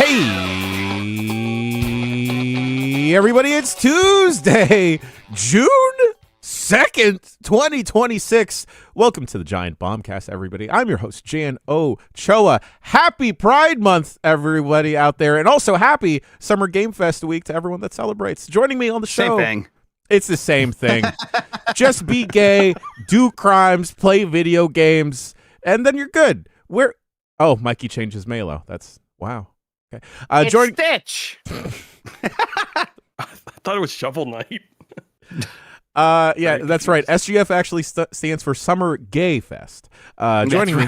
Hey, everybody, it's Tuesday, June 2nd, 2026. Welcome to the Giant Bombcast, everybody. I'm your host, Jan Ochoa. Happy Pride Month, everybody out there, and also happy Summer Game Fest week to everyone that celebrates. Joining me on the show. Same thing. It's the same thing. Just be gay, do crimes, play video games, and then you're good. Oh, Mikey changed his Malo. That's wow. Okay. It's Stitch. I thought it was Shovel Knight. Yeah, that's right. SGF actually stands for Summer Gay Fest. Joining me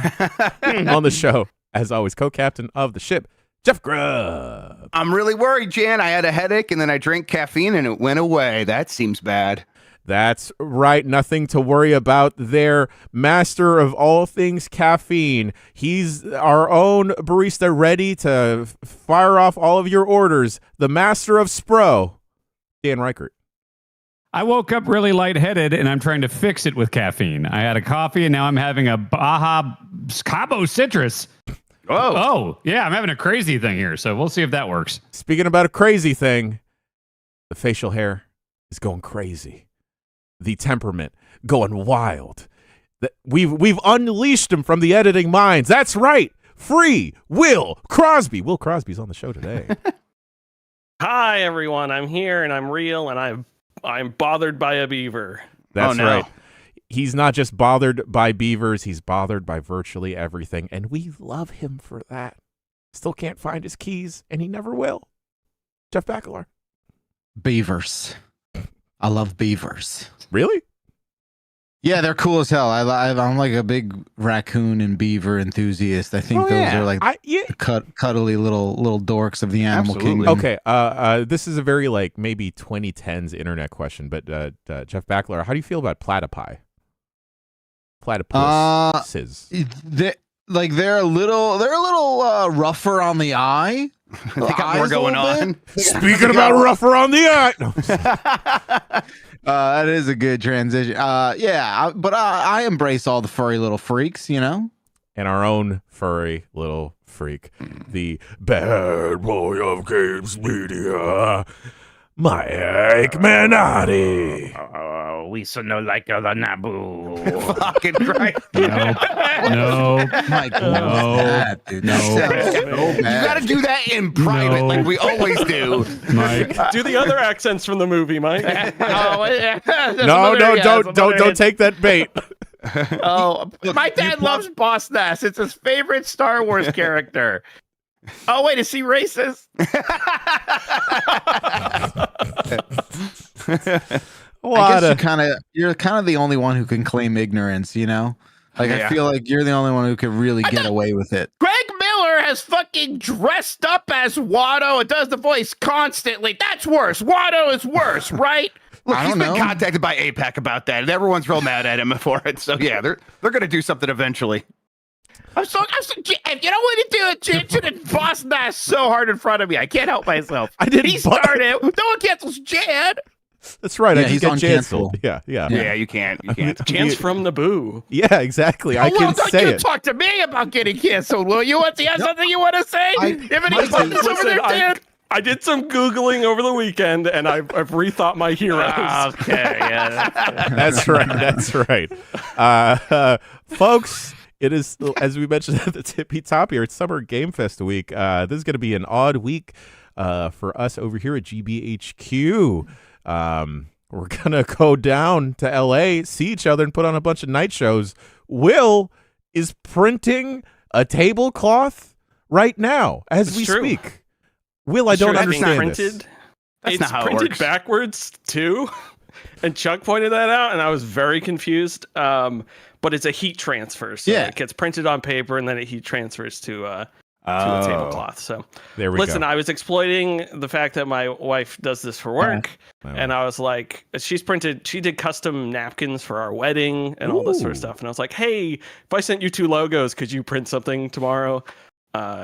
on the show, as always, co-captain of the ship, Jeff Grubb. I'm really worried, Jan. I had a headache and then I drank caffeine and it went away. That seems bad. That's right. Nothing to worry about there. Master of all things caffeine. He's our own barista ready to fire off all of your orders. The master of Spro, Dan Reichert. I woke up really lightheaded, and I'm trying to fix it with caffeine. I had a coffee, and now I'm having a Baja Cabo Citrus. Oh, yeah, I'm having a crazy thing here, so we'll see if that works. Speaking about a crazy thing, the facial hair is going crazy. The temperament going wild. We've unleashed him from the editing minds. That's right. Free Will Crosby. Will Crosby's on the show today. Hi, everyone. I'm here, and I'm real, and I'm bothered by a beaver. That's right. He's not just bothered by beavers. He's bothered by virtually everything, and we love him for that. Still can't find his keys, and he never will. Jeff Bakalar. Beavers. I love beavers. Really? Yeah, they're cool as hell. I'm like a big raccoon and beaver enthusiast. I think those are like the cuddly little dorks of the animal kingdom. Okay, this is a very like maybe 2010s internet question, but Jeff Bakalar, how do you feel about platypi? Platypuses. They're a little rougher on the eye. They got more going on. Speaking about rougher on the eye. No. That is a good transition. But I embrace all the furry little freaks, you know? And our own furry little freak, the bad boy of games media, Mike Minotti. We so no like the Naboo. Fucking right. No. Mike, No. Dude. No. So you got to do that in private like we always do. Mike. Do the other accents from the movie, Mike. No, don't take that bait. Oh, my dad loves Boss Nass. It's his favorite Star Wars character. Oh, wait, is he racist? I guess you're kind of the only one who can claim ignorance, you know? Like, I feel like you're the only one who could really get away with it. Greg Miller has fucking dressed up as Watto and does the voice constantly. That's worse. Watto is worse, right? Look, he's been contacted by APAC about that, and everyone's real mad at him for it. So yeah, they're going to do something eventually. I'm so if you don't want to do it, Jan shouldn't boss Nash so hard in front of me. I can't help myself. He started. No one cancels Jan. That's right. Yeah, I just get canceled. Yeah. Yeah, you can't. Chance from Naboo. Yeah, exactly. I can say don't you it. talk to me about getting canceled, will you? Do you have something you want to say? You have any questions over there, Dan? I did some Googling over the weekend, and I've rethought my heroes. Okay, yeah. That's right. That's right. Folks, it is, as we mentioned at the tippy top here, it's Summer Game Fest week. This is going to be an odd week for us over here at GBHQ. We're going to go down to LA, see each other, and put on a bunch of night shows. Will is printing a tablecloth right now as we speak. Will, I don't understand this. That's not how it printed works. backwards, too. And Chuck pointed that out, and I was very confused. But it's a heat transfer. So it gets printed on paper, and then it heat transfers to a tablecloth. So there we go. I was exploiting the fact that my wife does this for work. And I was like, she did custom napkins for our wedding and all this sort of stuff. And I was like, hey, if I sent you 2 logos, could you print something tomorrow?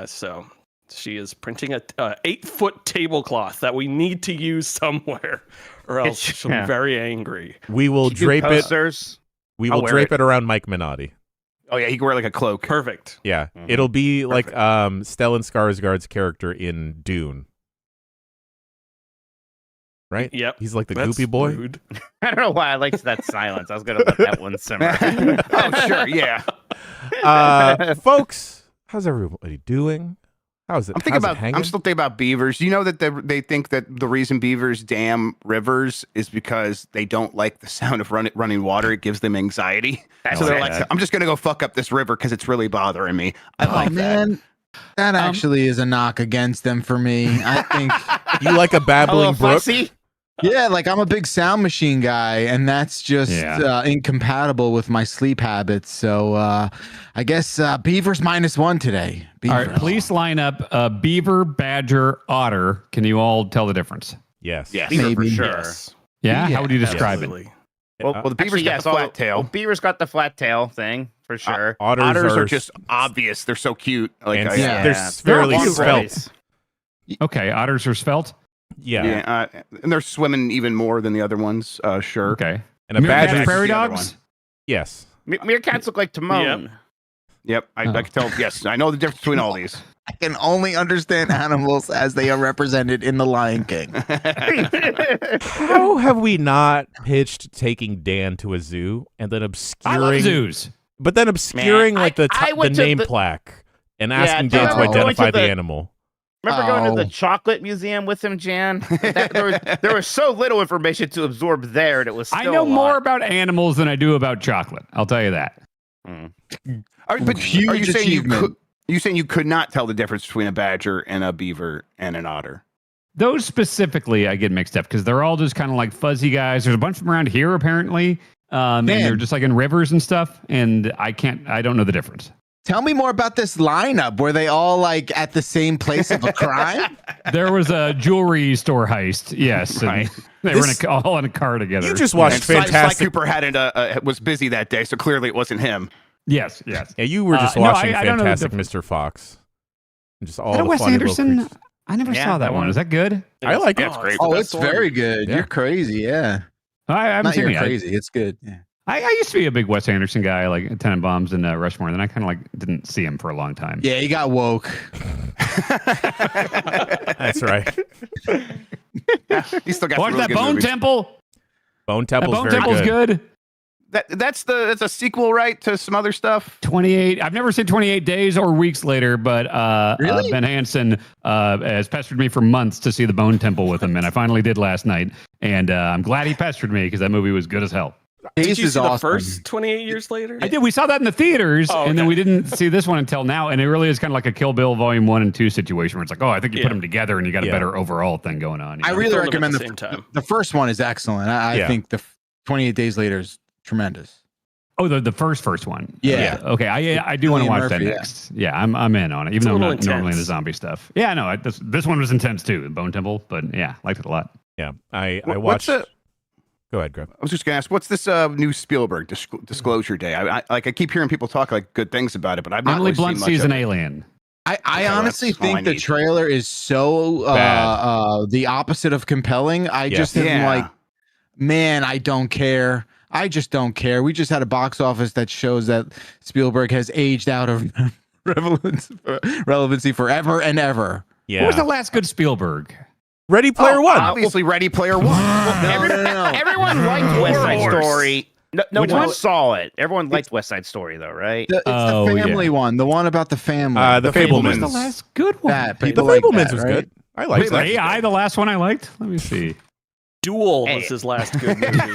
So she is printing a 8-foot tablecloth that we need to use somewhere, or else she'll be very angry. We will drape it. Posters. We will drape it around Mike Minotti. Oh yeah, he can wear like a cloak. Perfect. Yeah, it'll be like Stellan Skarsgård's character in Dune. Right? Yep. He's like the goopy boy. Rude. I don't know why I liked that silence. I was gonna let that one simmer. Oh sure, yeah. Folks, how's everybody doing? How's it? I'm still thinking about beavers. You know that they think that the reason beavers dam rivers is because they don't like the sound of running water. It gives them anxiety. So they're like, I'm just gonna go fuck up this river because it's really bothering me. I like that. That actually is a knock against them for me. I think you like a babbling brook. Yeah, like I'm a big Sound Machine guy, and that's just incompatible with my sleep habits. So I guess Beaver's -1 today. Beaver. All right, please line up beaver, badger, otter. Can you all tell the difference? Yes. Beaver for sure. Yes. Yeah? How would you describe it? Well, the beaver's got the flat tail. Beaver's got the flat tail thing for sure. Otters are just obvious. They're so cute. Like they're fairly svelte. Okay, otters are svelte. Yeah. And they're swimming even more than the other ones. Sure. Okay. And a badger. Prairie dogs. Yes. Meerkats look like Timon. Yep. I can tell. Yes, I know the difference between all these. I can only understand animals as they are represented in The Lion King. How have we not pitched taking Dan to a zoo and then obscuring I love zoos, but then obscuring the name plaque and asking Dan to identify the animal? Remember going to the chocolate museum with him, Jan? There was so little information to absorb there. It was. Still I know more about animals than I do about chocolate. I'll tell you that. But are you saying you could not tell the difference between a badger and a beaver and an otter? Those specifically, I get mixed up because they're all just kind of like fuzzy guys. There's a bunch of them around here apparently, and they're just like in rivers and stuff. And I don't know the difference. Tell me more about this lineup. Were they all like at the same place of a crime? There was a jewelry store heist. Yes, right. They were all in a car together. You just watched Fantastic. Sly Cooper was busy that day, so clearly it wasn't him. Yes. Yeah, you were just watching Fantastic Mr. Fox. Just all the Wes funny Anderson. I never saw that one. Is that good? I like it. It's great. Oh, it's very good. Yeah. You're crazy. Yeah. I haven't seen it. Crazy. It's good. Yeah. I used to be a big Wes Anderson guy, like Tenenbaums and Rushmore, and then I kind of like didn't see him for a long time. Yeah, he got woke. That's right. He still got Watch that Bone movies. Temple. Bone Temple's Bone very Temple's good. That's a sequel, right, to some other stuff. 28. I've never seen 28 Days or Weeks Later, but Really? Ben Hansen has pestered me for months to see the Bone Temple with him, and I finally did last night. And I'm glad he pestered me because that movie was good as hell. Did you see the first 28 years later? I did. We saw that in the theaters, and then we didn't see this one until now. And it really is kind of like a Kill Bill Volume 1 and 2 situation where it's like, I think you put them together and you got a better overall thing going on. I really recommend the first one is excellent. I think the 28 Days Later is tremendous. Oh, the first one. Yeah. Okay. I do want to watch that Murphy, next. Yeah, I'm in on it, even though I'm not normally into zombie stuff. Yeah, no, this one was intense too, Bone Temple, but yeah, liked it a lot. Yeah, I watched. Go ahead, Grubb. I was just gonna ask, what's this new Spielberg Disclosure Day? I keep hearing people talk like good things about it, but I've not Emily really Blunt seen much sees of an it. alien. I honestly think the trailer is so the opposite of compelling. I just am like, man, I don't care. I just don't care. We just had a box office that shows that Spielberg has aged out of relevancy forever and ever. Yeah. What was the last good Spielberg? Ready Player One. Obviously, Ready Player One. No. Everyone liked West Side Story. No one saw it. Everyone liked West Side Story, though, right? It's the family one, the one about the family. The Fablemans. What was the last good one? That, The people like Fablemans that, was right? good. I liked that. AI, the last one I liked. Let me see. Duel was his last good movie.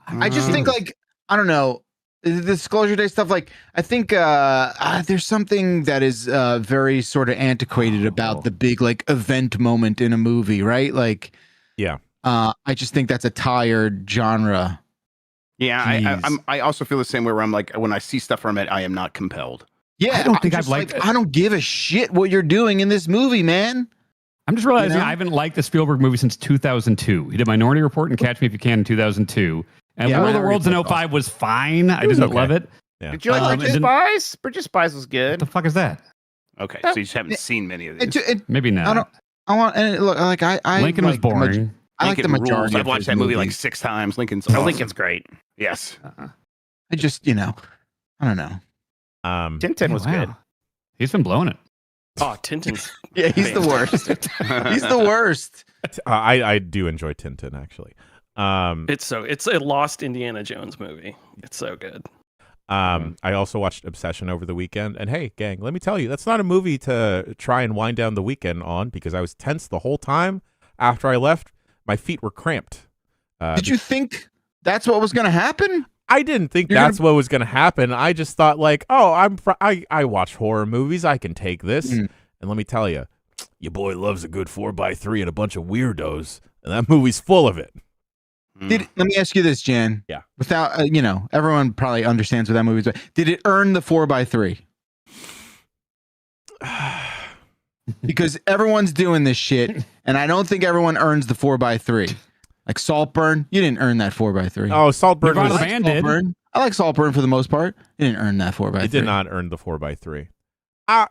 I just think, like, I don't know, the Disclosure Day stuff. Like, I think there's something that is very sort of antiquated about the big like event moment in a movie, right? Like, yeah. I just think that's a tired genre. Yeah, I also feel the same way where I'm like, when I see stuff from it, I am not compelled. Yeah, I don't think I've liked. I don't give a shit what you're doing in this movie, man. I'm just realizing I haven't liked the Spielberg movie since 2002. He did Minority Report and Catch Me If You Can in 2002. And War of the Worlds in 05 was fine. I didn't love it. Yeah. Did you like Bridge of Spies? Bridge of Spies was good. What the fuck is that? Okay, so you just haven't seen many of these. Maybe not. I want and look like I Lincoln was boring. I like the majority. I've watched that movie like 6 times. Lincoln's awesome. Lincoln's great. Yes. I just, I don't know. Tintin was good. He's been blowing it. Oh, Tintin's Yeah, he's the worst. He's the worst. I do enjoy Tintin actually. It's a lost Indiana Jones movie. It's so good. I also watched Obsession over the weekend, and hey, gang, let me tell you, that's not a movie to try and wind down the weekend on because I was tense the whole time. After I left, my feet were cramped. Did you think that's what was going to happen? I didn't think that's what was going to happen. I just thought like, oh, I watch horror movies. I can take this. And let me tell you, your boy loves a good 4x3 and a bunch of weirdos, and that movie's full of it. Let me ask you this, Jan. Yeah. Without, everyone probably understands what that movie is. Did it earn the 4x3? Because everyone's doing this shit, and I don't think everyone earns the 4x3. Like Saltburn, you didn't earn that 4x3. Oh, Saltburn was Saltburn. I like Saltburn for the most part. You didn't earn that 4x3. It did not earn the 4x3.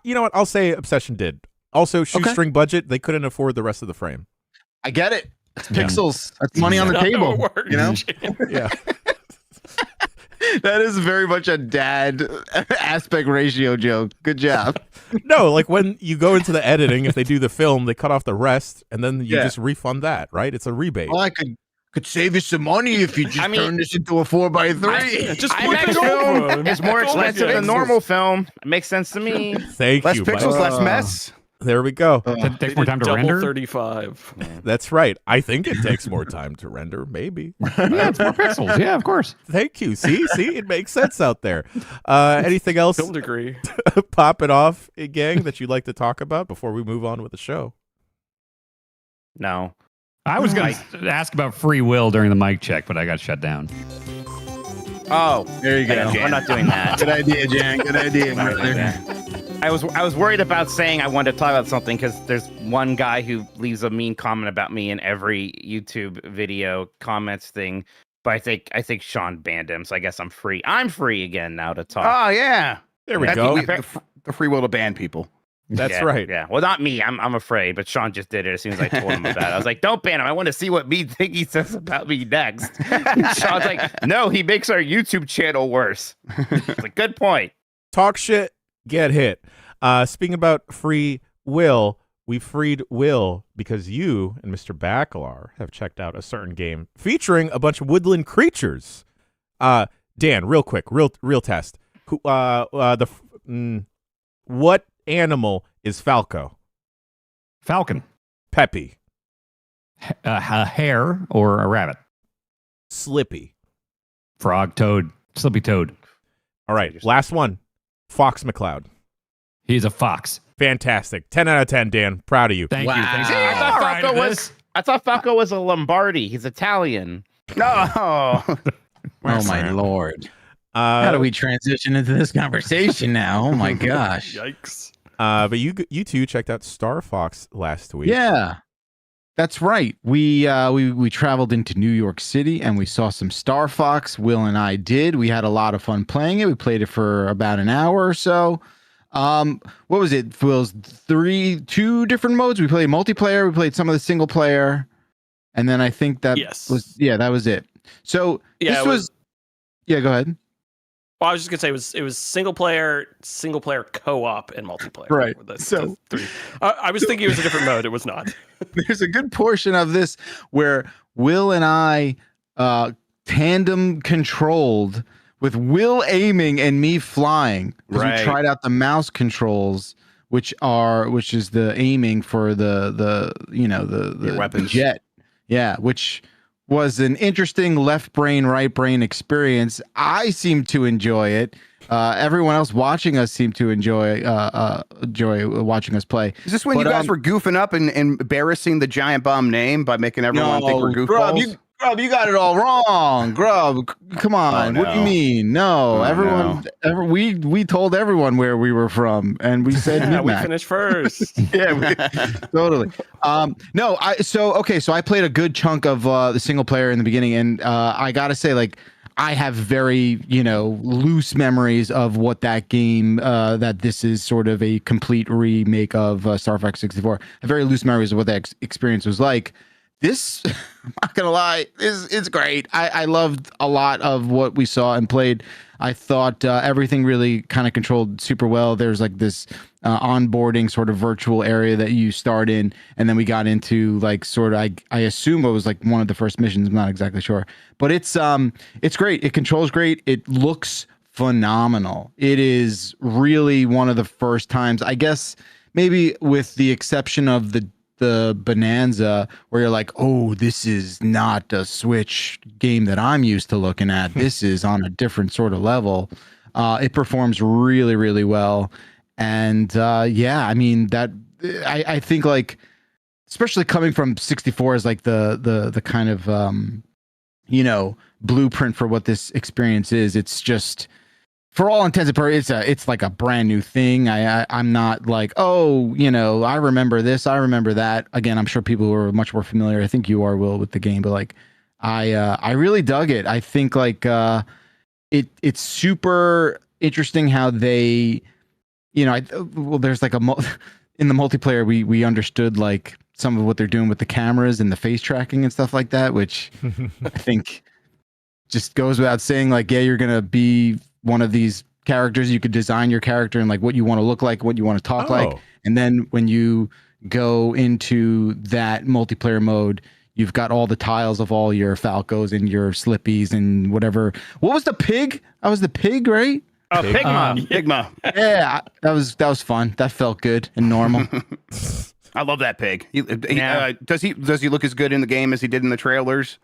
You know what? I'll say Obsession did. Also, shoestring budget, they couldn't afford the rest of the frame. I get it. It's pixels. That's money on the table. Yeah. That is very much a dad aspect ratio joke. Good job. No, like when you go into the editing, if they do the film, they cut off the rest, and then you just refund that, right? It's a rebate. Well, I could save you some money if you just turn this into a 4x3. Just IMAX film is more expensive than normal film. It makes sense to me. Thank less you. Pixels, less mess. There we go. It takes more time to render. 35. That's right. I think it takes more time to render, maybe. Yeah, it's more pixels. Yeah, of course. Thank you. See, it makes sense out there. Anything else? Film degree. Pop it off, gang, that you'd like to talk about before we move on with the show? No. I was going to ask about free will during the mic check, but I got shut down. Oh, there you go. We're not doing that. Good idea, Jan. Good idea. I was worried about saying I wanted to talk about something because there's one guy who leaves a mean comment about me in every YouTube video comments thing. But I think Sean banned him, so I guess I'm free. I'm free again now to talk. Oh yeah, there we go. The free will to ban people. That's right. Yeah. Well, not me. I'm afraid, but Sean just did it as soon as I told him about it. I was like, "Don't ban him. I want to see what he says about me next." Sean's like, "No, he makes our YouTube channel worse." It's a good point. Talk shit, get hit. Speaking about free will, we freed Will because you and Mr. Bakalar have checked out a certain game featuring a bunch of woodland creatures. Dan, real quick, real test. Who? What animal is Falco? Falcon. Peppy. A hare or a rabbit? Slippy. Frog, toad, slippy toad. All right, last one. Fox McCloud. He's a fox. Fantastic. 10 out of 10, Dan. Proud of you. Thank you. Thank you. I thought Falco was a Lombardi. He's Italian. No. Oh my Lord. How do we transition into this conversation now? Oh my gosh. Yikes. But you two checked out Star Fox last week. Yeah. That's right. We traveled into New York City and we saw some Star Fox. Will and I did. We had a lot of fun playing it. We played it for about an hour or so. What was it? Will's two different modes. We played multiplayer. We played some of the single player, and then I think that that was it. So this was. Yeah, go ahead. Well, I was just gonna say it was single player co-op, and multiplayer. Right. The three. I was thinking it was a different mode. It was not. There's a good portion of this where Will and I tandem controlled with Will aiming and me flying. Right. We tried out the mouse controls, which is the aiming for the weapons jet. Yeah, which was an interesting left brain, right brain experience. I seemed to enjoy it. Everyone else watching us seemed to enjoy watching us play. Is this when you guys were goofing up and embarrassing the Giant Bomb name by making everyone think we're goofballs? Grubb, you got it all wrong. Grubb, come on. What do you mean? No, we told everyone where we were from, and we said we finished first. Totally. So I played a good chunk of the single player in the beginning, and I gotta say, like, I have very, loose memories of what that game, that this is sort of a complete remake of Star Fox 64. I have very loose memories of what that experience was like. this, I'm not gonna lie, it's great. I loved a lot of what we saw and played. I thought everything really kind of controlled super well. There's like this onboarding sort of virtual area that you start in, and then we got into like sort of I assume it was like one of the first missions. I'm not exactly sure, but it's great. It controls great. It looks phenomenal. It is really one of the first times, I guess, maybe with the exception of the Bonanza, where you're like, oh, this is not a Switch game that I'm used to looking at. This is on a different sort of level. It performs really, really well. And yeah, I mean, that I think like, especially coming from 64 as like the kind of blueprint for what this experience is. It's just, for all intents and purposes, it's like a brand new thing. I'm not like, oh, I remember this, I remember that. Again, I'm sure people who are much more familiar, I think you are, Will, with the game, but like, I really dug it. I think like it's super interesting how they, there's like in the multiplayer we understood like some of what they're doing with the cameras and the face tracking and stuff like that, which I think just goes without saying. Like, yeah, you're gonna be one of these characters. You could design your character and like what you want to look like, what you want to talk like. And then when you go into that multiplayer mode, you've got all the tiles of all your Falcos and your Slippies and whatever. What was the pig? I was the pig, right? Oh, Pigma. Pigma. Yeah, that was fun. That felt good and normal. I love that pig. Does he look as good in the game as he did in the trailers?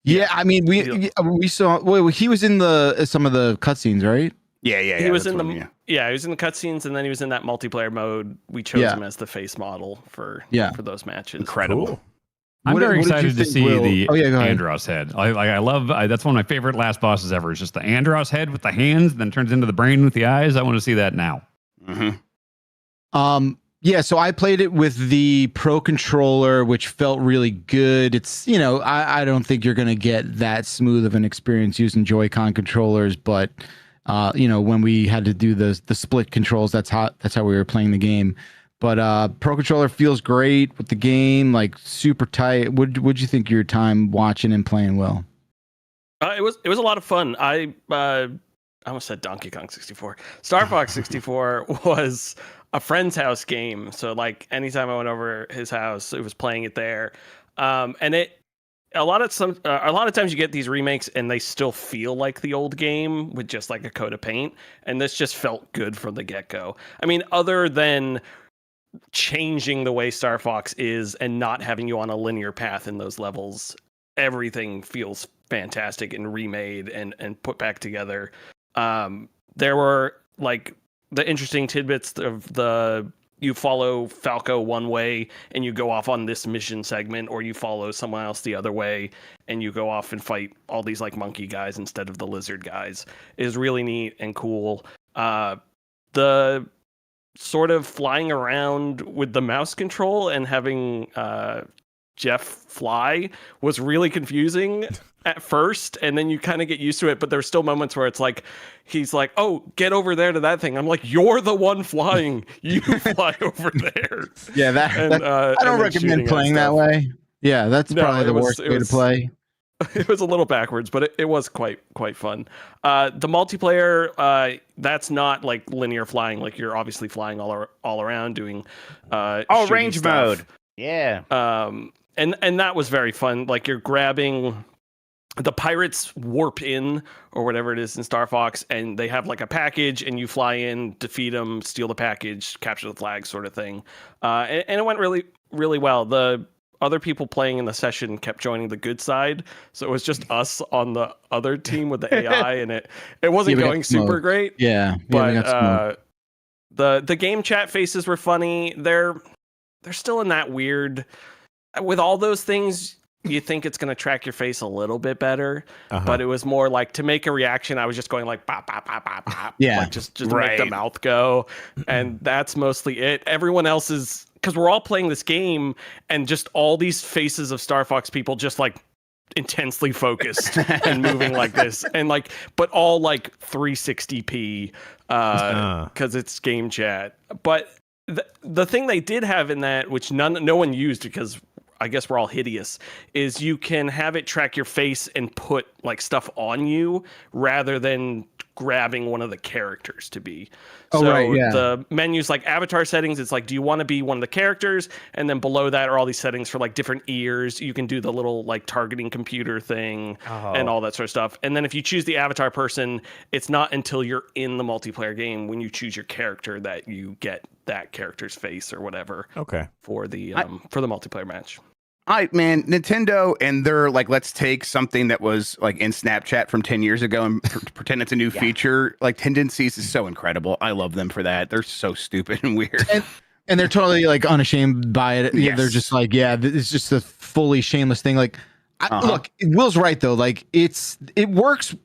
Yeah, I mean, we saw. Well, he was in some of the cutscenes, right? Yeah. He was in he was in the cutscenes, and then he was in that multiplayer mode. We chose him as the face model for those matches. Incredible. Cool. I'm very excited to see the ahead. Andros head. I love that's one of my favorite last bosses ever. It's just the Andros head with the hands, then turns into the brain with the eyes. I want to see that now. Mm-hmm. Yeah, so I played it with the Pro Controller, which felt really good. It's, I don't think you're going to get that smooth of an experience using Joy-Con controllers, but when we had to do the split controls, that's how we were playing the game. But Pro Controller feels great with the game, like super tight. What'd you think of your time watching and playing, Will? It was a lot of fun. I almost said Donkey Kong 64. Star Fox 64 was a friend's house game. So like anytime I went over his house, it was playing it there. And a lot of times you get these remakes and they still feel like the old game with just like a coat of paint. And this just felt good from the get-go. I mean, other than changing the way Star Fox is and not having you on a linear path in those levels, everything feels fantastic and remade and put back together. There were like the interesting tidbits of you follow Falco one way and you go off on this mission segment, or you follow someone else the other way and you go off and fight all these like monkey guys instead of the lizard guys, is really neat and cool. The sort of flying around with the mouse control and having Jeff fly was really confusing at first, and then you kind of get used to it, but there's still moments where it's like he's like, oh, get over there to that thing. I'm like, you're the one flying, you fly over there. Yeah, I don't recommend playing that way. Yeah, that's probably the worst way to play. It was a little backwards, but it was quite fun. The multiplayer, that's not like linear flying. Like you're obviously flying all around doing range stuff. mode. Yeah. And that was very fun. Like you're grabbing the pirates warp in or whatever it is in Star Fox, and they have like a package, and you fly in, defeat them, steal the package, capture the flag, sort of thing. And it went really, really well. The other people playing in the session kept joining the good side, so it was just us on the other team with the AI, and it wasn't going super great. Yeah, but the game chat faces were funny. They're still in that weird. With all those things, you think it's going to track your face a little bit better, but it was more like to make a reaction. I was just going like bop, bop, bop, bop, bop, like just to make the mouth go, and that's mostly it. Everyone else is, because we're all playing this game, and just all these faces of Star Fox people just like intensely focused and moving like this, and like, but all like 360p because it's game chat. But the thing they did have in that, which no one used because I guess we're all hideous, is you can have it track your face and put like stuff on you rather than grabbing one of the characters to be. The menus like avatar settings, it's like, do you want to be one of the characters? And then below that are all these settings for like different ears. You can do the little like targeting computer thing and all that sort of stuff. And then if you choose the avatar person, it's not until you're in the multiplayer game when you choose your character that you get that character's face or whatever. Okay. For the multiplayer match. Man, Nintendo and their like, let's take something that was like in Snapchat from 10 years ago and pretend it's a new feature. Like tendencies is so incredible. I love them for that. They're so stupid and weird. And they're totally like unashamed by it. Yes. They're just like, it's just a fully shameless thing. Like, look, Will's right though. Like it works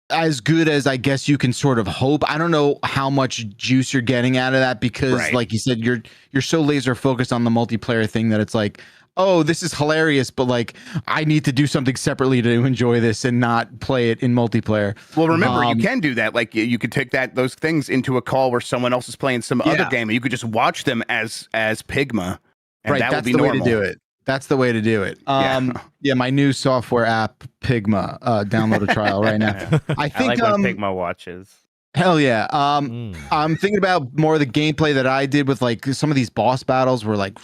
as good as I guess you can sort of hope. I don't know how much juice you're getting out of that because like you said, you're so laser focused on the multiplayer thing that it's like, oh, this is hilarious, but like I need to do something separately to enjoy this and not play it in multiplayer. Well, remember, you can do that. Like you could take those things into a call where someone else is playing some other game, and you could just watch them as Pigma. And that would be normal. Way to do it. That's the way to do it. My new software app, Pigma, download a trial right now. I think I like when Pigma watches. Hell yeah. I'm thinking about more of the gameplay that I did with like some of these boss battles where like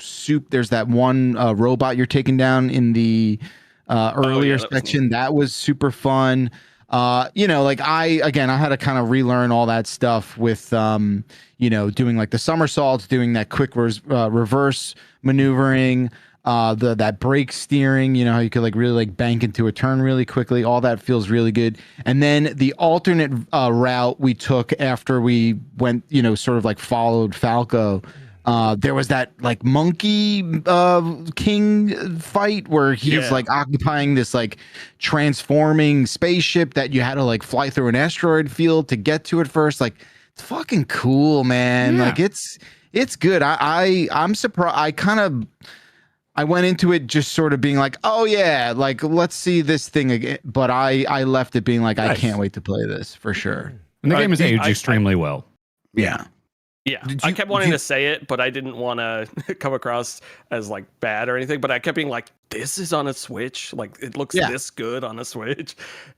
there's that one robot you're taking down in the earlier section. That was super fun. Like I had to kind of relearn all that stuff with doing like the somersaults, doing that quick reverse maneuvering, that brake steering, how you could like really like bank into a turn really quickly. All that feels really good. And then the alternate route we took after we went, sort of like followed Falco. There was that like monkey king fight where he was like occupying this like transforming spaceship that you had to like fly through an asteroid field to get to it first. Like it's fucking cool, man. Like it's good. I'm surprised. I went into it just sort of being like, oh yeah, like let's see this thing again. But I left it being like, I can't wait to play this for sure. And the game is aged extremely well. Yeah. Yeah, I kept wanting to say it, but I didn't want to come across as like bad or anything. But I kept being like, "This is on a Switch. Like, it looks this good on a Switch.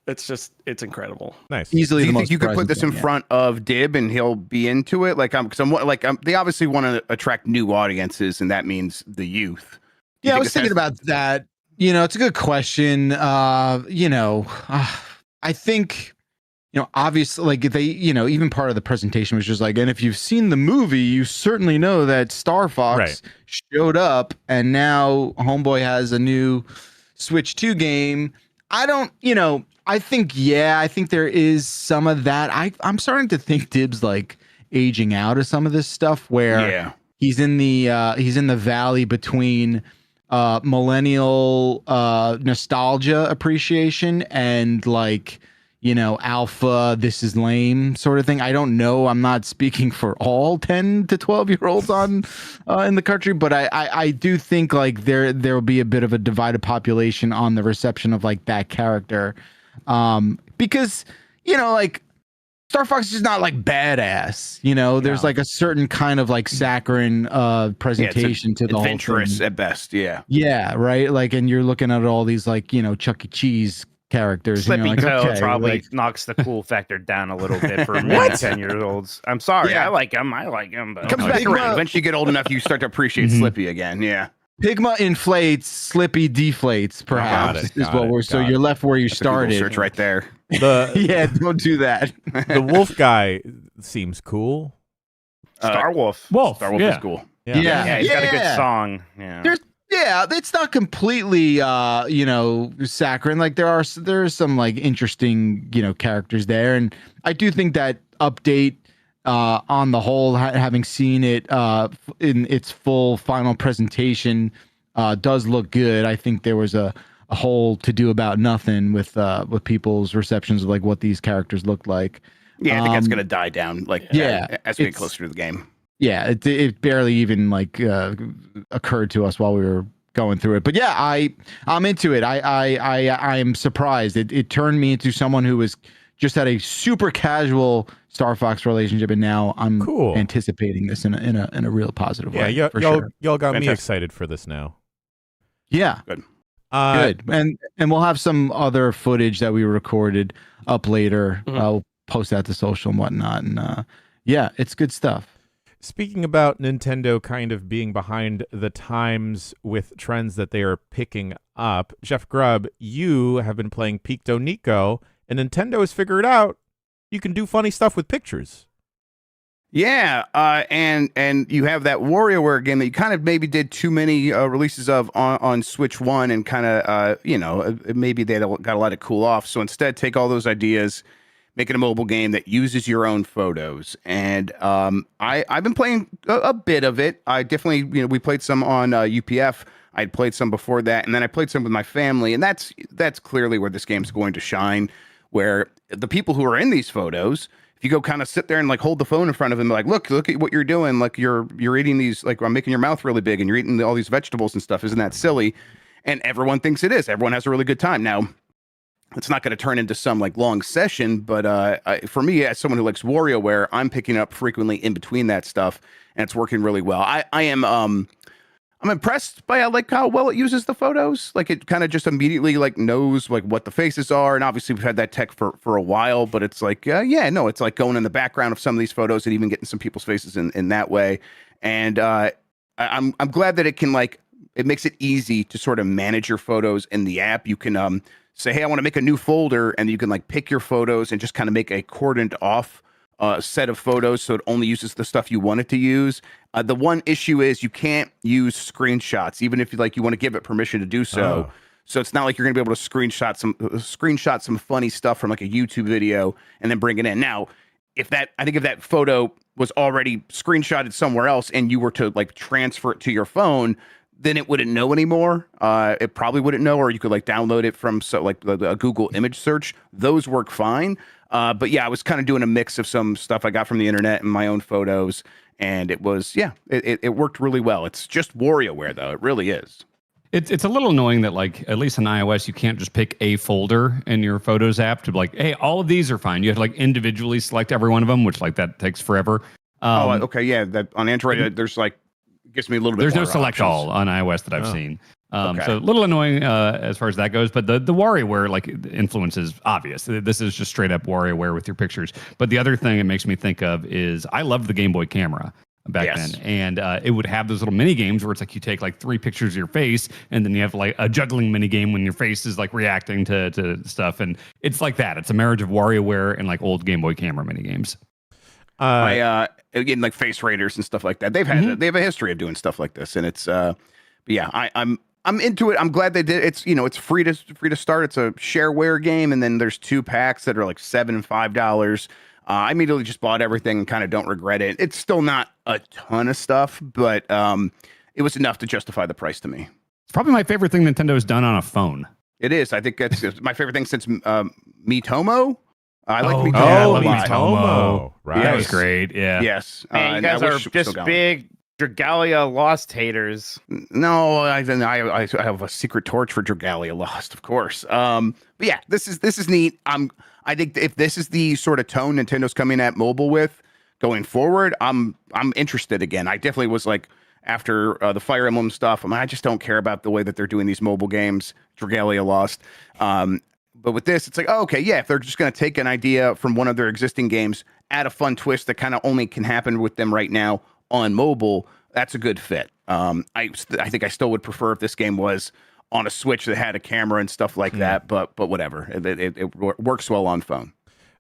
It's incredible. Nice. Easily, do you think you could put this in front of Dib and he'll be into it? Like, they obviously want to attract new audiences, and that means the youth. Yeah, I was thinking about that. It's a good question. I think. Obviously, like they, even part of the presentation was just like, and if you've seen the movie, you certainly know that Star Fox showed up, and now Homeboy has a new Switch 2 game. I think there is some of that. I'm starting to think Dib's like aging out of some of this stuff where he's in the valley between millennial nostalgia appreciation and like. Alpha, this is lame sort of thing. I don't know. I'm not speaking for all 10 to 12-year-olds in the country, but I do think like there will be a bit of a divided population on the reception of like that character. Because, like Star Fox is not like badass, there's like a certain kind of like saccharine presentation to the whole thing. Adventurous at best, yeah. Yeah, right? Like, and you're looking at all these like, Chuck E. Cheese characters. Slippy Toe probably knocks the cool factor down a little bit for 10-year-olds. I'm sorry. I like him, but it comes back around. Eventually you get old enough, you start to appreciate Slippy again. Yeah. Pigma inflates, Slippy deflates, perhaps you're left where you started. Search right there. Don't do that. The wolf guy seems cool. Star Wolf. Star Wolf is cool. Yeah, he's got a good song. Yeah. It's not completely saccharine. Like there are some like interesting, characters there. And I do think that update on the whole, having seen it in its full final presentation does look good. I think there was a whole to do about nothing with people's receptions of like what these characters looked like. Yeah, I think that's gonna die down as we get closer to the game. Yeah, it barely even like occurred to us while we were going through it. But yeah, I'm into it. I am surprised. It turned me into someone who was just had a super casual Star Fox relationship, and now I'm anticipating this in a real positive way. Yeah, y'all got me excited for this now. Yeah. Good. Good. And we'll have some other footage that we recorded up later. I'll post that to social and whatnot. And yeah, it's good stuff. Speaking about Nintendo kind of being behind the times with trends that they are picking up, Jeff Grubb, you have been playing Pictonico, and Nintendo has figured out you can do funny stuff with pictures. Yeah, and you have that WarioWare game that you kind of maybe did too many releases of on Switch 1 and kind of, maybe they got to let it cool off. So instead, take all those ideas, make it a mobile game that uses your own photos. And I've been playing a bit of it. I definitely, we played some on UPF. I'd played some before that, and then I played some with my family. And that's clearly where this game's going to shine, where the people who are in these photos, if you go kind of sit there and like hold the phone in front of them, like, look at what you're doing. Like you're eating these, like I'm making your mouth really big and you're eating all these vegetables and stuff. Isn't that silly? And everyone thinks it is. Everyone has a really good time. Now, it's not going to turn into some like long session, but for me, as someone who likes WarioWare, I'm picking up frequently in between that stuff, and it's working really well. I'm impressed by like how well it uses the photos. Like it kind of just immediately like knows like what the faces are, and obviously we've had that tech for a while, but it's like it's like going in the background of some of these photos and even getting some people's faces in that way. And I'm glad that it can like it makes it easy to sort of manage your photos in the app. You can say, hey, I want to make a new folder, and you can like pick your photos and just kind of make a cordoned off set of photos so it only uses the stuff you want it to use. The one issue is you can't use screenshots, even if you want to give it permission to do so. So it's not like you're going to be able to screenshot some funny stuff from like a YouTube video and then bring it in. Now, if that photo was already screenshotted somewhere else and you were to like transfer it to your phone, then it wouldn't know anymore. It probably wouldn't know, or you could like download it from a Google image search. Those work fine. But yeah, I was kind of doing a mix of some stuff I got from the internet and my own photos, and it was it worked really well. It's just WarioWare though. It really is. It's a little annoying that like at least on iOS you can't just pick a folder in your Photos app to be like, hey, all of these are fine. You have to like individually select every one of them, which like that takes forever. Okay, yeah. That on Android there's like gives me a little bit. There's more no select options. all on iOS that I've seen. Okay. So a little annoying as far as that goes, but the WarioWare like influence is obvious. This is just straight up WarioWare with your pictures. But the other thing it makes me think of is I loved the Game Boy camera back then, and it would have those little mini games where it's like you take like 3 pictures of your face, and then you have like a juggling mini game when your face is like reacting to stuff, and it's like that. It's a marriage of WarioWare and like old Game Boy camera mini games. Again, like Face Raiders and stuff like that. They have a history of doing stuff like this, and it's I'm into it. I'm glad they did. It's it's free to start. It's a shareware game, and then there's 2 packs that are like $7 and $5. I immediately just bought everything and kind of don't regret it. It's still not a ton of stuff, but it was enough to justify the price to me. It's probably my favorite thing Nintendo's done on a phone. It is. I think that's my favorite thing since Miitomo. I like Miitomo. Oh, Miitomo. Right. That was great. Yeah. Yes. Man, you guys are just big Dragalia Lost haters. No, I have a secret torch for Dragalia Lost, of course. But yeah, this is neat. I think if this is the sort of tone Nintendo's coming at mobile with going forward, I'm interested again. I definitely was like after the Fire Emblem stuff. I just don't care about the way that they're doing these mobile games. Dragalia Lost. But with this, it's like, oh, okay, yeah, if they're just going to take an idea from one of their existing games, add a fun twist that kind of only can happen with them right now on mobile, that's a good fit. I think I still would prefer if this game was on a Switch that had a camera and stuff like that, but whatever. It works well on phone.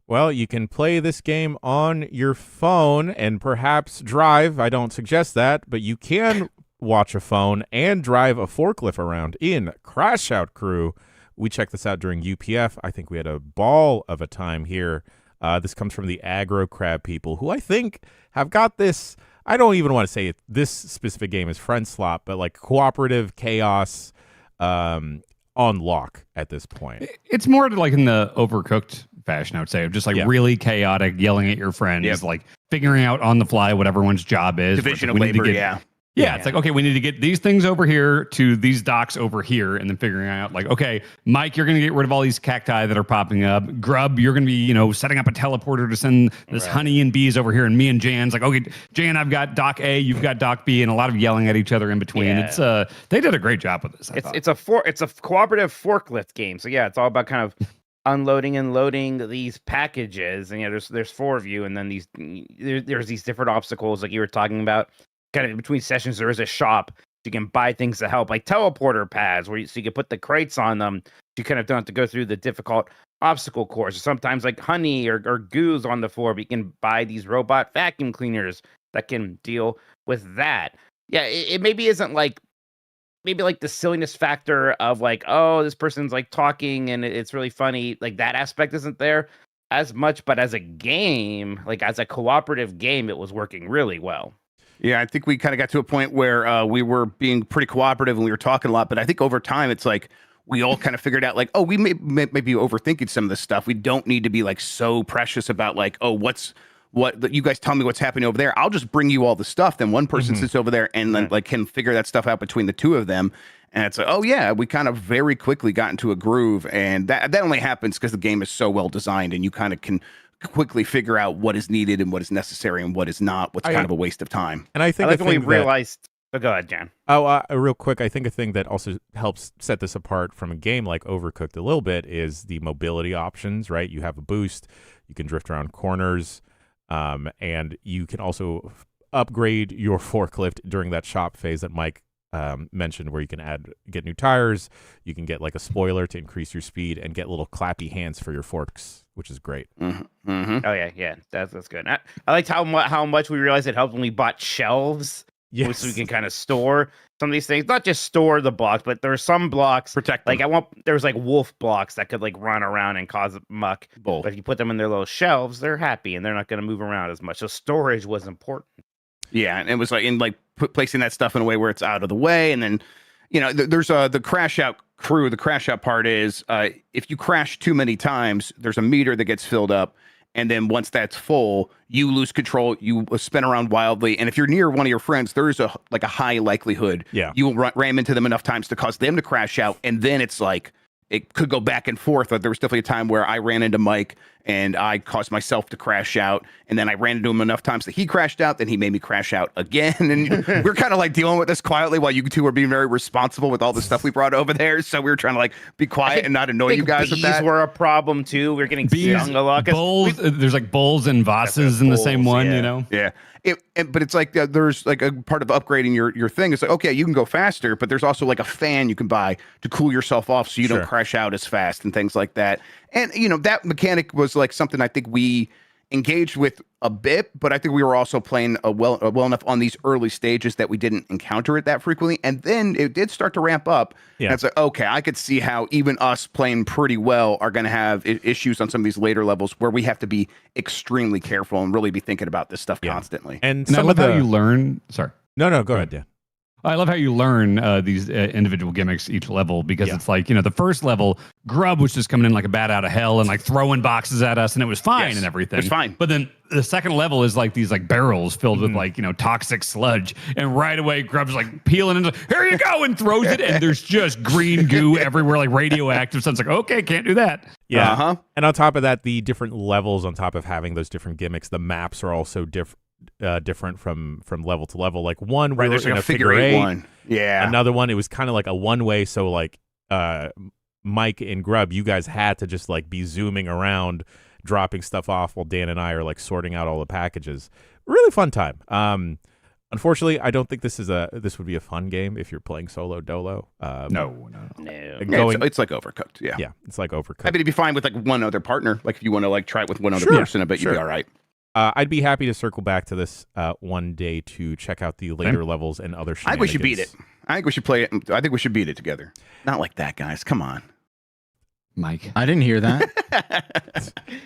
Well, you can play this game on your phone and perhaps drive. I don't suggest that, but you can watch a phone and drive a forklift around in Crashout Crew. We checked this out during UPF. I think we had a ball of a time here. This comes from the Aggro Crab people, who I think have got this. I don't even want to say this specific game is friend slot, but like cooperative chaos on lock at this point. It's more like in the Overcooked fashion, I would say, of just like really chaotic, yelling at your friends, like figuring out on the fly what everyone's job is. Division of labor, yeah. Yeah, it's like, okay, we need to get these things over here to these docks over here, and then figuring out, like, okay, Mike, you're going to get rid of all these cacti that are popping up. Grubb, you're going to be, setting up a teleporter to send this honey and bees over here, and me and Jan's like, okay, Jan, I've got dock A, you've got dock B, and a lot of yelling at each other in between. Yeah. It's they did a great job with this. It's a cooperative forklift game. So yeah, it's all about kind of unloading and loading these packages, and there's 4 of you, and then there's these different obstacles like you were talking about. Kind of in between sessions, there is a shop. You can buy things to help, like teleporter pads, so you can put the crates on them. You kind of don't have to go through the difficult obstacle course. Sometimes like honey or goos on the floor, but you can buy these robot vacuum cleaners that can deal with that. Yeah, it maybe isn't like the silliness factor of like, oh, this person's like talking and it's really funny. Like that aspect isn't there as much, but as a game, like as a cooperative game, it was working really well. Yeah, I think we kind of got to a point where we were being pretty cooperative and we were talking a lot. But I think over time, it's like we all kind of figured out like, oh, we may be overthinking some of this stuff. We don't need to be like so precious about like, oh, what you guys tell me what's happening over there. I'll just bring you all the stuff. Then one person sits over there and then like can figure that stuff out between the two of them. And it's like, oh yeah, we kind of very quickly got into a groove. And that only happens because the game is so well designed and you kind of can quickly figure out what is needed and what is necessary and what is not, what's kind of a waste of time. And I think we realized. Oh, go ahead, Jan. Real quick, I think a thing that also helps set this apart from a game like Overcooked a little bit is the mobility options, right? You have a boost, you can drift around corners, and you can also upgrade your forklift during that shop phase that Mike mentioned, where you can get new tires, you can get like a spoiler to increase your speed, and get little clappy hands for your forks, which is great. Mm-hmm. Mm-hmm. Oh yeah, that's good. I liked how much we realized it helped when we bought shelves. Yes. So we can kind of store some of these things, not just store the blocks, but there are some blocks protect them. Like there's like wolf blocks that could like run around and cause muck. Bull. But if you put them in their little shelves, they're happy and they're not going to move around as much. So storage was important. Yeah, and it was like placing that stuff in a way where it's out of the way, and then there's the Crashout Crew. The Crashout part is if you crash too many times, there's a meter that gets filled up. And then once that's full, you lose control. You spin around wildly, and if you're near one of your friends, there's a high likelihood you will ram into them enough times to cause them to crash out. And then it's like it could go back and forth. But there was definitely a time where I ran into Mike and I caused myself to crash out, and then I ran into him enough times that he crashed out. Then he made me crash out again, and we're kind of like dealing with this quietly while you two were being very responsible with all the stuff we brought over there. So we were trying to like be quiet and not annoy you guys with that. Bees were a problem too. We were getting stung a lot. There's like bowls and vases in the same one, Yeah. But it's like there's like a part of upgrading your thing. It's like, okay, you can go faster, but there's also like a fan you can buy to cool yourself off so you don't crash out as fast and things like that. And that mechanic was like something I think we engaged with a bit, but I think we were also playing well enough on these early stages that we didn't encounter it that frequently. And then it did start to ramp up. Yeah. And it's like, okay, I could see how even us playing pretty well are going to have issues on some of these later levels where we have to be extremely careful and really be thinking about this stuff constantly. And I love how you learn. Sorry. No, go ahead, Dan. I love how you learn these individual gimmicks each level, because it's like, the first level, Grubb was just coming in like a bat out of hell and like throwing boxes at us, and it was fine and everything. It's fine. But then the second level is like these like barrels filled with like, toxic sludge. And right away, Grubb's like peeling into, here you go, and throws it. And there's just green goo everywhere, like radioactive. So it's like, okay, can't do that. Yeah. Uh-huh. And on top of that, the different levels, on top of having those different gimmicks, the maps are also different from level to level. Like one, we were in a figure eight one. Yeah. Another one, it was kind of like a one-way. So like Mike and Grubb, you guys had to just like be zooming around, dropping stuff off while Dan and I are like sorting out all the packages. Really fun time. Unfortunately, I don't think this would be a fun game if you're playing solo dolo. No. It's like Overcooked. Yeah, it's like Overcooked. I mean, it'd be fine with like one other partner. Like if you want to like try it with one other person, I bet you'd be all right. I'd be happy to circle back to this one day to check out the later levels and other shenanigans. I think we should beat it. I think we should play it. I think we should beat it together. Not like that, guys. Come on. Mike. I didn't hear that.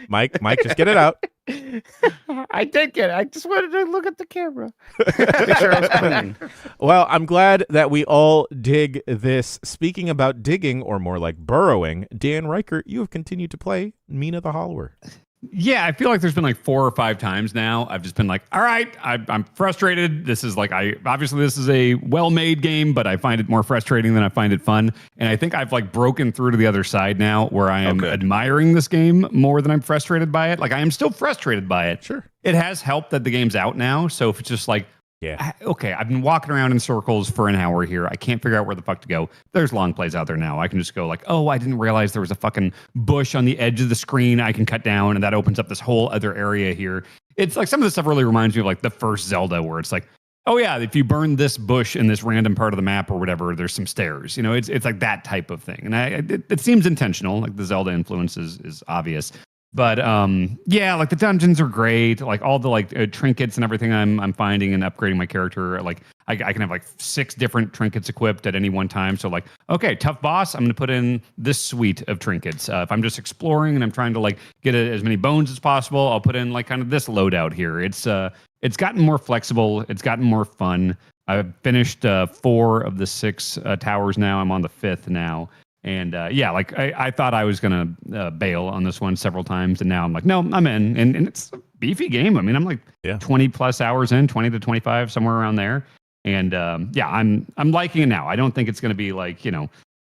Mike, just get it out. I did get it. I just wanted to look at the camera. Make sure I was clean. Well, I'm glad that we all dig this. Speaking about digging, or more like burrowing, Dan Reichert, you have continued to play Mina the Hollower. Yeah, I feel like there's been like 4 or 5 times now. I've just been like, all right, I'm frustrated. This is like, obviously this is a well-made game, but I find it more frustrating than I find it fun. And I think I've like broken through to the other side now where I am admiring this game more than I'm frustrated by it. Like I am still frustrated by it. Sure. It has helped that the game's out now. So if it's just like, okay, I've been walking around in circles for an hour here. I can't figure out where the fuck to go. There's long plays out there now. I can just go like, oh, I didn't realize there was a fucking bush on the edge of the screen I can cut down, and that opens up this whole other area here. It's like some of the stuff really reminds me of like the first Zelda, where it's like, oh yeah, if you burn this bush in this random part of the map or whatever, there's some stairs. You know, it's like that type of thing. And it seems intentional. Like the Zelda influence is obvious. But yeah, like the dungeons are great. Like all the like trinkets and everything I'm finding and upgrading my character. Like I can have like 6 different trinkets equipped at any one time. So like, okay, tough boss, I'm going to put in this suite of trinkets. If I'm just exploring and I'm trying to like get as many bones as possible, I'll put in like kind of this loadout here. It's gotten more flexible. It's gotten more fun. I've finished 4 of the 6 towers now. I'm on the 5th now. And yeah, like I thought I was going to bail on this one several times. And now I'm like, no, I'm in. And it's a beefy game. I mean, I'm like 20 plus hours in, 20 to 25, somewhere around there. And yeah, I'm liking it now. I don't think it's going to be like,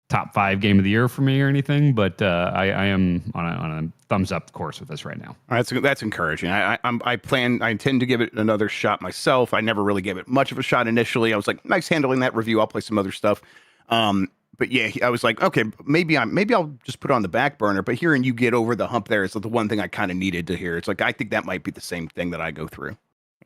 top 5 game of the year for me or anything, but I am on a thumbs up course with this right now. That's encouraging. I intend to give it another shot myself. I never really gave it much of a shot initially. I was like, nice handling that review. I'll play some other stuff. But yeah, I was like, okay, maybe I'll just put it on the back burner. But hearing you get over the hump there is the one thing I kind of needed to hear. It's like, I think that might be the same thing that I go through.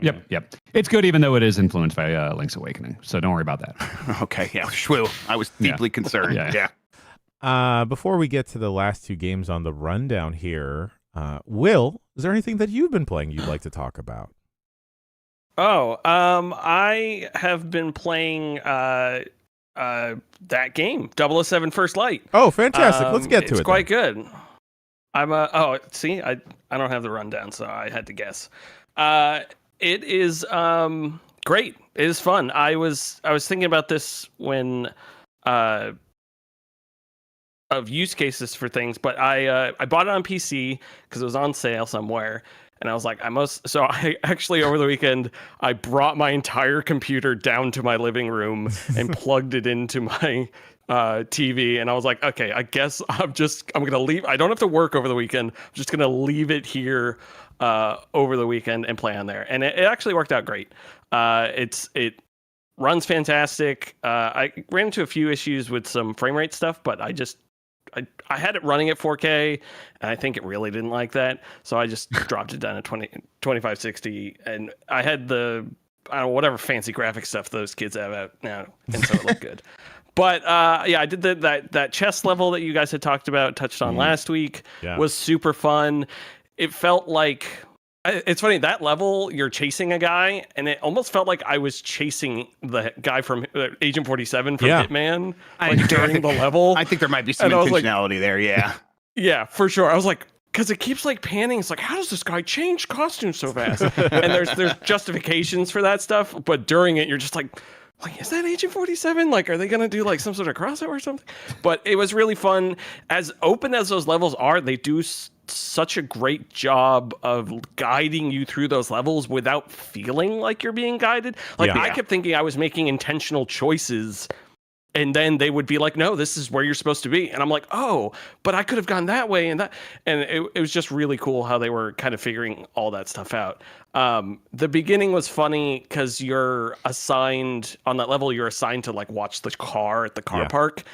Yep. It's good, even though it is influenced by Link's Awakening. So don't worry about that. Okay, yeah, shoo. I was deeply concerned. Yeah. Before we get to the last 2 games on the rundown here, Will, is there anything that you've been playing you'd like to talk about? Oh, I have been playing that game, 007 First Light. Oh, fantastic. Let's get to it. It's quite good. I don't have the rundown, so I had to guess. It is great. It is fun. I was thinking about this when of use cases for things, but I bought it on PC because it was on sale somewhere. And I was like, so I actually, over the weekend, I brought my entire computer down to my living room and plugged it into my TV. And I was like, okay, I guess I'm going to leave. I don't have to work over the weekend. I'm just going to leave it here over the weekend and play on there. And it actually worked out great. It runs fantastic. I ran into a few issues with some frame rate stuff, but I had it running at 4K, and I think it really didn't like that. So I just dropped it down to 2560, and I had whatever fancy graphic stuff those kids have out now, and so it looked good. But yeah, I did that chess level that you guys had touched on last week. Was super fun. It felt like, it's funny, that level, you're chasing a guy, and it almost felt like I was chasing the guy from Agent 47 from Hitman during the level. I think there might be some intentionality there, yeah. Yeah, for sure. I was like, because it keeps like panning. It's like, how does this guy change costumes so fast? And there's justifications for that stuff, but during it, you're just like, is that Agent 47? Like, are they going to do like some sort of crossover or something? But it was really fun. As open as those levels are, they do such a great job of guiding you through those levels without feeling like you're being guided. I kept thinking I was making intentional choices, and then they would be like, no, this is where you're supposed to be. And I'm like, oh, but I could have gone that way. And it was just really cool how they were kind of figuring all that stuff out. The beginning was funny because you're assigned on that level, you're assigned to like watch the car at the car park.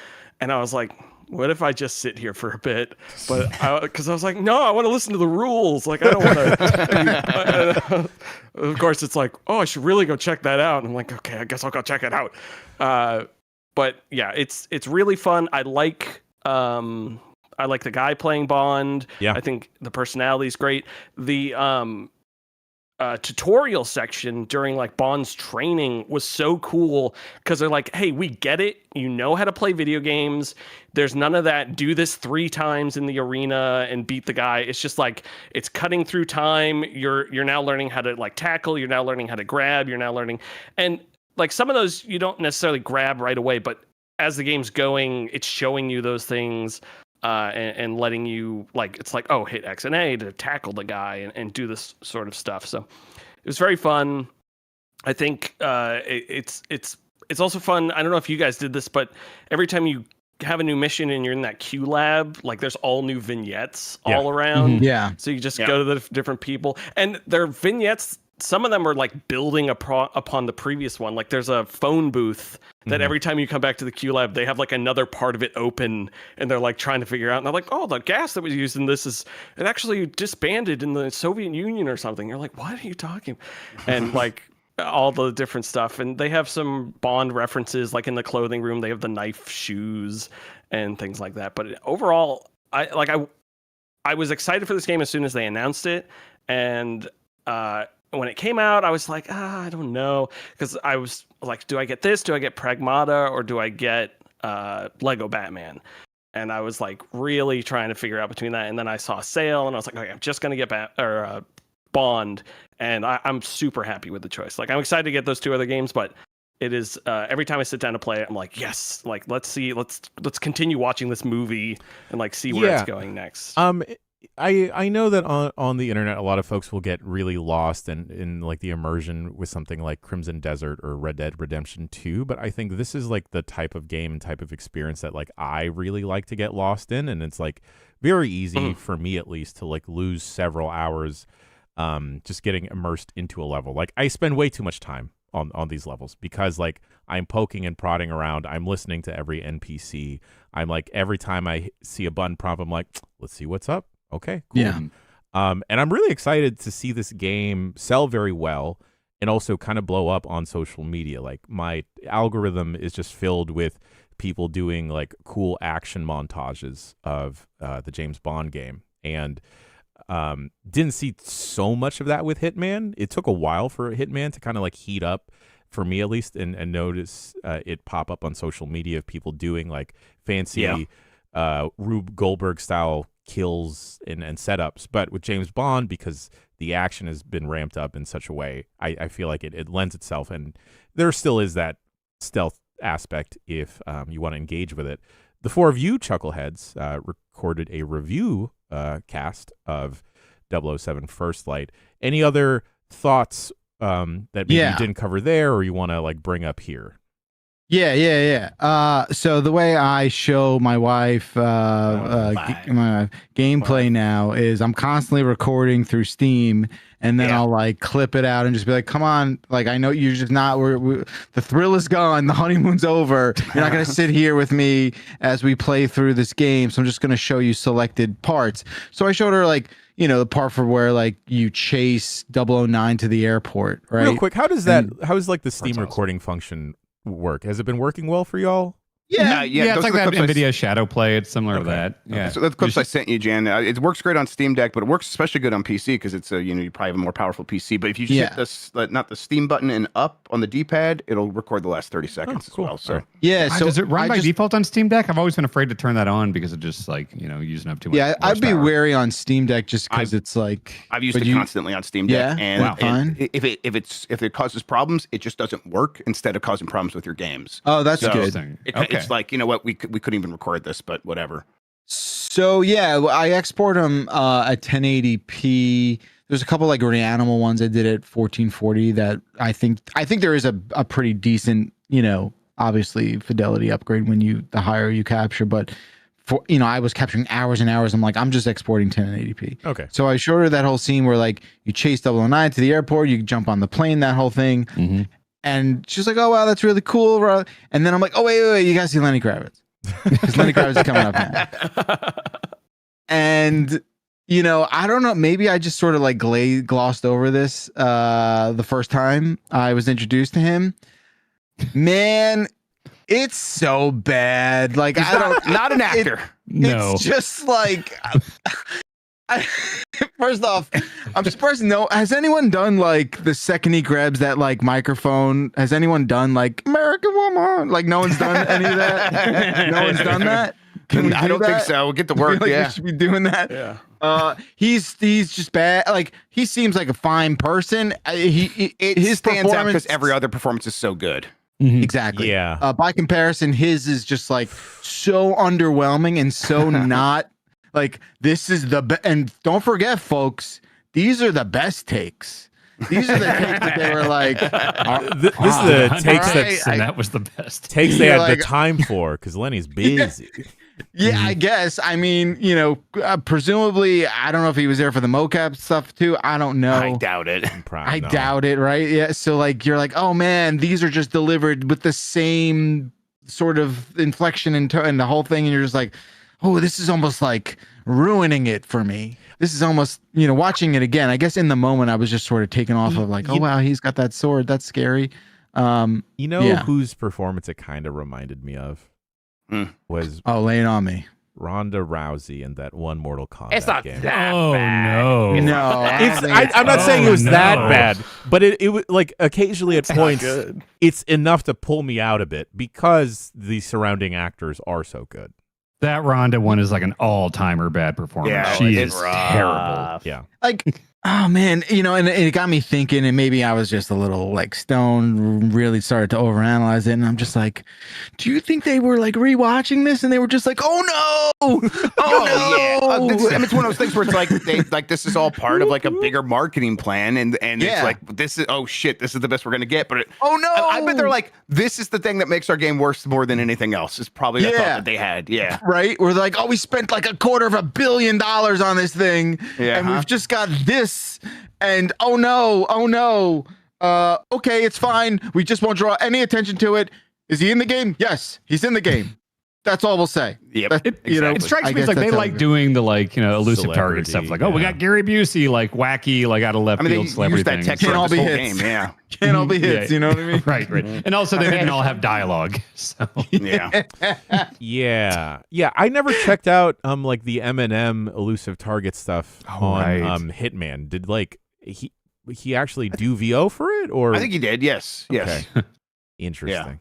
And I was like, what if I just sit here for a bit? But because I was like, no, I want to listen to the rules. Like, I don't want to. Of course, it's like, oh, I should really go check that out. And I'm like, okay, I guess I'll go check it out. But yeah, it's really fun. I like the guy playing Bond. Yeah, I think the personality is great. The tutorial section during like Bond's training was so cool because they're like, hey, we get it, you know how to play video games, there's none of that do this 3 times in the arena and beat the guy. It's just like, it's cutting through time. You're now learning how to like tackle, you're now learning how to grab, you're now learning, and like some of those you don't necessarily grab right away, but as the game's going, it's showing you those things. and letting you it's like, oh, hit X and A to tackle the guy and do this sort of stuff. So it was very fun. I think it's also fun. I don't know if you guys did this, but every time you have a new mission and you're in that Q lab, there's all new vignettes all around. Mm-hmm. Yeah. So you just go to the different people, and their vignettes, some of them are building upon the previous one. There's a phone booth that every time you come back to the Q lab, they have another part of it open, and they're trying to figure out. And they're like, oh, the gas that was used in this it actually disbanded in the Soviet Union or something. You're like, what are you talking? And all the different stuff. And they have some Bond references, in the clothing room, they have the knife shoes and things like that. But overall, I was excited for this game as soon as they announced it. And when it came out, I was like, I don't know. Because I was like, do I get this? Do I get Pragmata? Or do I get Lego Batman? And I was really trying to figure out between that. And then I saw a sale, and I was like, okay, I'm just going to get Bond. And I'm super happy with the choice. I'm excited to get those two other games, but it is every time I sit down to play it, I'm like, yes, let's continue watching this movie and see where it's going next. I know that on the internet, a lot of folks will get really lost in the immersion with something like Crimson Desert or Red Dead Redemption 2. But I think this is the type of game and type of experience that I really like to get lost in. And it's very easy for me, at least, to lose several hours just getting immersed into a level. I spend way too much time on these levels because I'm poking and prodding around. I'm listening to every NPC. I'm every time I see a button prompt, I'm like, let's see what's up. Okay, cool. Yeah. And I'm really excited to see this game sell very well and also kind of blow up on social media. My algorithm is just filled with people doing cool action montages of the James Bond game. And didn't see so much of that with Hitman. It took a while for Hitman to kind of heat up, for me at least, and notice it pop up on social media of people doing fancy Rube Goldberg style kills and setups. But with James Bond, because the action has been ramped up in such a way, I feel like it lends itself, and there still is that stealth aspect if you want to engage with it. The four of you chuckleheads recorded a review cast of 007 First Light. Any other thoughts that maybe you didn't cover there, or you want to bring up here? Yeah. So the way I show my wife my gameplay now is I'm constantly recording through Steam, and then I'll clip it out and just be like, come on, I know you're just not, the thrill is gone, the honeymoon's over, you're not going to sit here with me as we play through this game, so I'm just going to show you selected parts. So I showed her the part for where you chase 009 to the airport, right? Real quick, how does the Steam recording function work? Has it been working well for y'all? Yeah, it's like that Nvidia Shadow Play. It's similar to that. Yeah. So the clips I sent you, Jan, it works great on Steam Deck, but it works especially good on PC because it's you probably have a more powerful PC. But if you just hit not the Steam button and up on the D-pad, it'll record the last 30 seconds as well. So so does it run by default on Steam Deck? I've always been afraid to turn that on because it just using up too much. Yeah, I'd be wary on Steam Deck just because it's I've used it constantly on Steam Deck, and if it causes problems, it just doesn't work instead of causing problems with your games. Oh, that's good. It's what we couldn't even record this, but whatever. So I export them at 1080p. There's a couple Reanimal ones I did at 1440 that I think there is a pretty decent, obviously fidelity upgrade when the higher you capture, but for I was capturing hours and hours. I'm like, I'm just exporting 1080p. Okay. So I showed her that whole scene where you chase 009 to the airport, you jump on the plane, that whole thing. Mm-hmm. And she's like, oh, wow, that's really cool. And then I'm like, oh, wait, you guys see Lenny Kravitz. Because Lenny Kravitz is coming up now. And, I don't know. Maybe I just sort of glossed over this the first time I was introduced to him. Man, it's so bad. Not an actor. No. It's just first off, I'm surprised. Has anyone done the second he grabs that microphone? Has anyone done American Woman? No one's done any of that. No one's done that. I don't think so. We'll get to work. We should be doing that. Yeah. He's just bad. He seems like a fine person. His stands out performance because every other performance is so good. Exactly. Yeah. By comparison, his is just like so underwhelming and so not like this is and don't forget, folks, these are the best takes. These are the takes that they were like. This is the takes that was the best takes they had the time for because Lenny's busy. Yeah, I guess. I mean, presumably, I don't know if he was there for the mocap stuff too. I don't know. I doubt it. I doubt it, right? Yeah. So like, you're like, oh man, these are just delivered with the same sort of inflection and the whole thing, and you're just like, oh, this is almost like ruining it for me. This is almost, watching it again. I guess in the moment, I was just sort of taken off of like, oh wow, he's got that sword. That's scary. Whose performance it kind of reminded me of was lay it on me. Ronda Rousey in that one Mortal Kombat It's not game. that Oh bad. no, I'm not saying it was that bad, but it was like occasionally at points it's enough to pull me out a bit because the surrounding actors are so good. That Ronda one is like an all-timer bad performance. Yeah, she it's is rough. terrible. Yeah. Like, oh man, and it got me thinking, and maybe I was just a little like stoned, really started to overanalyze it, and I'm just like, do you think they were like rewatching this and they were just like, oh no, oh no? Yeah. It's one of those things where it's like this is all part of like a bigger marketing plan, and it's like this is this is the best we're gonna get, but I bet they're like, this is the thing that makes our game worse more than anything else. Is probably the thought that they had. Yeah. Right. We're like, we spent like $250 million on this thing, and we've just got this, and oh no, okay, it's fine. We just won't draw any attention to it. Is he in the game? Yes, he's in the game. That's all we'll say. Yep. It strikes me as like they like doing the elusive target stuff. Like, we got Gary Busey, like wacky, like out of left field celebrity things. That can't all be hits. Game, yeah. Can't all be hits. You know what I mean? Right. And also they didn't all have dialogue. So yeah. I never checked out like the M&M elusive target stuff on Hitman. Did like he actually do VO for it, or I think he did. Yes. Okay. Interesting.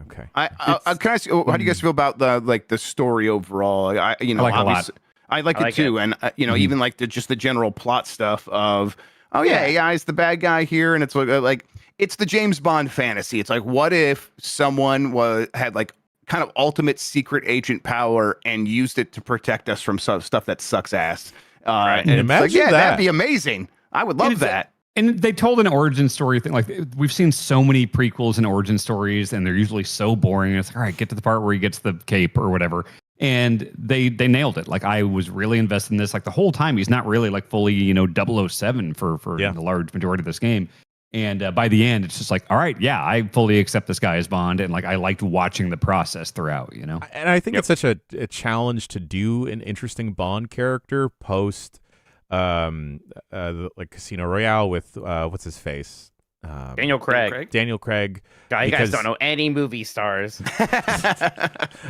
Okay. Can I ask, how do you guys feel about the story overall? I like a lot. I like it too, and even like just the general plot stuff of AI is the bad guy here, and it's like it's the James Bond fantasy. It's like, what if someone had like kind of ultimate secret agent power and used it to protect us from stuff that sucks ass? And imagine that. That'd be amazing. I would love that. And they told an origin story thing. Like, we've seen so many prequels and origin stories, and they're usually so boring. It's like, all right, get to the part where he gets the cape or whatever. And they nailed it. Like, I was really invested in this. Like, the whole time, he's not really like fully, 007 for the large majority of this game. And by the end, it's just like, all right, I fully accept this guy as Bond. And like, I liked watching the process throughout, And I think it's such a challenge to do an interesting Bond character post like Casino Royale with what's his face, Daniel Craig. God, you guys don't know any movie stars.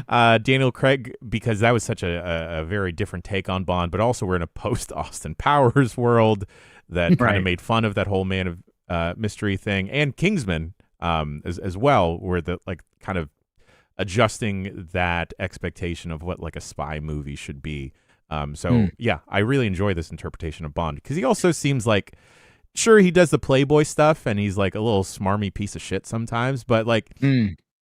Daniel Craig, because that was such a very different take on Bond, but also we're in a post Austin Powers world that kind of made fun of that whole Man of Mystery thing, and Kingsman as well, where the like kind of adjusting that expectation of what like a spy movie should be. I really enjoy this interpretation of Bond because he also seems like, sure, he does the Playboy stuff and he's like a little smarmy piece of shit sometimes, but like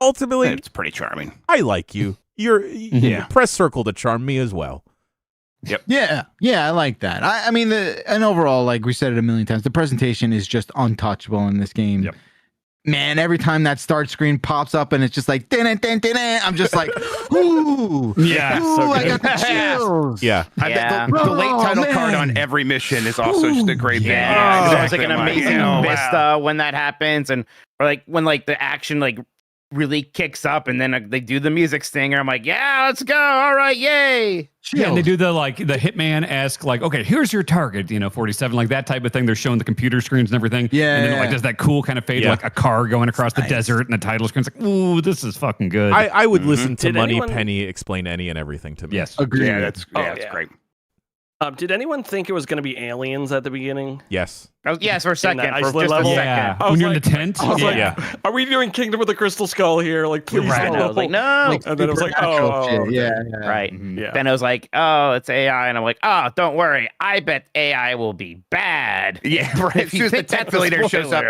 ultimately, it's pretty charming. I like you. You press circle to charm me as well. Yep. Yeah, I like that. I mean, and overall, like we said it a million times, the presentation is just untouchable in this game. Yep. Man, every time that start screen pops up and it's just like, I'm just like, ooh, yeah, ooh, so I got the chills. Yeah. The late title card on every mission is also just a great band. Yeah, it's like an amazing vista when that happens, and or like when like the action like really kicks up, and then they do the music stinger. I'm like, yeah, let's go. All right, yay. Yeah, and they do the Hitman-esque, like, okay, here's your target, 47, like that type of thing. They're showing the computer screens and everything. Yeah. And then it like does that cool kind of fade, like a car going across the desert, and the title screen's like, ooh, this is fucking good. I would listen to Money Penny explain any and everything to me. Yes. Agree. Yeah, that's great. Did anyone think it was going to be aliens at the beginning? Yes. Yes, for a second. that For isolate just level? a Yeah. second. When you're in the tent. I was like, Yeah. are we doing Kingdom of the Crystal Skull here? Like, please Right. no. And I was like, no. And then it was like, Supernatural shit. okay. Yeah. Right. Yeah. Then it was like, oh, it's AI. And I'm like, oh, don't worry. I bet AI will be bad. Yeah, right. As soon as the tech leader shows up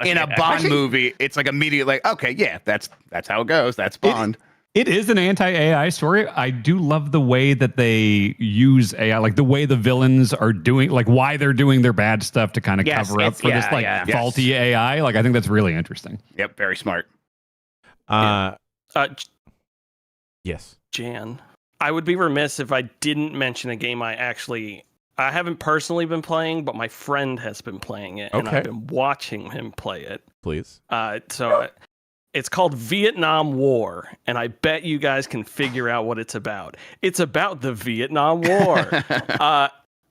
in a Bond movie, it's like immediately like, okay, yeah, that's how it goes. That's Bond. It is an anti-AI story. I do love the way that they use AI, like the way the villains are doing, like why they're doing their bad stuff to kind of cover up for this faulty AI. Like I think that's really interesting. Yep, very smart. Yes. Jan, I would be remiss if I didn't mention a game I haven't personally been playing, but my friend has been playing it, and I've been watching him play it. Please. So it's called Vietnam War, and I bet you guys can figure out what it's about. It's about the Vietnam War.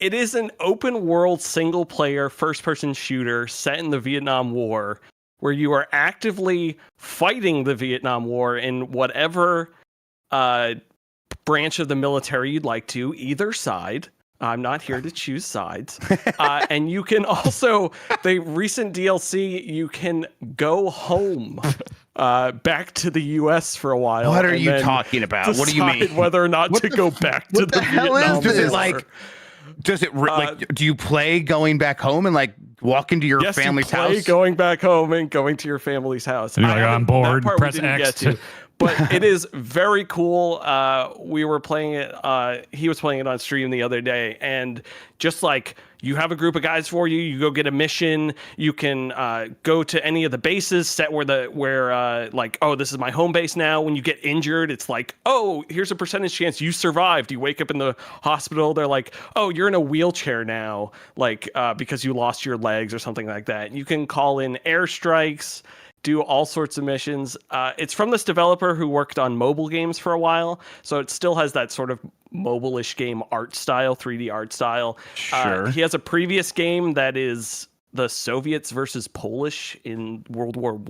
It is an open world single player first person shooter set in the Vietnam War, where you are actively fighting the Vietnam War in whatever branch of the military you'd like to, either side. I'm not here to choose sides. And you can also, the recent DLC, you can go home back to the U.S. for a while. What are you talking about? What do you mean? Whether or not to go back to the Vietnam War. Do you play going back home and like walk into your family's house? Going back home and going to your family's house. And you're like, I'm bored. Press X. But it is very cool. We were playing it. He was playing it on stream the other day, and just like you have a group of guys for you, you go get a mission. You can go to any of the bases set where like, oh, this is my home base now. When you get injured, it's like, oh, here's a percentage chance you survived. You wake up in the hospital. They're like, oh, you're in a wheelchair now, like because you lost your legs or something like that. You can call in airstrikes. Do all sorts of missions. It's from this developer who worked on mobile games for a while, so it still has that sort of mobile-ish game art style, 3D art style. Sure. He has a previous game that is the Soviets versus Polish in World War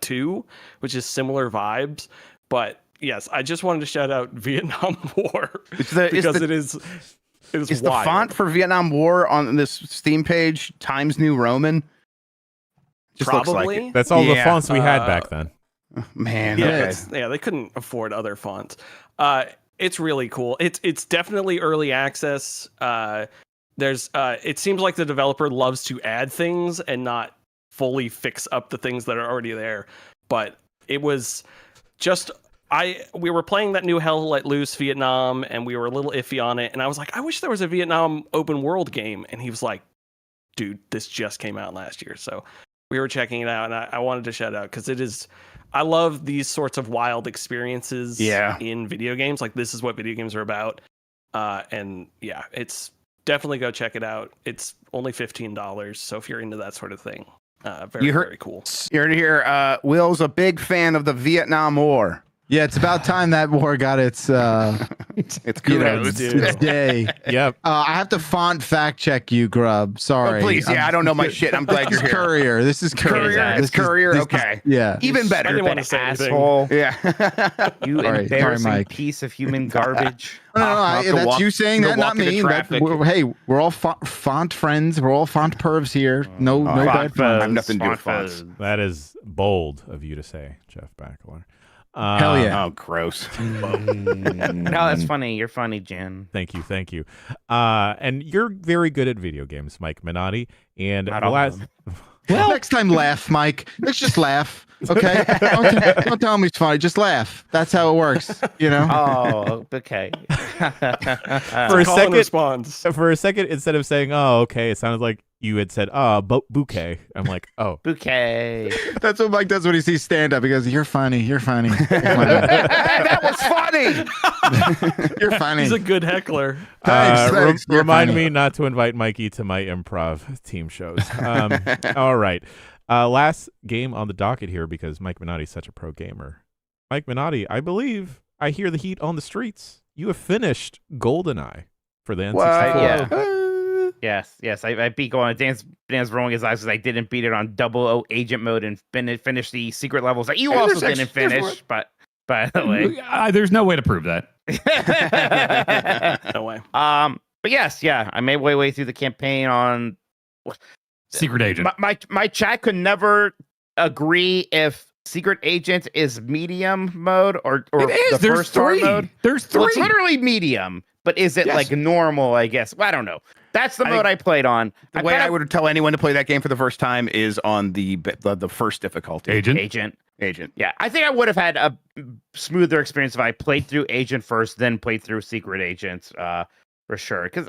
II, which is similar vibes. But yes, I just wanted to shout out Vietnam War because it is Is wild. the font for Vietnam War on this Steam page Times New Roman? Just Probably. looks like it. That's all the fonts we had back then. Man, Yeah, they couldn't afford other fonts. It's really cool. It's definitely early access. It seems like the developer loves to add things and not fully fix up the things that are already there. But it was just we were playing that new Hell Let Loose Vietnam, and we were a little iffy on it. And I was like, I wish there was a Vietnam open world game. And he was like, dude, this just came out last year. So we were checking it out, and I wanted to shout out because it is. I love these sorts of wild experiences in video games. Like, this is what video games are about. And yeah, it's definitely go check it out. It's only $15. So if you're into that sort of thing, very cool. You heard it here. Will's a big fan of the Vietnam War. Yeah, it's about time that war got its kudos, its day. Yep. I have to font fact check you, Grubb. Sorry. Oh, please, I don't know my shit. I'm glad you're here. Courier. This is Courier. It's Courier. Okay. Yeah. Even better. I didn't want to say asshole. Yeah. You Sorry, embarrassing Mike. piece of human garbage. No, that's you saying that, not me. Hey, we're all font friends. We're all font pervs here. No bad fun. I have nothing to do with fonts. That is bold of you to say, Jeff Bakalar. Hell yeah. Oh, gross. No, that's funny. You're funny, Jen. Thank you. And you're very good at video games, Mike Minotti. And Next time, laugh, Mike. Let's just laugh. Okay? Don't tell me it's funny. Just laugh. That's how it works. You know? Oh, okay. For a second, instead of saying, oh, okay, it sounded like you had said, bouquet. I'm like, oh. Bouquet. That's what Mike does when he sees stand-up. He goes, you're funny. You're funny. That was funny. You're funny. He's a good heckler. Thanks. Remind me not to invite Mikey to my improv team shows. All right. Last game on the docket here because Mike Minotti is such a pro gamer. Mike Minotti, I believe I hear the heat on the streets. You have finished GoldenEye for the N64. Yes. I beat Goldeneye. Dan's rolling his eyes because I didn't beat it on 00 agent mode and finish the secret levels that you also didn't finish. But by the way, there's no way to prove that. No way. But yes, yeah, I made way through the campaign on Secret Agent. My chat could never agree if Secret Agent is medium mode or it is. the There's first star three. mode. There's three. Well, it's literally medium, but is it like normal? I guess I don't know. That's the mode I played on. The way I would tell anyone to play that game for the first time is on the first difficulty. Agent. Yeah, I think I would have had a smoother experience if I played through Agent first, then played through Secret Agent, for sure. Because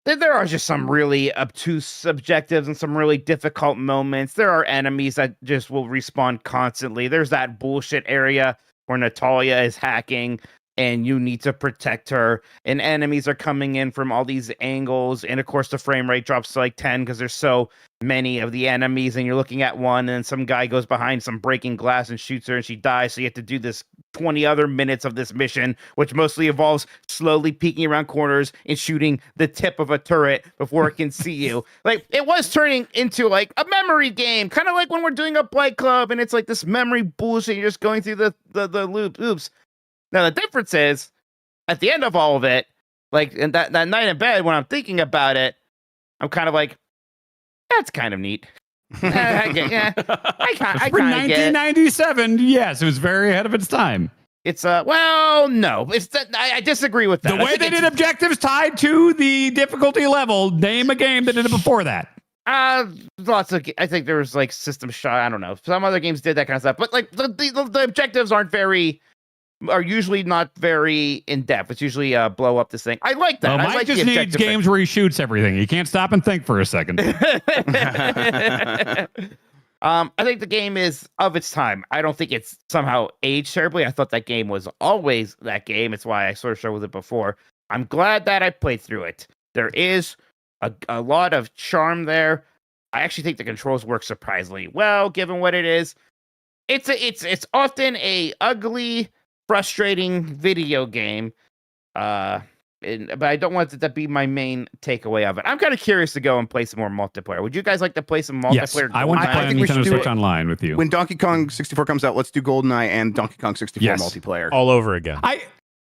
there are just some really obtuse objectives and some really difficult moments. There are enemies that just will respawn constantly. There's that bullshit area where Natalia is hacking and you need to protect her, and enemies are coming in from all these angles, and of course the frame rate drops to like 10 because there's so many of the enemies, and you're looking at one, and some guy goes behind some breaking glass and shoots her, and she dies, so you have to do this 20 other minutes of this mission, which mostly involves slowly peeking around corners and shooting the tip of a turret before it can see you. Like, it was turning into like a memory game, kind of like when we're doing a Blight Club, and it's like this memory bullshit, you're just going through the loops. Now, the difference is, at the end of all of it, like in that night in bed, when I'm thinking about it, I'm kind of like, that's kind of neat. I get, For 1997, yes, it was very ahead of its time. It's well, no, I disagree with that. The way they did objectives tied to the difficulty level. Name a game that did it before that. Lots of. I think there was like System Shock. I don't know. Some other games did that kind of stuff, but like the objectives are usually not very in depth. It's usually blow up this thing. I like that. Mike just needs games where he shoots everything. He can't stop and think for a second. I think the game is of its time. I don't think it's somehow aged terribly. I thought that game was always that game. It's why I sort of struggled with it before. I'm glad that I played through it. There is a lot of charm there. I actually think the controls work surprisingly well, given what it is. It's often a ugly, frustrating video game, but I don't want it to be my main takeaway of it. I'm kind of curious to go and play some more multiplayer. Would you guys like to play some multiplayer? Yes, I want to play on Nintendo Switch Online with you. When Donkey Kong 64 comes out, let's do GoldenEye and Donkey Kong 64 multiplayer. All over again.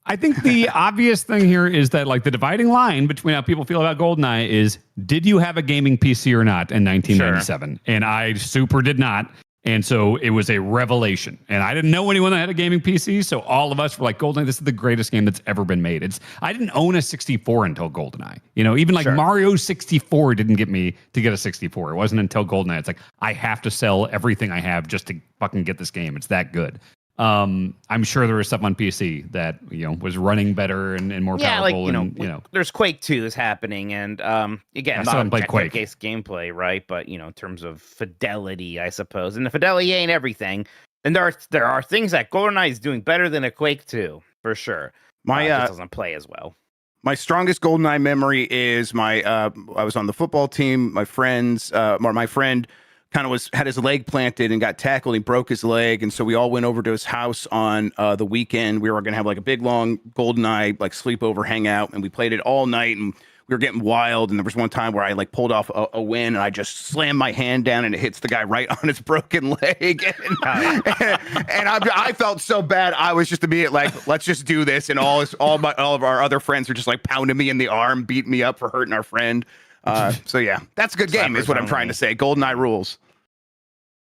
I think the obvious thing here is that like the dividing line between how people feel about GoldenEye is, did you have a gaming PC or not in 1997? Sure. And I super did not. And so it was a revelation. And I didn't know anyone that had a gaming PC. So all of us were like, GoldenEye, this is the greatest game that's ever been made. I didn't own a 64 until GoldenEye. You know, even like Mario 64 didn't get me to get a 64. It wasn't until GoldenEye. It's like, I have to sell everything I have just to fucking get this game. It's that good. I'm sure there was stuff on PC that, you know, was running better and more powerful. Like, there's Quake 2 is happening. And again, not case gameplay, right? But, you know, in terms of fidelity, I suppose. And the fidelity ain't everything. And there are things that GoldenEye is doing better than a Quake 2, for sure. It just doesn't play as well. My strongest GoldenEye memory is I was on the football team. My friend kind of had his leg planted and got tackled. He broke his leg, and so we all went over to his house on the weekend. We were going to have like a big long GoldenEye like sleepover hangout, and we played it all night, and we were getting wild. And there was one time where I like pulled off a win, and I just slammed my hand down, and it hits the guy right on his broken leg. And I felt so bad. I was just immediate like, let's just do this. And all of our other friends were just like pounding me in the arm, beating me up for hurting our friend. So yeah, that's a good game is what I'm trying to say. GoldenEye rules.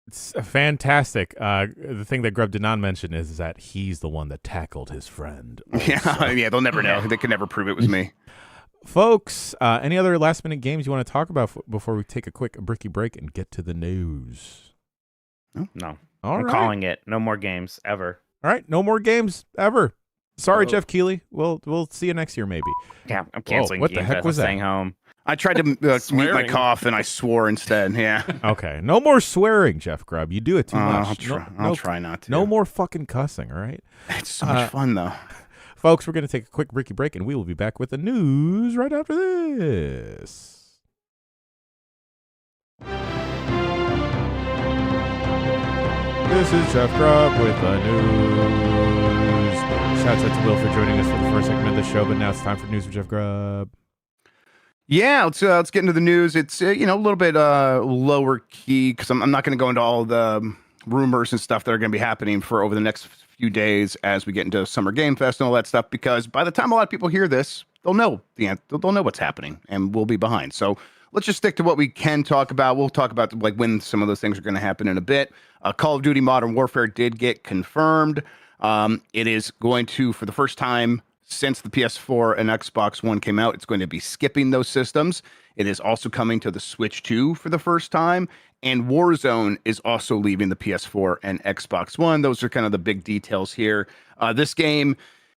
It's fantastic. The thing that Grubb did not mention is that he's the one that tackled his friend. Yeah, they'll never know. They can never prove it was me. Folks, any other last minute games you want to talk about before we take a quick bricky break and get to the news? No. I'm calling it. No more games ever. All right, no more games ever. Sorry, Jeff Keighley. We'll see you next year, maybe. Yeah, I'm canceling. What the heck was that? Staying home. I tried to mute my cough and I swore instead. Yeah. Okay. No more swearing, Jeff Grubb. You do it too much. I'll try not to. No more fucking cussing, all right? It's so much fun, though. Folks, we're going to take a quick bricky break, and we will be back with the news right after this. This is Jeff Grubb with the news. Shouts out to Will for joining us for the first segment of the show, but now it's time for news with Jeff Grubb. Yeah, let's get into the news. It's a little bit lower key because I'm not going to go into all the rumors and stuff that are going to be happening for over the next few days as we get into Summer Game Fest and all that stuff, because by the time a lot of people hear this, they'll know they'll know what's happening, and we'll be behind. So let's just stick to what we can talk about. We'll talk about like when some of those things are going to happen in a bit. Call of Duty Modern Warfare did get confirmed. It is going to, for the first time since the PS4 and Xbox One came out, it's going to be skipping those systems. It is also coming to the Switch 2 for the first time, and Warzone is also leaving the PS4 and Xbox One. Those are kind of the big details here. This game,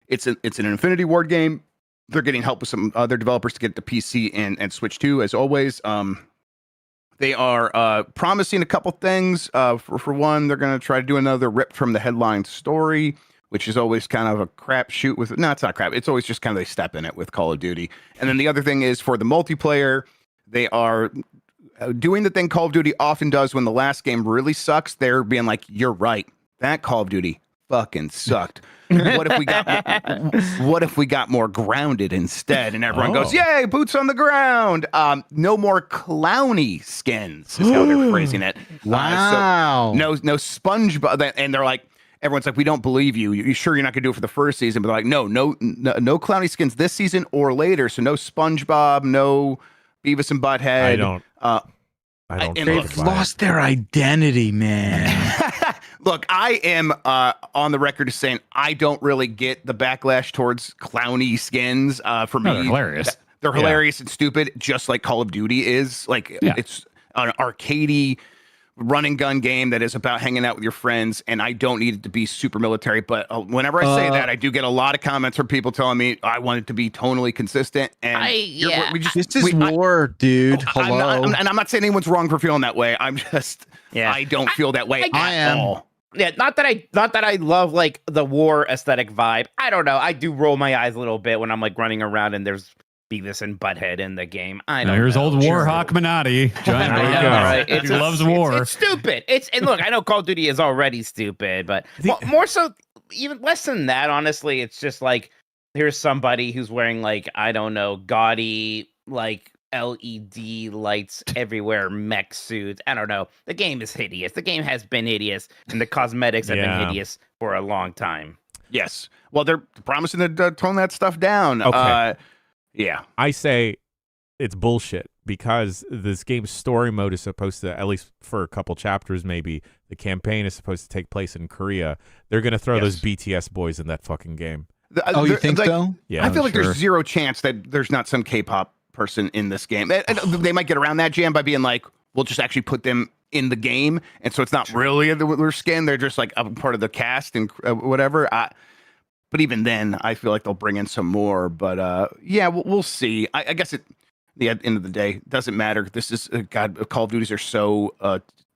it's an Infinity Ward game. They're getting help with some other developers to get the PC and Switch 2, as always. They are promising a couple things. For one, they're going to try to do another ripped from the headline story, which is always kind of a crap shoot with. No, it's not crap. It's always just kind of they step in it with Call of Duty. And then the other thing is for the multiplayer, they are doing the thing Call of Duty often does when the last game really sucks. They're being like, "You're right. That Call of Duty fucking sucked. What if we got more grounded instead?" And everyone goes, "Yay, boots on the ground." No more clowny skins is how they're phrasing it. Wow. So no SpongeBob, and they're like, everyone's like, "We don't believe you. You sure you're not gonna do it for the first season?" But they're like, no clowny skins this season or later. So no SpongeBob, no Beavis and Butthead. I don't. They've lost their identity, man. Look, I am on the record as saying I don't really get the backlash towards clowny skins. For me, they're hilarious. They're hilarious and stupid, just like Call of Duty is. Like it's an arcadey run and gun game that is about hanging out with your friends, and I don't need it to be super military. But whenever I say that, I do get a lot of comments from people telling me I want it to be tonally consistent. And this is war, dude. Hello. I'm not saying anyone's wrong for feeling that way. I'm just I don't feel that way at all. Yeah, not that I love like the war aesthetic vibe. I don't know. I do roll my eyes a little bit when I'm like running around and there's Beavis and Butthead in the game. I don't know. Here's old Warhawk Minotti. Giant right. He loves war. It's stupid. And look, I know Call of Duty is already stupid, but more so, even less than that, honestly, it's just like here's somebody who's wearing like, I don't know, gaudy like LED lights everywhere, mech suits. I don't know. The game is hideous. The game has been hideous, and the cosmetics have been hideous for a long time. Yes. Well, they're promising to tone that stuff down. Okay. Yeah. I say it's bullshit because this game's story mode is supposed to, at least for a couple chapters, maybe the campaign is supposed to take place in Korea. They're going to throw those BTS boys in that fucking game. You think so? Yeah. I feel like there's zero chance that there's not some K-pop person in this game. And they might get around that jam by being like, we'll just actually put them in the game, and so it's not really their skin. They're just like a part of the cast and whatever. But even then, I feel like they'll bring in some more. But we'll see. I guess at the end of the day, it doesn't matter. This is Call of Duties are so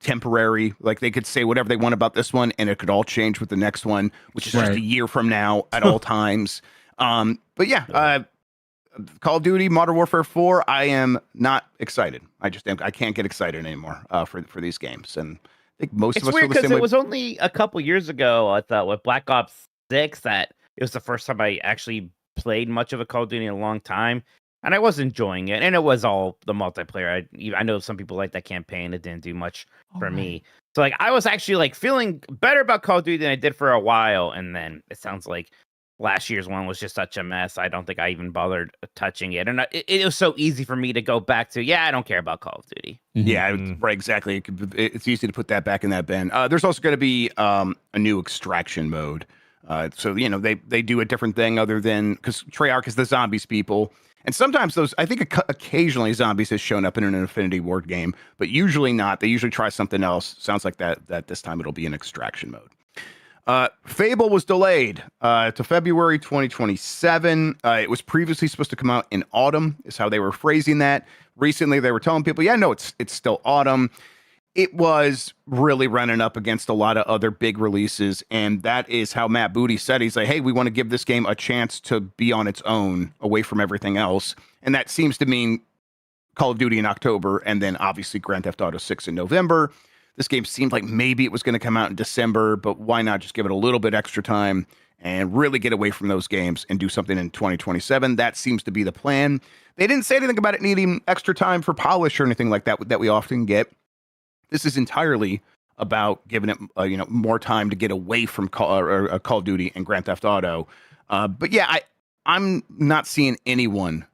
temporary. Like they could say whatever they want about this one, and it could all change with the next one, which is just a year from now at all times. But yeah. Call of Duty Modern Warfare 4, I am not excited. I can't get excited anymore for these games. And I think most of us feel the same way. It was only a couple years ago, I thought, with Black Ops 6 that it was the first time I actually played much of a Call of Duty in a long time. And I was enjoying it. And it was all the multiplayer. I know some people like that campaign. It didn't do much for me. So like I was actually like feeling better about Call of Duty than I did for a while. And then it sounds like last year's one was just such a mess. I don't think I even bothered touching it. And it was so easy for me to go back to, I don't care about Call of Duty. Yeah, right, exactly. It's easy to put that back in that bin. There's also going to be a new extraction mode. So, they do a different thing other than, because Treyarch is the zombies people. And sometimes I think occasionally zombies has shown up in an Infinity Ward game, but usually not. They usually try something else. Sounds like that this time it'll be an extraction mode. Fable was delayed to February 2027. It was previously supposed to come out in autumn, is how they were phrasing that. Recently, they were telling people, it's still autumn. It was really running up against a lot of other big releases, and that is how Matt Booty said. He's like, hey, we want to give this game a chance to be on its own, away from everything else. And that seems to mean Call of Duty in October, and then obviously Grand Theft Auto 6 in November. This game seemed like maybe it was going to come out in December, but why not just give it a little bit extra time and really get away from those games and do something in 2027? That seems to be the plan. They didn't say anything about it needing extra time for polish or anything like that we often get. This is entirely about giving it more time to get away from Call of Duty and Grand Theft Auto. But yeah, I'm not seeing anyone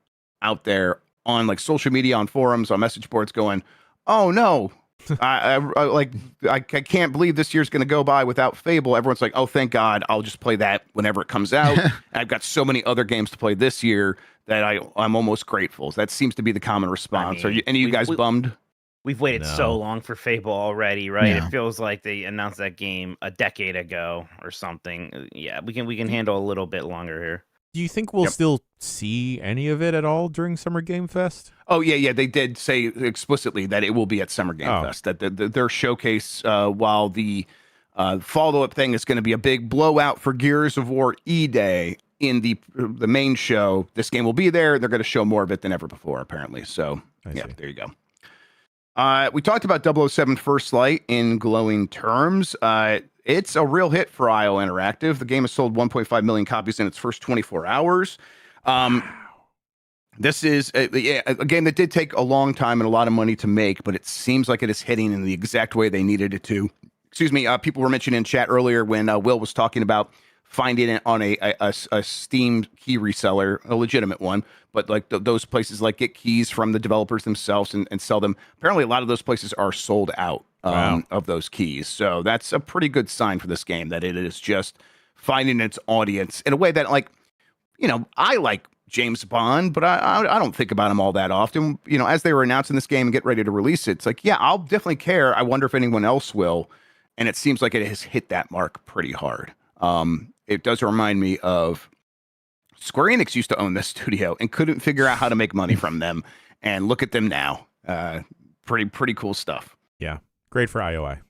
out there on like social media, on forums, on message boards going, "Oh no, I can't believe this year's going to go by without Fable." Everyone's like, "Oh, thank God, I'll just play that whenever it comes out." I've got so many other games to play this year that I'm almost grateful. That seems to be the common response. Are any of you guys bummed? We've waited so long for Fable already, right? Yeah. It feels like they announced that game a decade ago or something. Yeah, we can handle a little bit longer here. Do you think we'll still see any of it at all during Summer Game Fest? Oh, yeah. They did say explicitly that it will be at Summer Game Fest. That their showcase, while the follow-up thing is going to be a big blowout for Gears of War E-Day in the main show, this game will be there. They're going to show more of it than ever before, apparently. So, there you go. We talked about 007 First Light in glowing terms. It's a real hit for IO Interactive. The game has sold 1.5 million copies in its first 24 hours. This is a game that did take a long time and a lot of money to make, but it seems like it is hitting in the exact way they needed it to. Excuse me. People were mentioning in chat earlier when Will was talking about finding it on a Steam key reseller, a legitimate one, but like those places like get keys from the developers themselves and sell them. Apparently, a lot of those places are sold out of those keys. So that's a pretty good sign for this game, that it is just finding its audience in a way that, like, I like James Bond, but I don't think about him all that often. As they were announcing this game and get ready to release it, it's like, yeah, I'll definitely care. I wonder if anyone else will. And it seems like it has hit that mark pretty hard. It does remind me of Square Enix used to own this studio and couldn't figure out how to make money from them. And look at them now. Pretty cool stuff. Yeah. Great for IOI.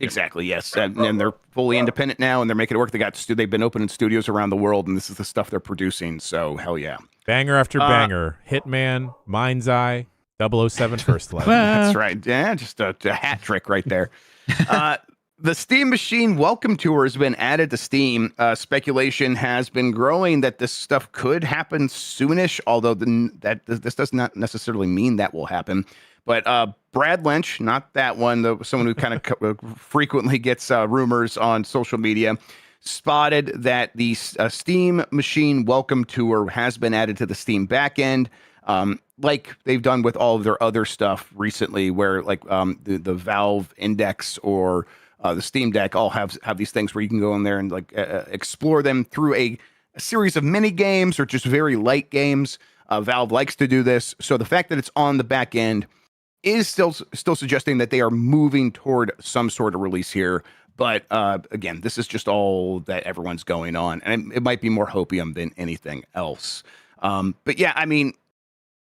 Exactly. Yes. And they're fully independent now and they're making it work. They've been opening studios around the world and this is the stuff they're producing. So hell yeah. Banger after banger. Hitman, Mind's Eye, 007 First Light. That's right. Yeah. Just a hat trick right there. The Steam Machine Welcome Tour has been added to Steam. Speculation has been growing that this stuff could happen soonish, although this does not necessarily mean that will happen. But Brad Lynch, not that one, someone who kind of frequently gets rumors on social media, spotted that the Steam Machine Welcome Tour has been added to the Steam backend, like they've done with all of their other stuff recently, where like the Valve Index or the Steam Deck all have these things where you can go in there and like explore them through a series of mini games or just very light games. Valve likes to do this, so the fact that it's on the back end is still suggesting that they are moving toward some sort of release here. But again, this is just all that everyone's going on, and it might be more hopium than anything else. But yeah, I mean,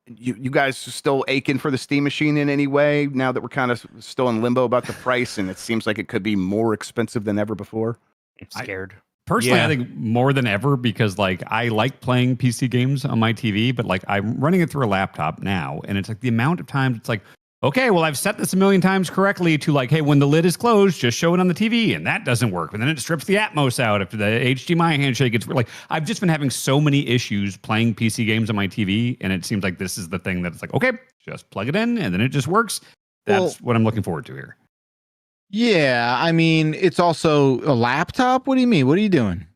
you guys are still aching for the Steam Machine in any way now that we're kind of still in limbo about the price, and it seems like it could be more expensive than ever before? I'm scared. Personally, I think more than ever, because like I like playing PC games on my TV, but like I'm running it through a laptop now, and it's like the amount of times it's like, okay, well, I've set this a million times correctly to like, hey, when the lid is closed, just show it on the TV, and that doesn't work. And then it strips the Atmos out after the HDMI handshake. It's like I've just been having so many issues playing PC games on my TV, and it seems like this is the thing that it's like, okay, just plug it in, and then it just works. That's what I'm looking forward to here. Yeah, I mean, it's also a laptop. What do you mean? What are you doing?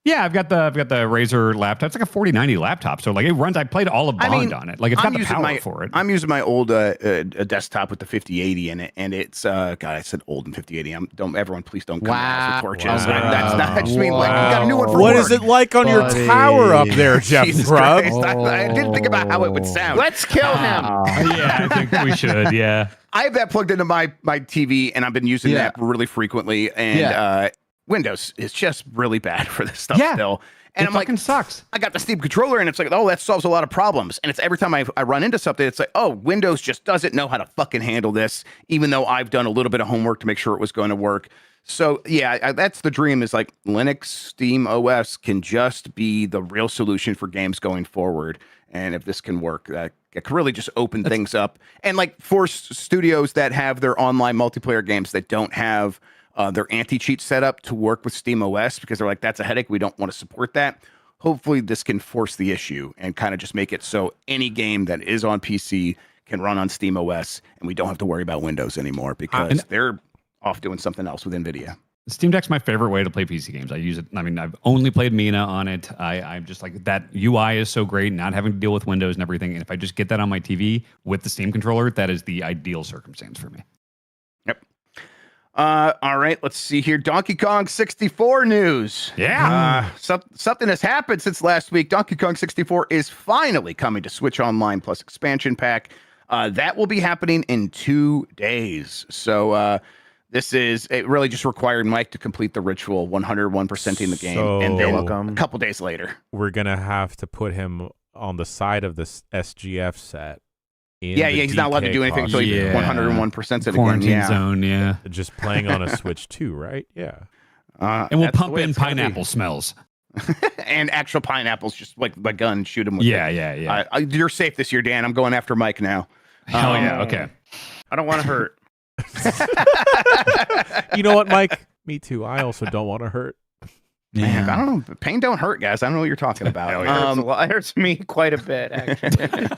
Yeah, I've got the Razer laptop. It's like a 4090 laptop, so like it runs. I played all of Bond on it. Like it's got the power for it. I'm using my old desktop with the 5080 in it, and it's God, I said old and 5080. Everyone, please don't come at us with torches. That's not. I just mean like you got a new one for What work. Is it like on your tower up there, Jeff Grubb? I didn't think about how it would sound. Let's kill him. Yeah, I think we should. Yeah, I have that plugged into my TV, and I've been using that really frequently, and Windows is just really bad for this stuff still. And I'm like, it sucks. I got the Steam controller and it's like, oh, that solves a lot of problems. And it's every time I run into something, it's like, oh, Windows just doesn't know how to fucking handle this, even though I've done a little bit of homework to make sure it was going to work. So yeah, that's the dream, is like Linux Steam OS can just be the real solution for games going forward. And if this can work, that can really just open things up and like force studios that have their online multiplayer games that don't have their anti-cheat set up to work with Steam OS, because they're like, that's a headache. We don't want to support that. Hopefully this can force the issue and kind of just make it so any game that is on PC can run on Steam OS, and we don't have to worry about Windows anymore, because they're off doing something else with Nvidia. Steam Deck's my favorite way to play PC games. I use it. I mean, I've only played Mina on it. I'm just like, that UI is so great, not having to deal with Windows and everything. And if I just get that on my TV with the Steam controller, that is the ideal circumstance for me. Yep. All right, let's see here. Donkey Kong 64 news. Yeah. Something has happened since last week. Donkey Kong 64 is finally coming to Switch Online Plus expansion pack. That will be happening in 2 days. So it really just required Mike to complete the ritual 101%ing the game. And then a couple days later, we're going to have to put him on the side of this SGF set. He's not allowed to do anything until he 101% it Quarantine again. zone, yeah. Just playing on a Switch 2, right? Yeah. And we'll pump in pineapple smells. And actual pineapples, just like my gun, shoot him with Yeah. You're safe this year, Dan. I'm going after Mike now. Hell yeah, okay. I don't want to hurt. You know what, Mike? Me too. I also don't want to hurt. Man, I don't know. Pain don't hurt, guys. I don't know what you're talking about. It hurts me quite a bit, actually.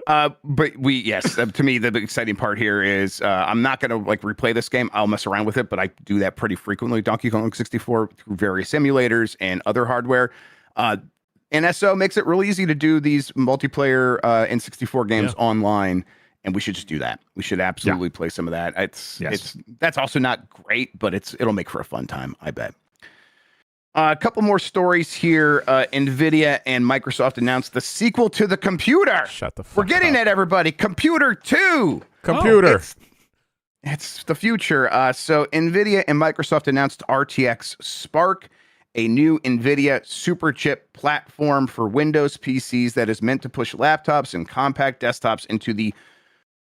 But to me, the exciting part here is I'm not going to replay this game. I'll mess around with it, but I do that pretty frequently. Donkey Kong 64 through various emulators and other hardware. NSO makes it real easy to do these multiplayer N64 games online, and we should just do that. We should absolutely play some of that. That's also not great, but it'll make for a fun time, I bet. A couple more stories here. Nvidia and Microsoft announced the sequel to the computer. Shut the fuck We're getting up. it, everybody. Computer 2. Computer. It's the future. So Nvidia and Microsoft announced RTX Spark, a new Nvidia superchip platform for Windows PCs that is meant to push laptops and compact desktops into the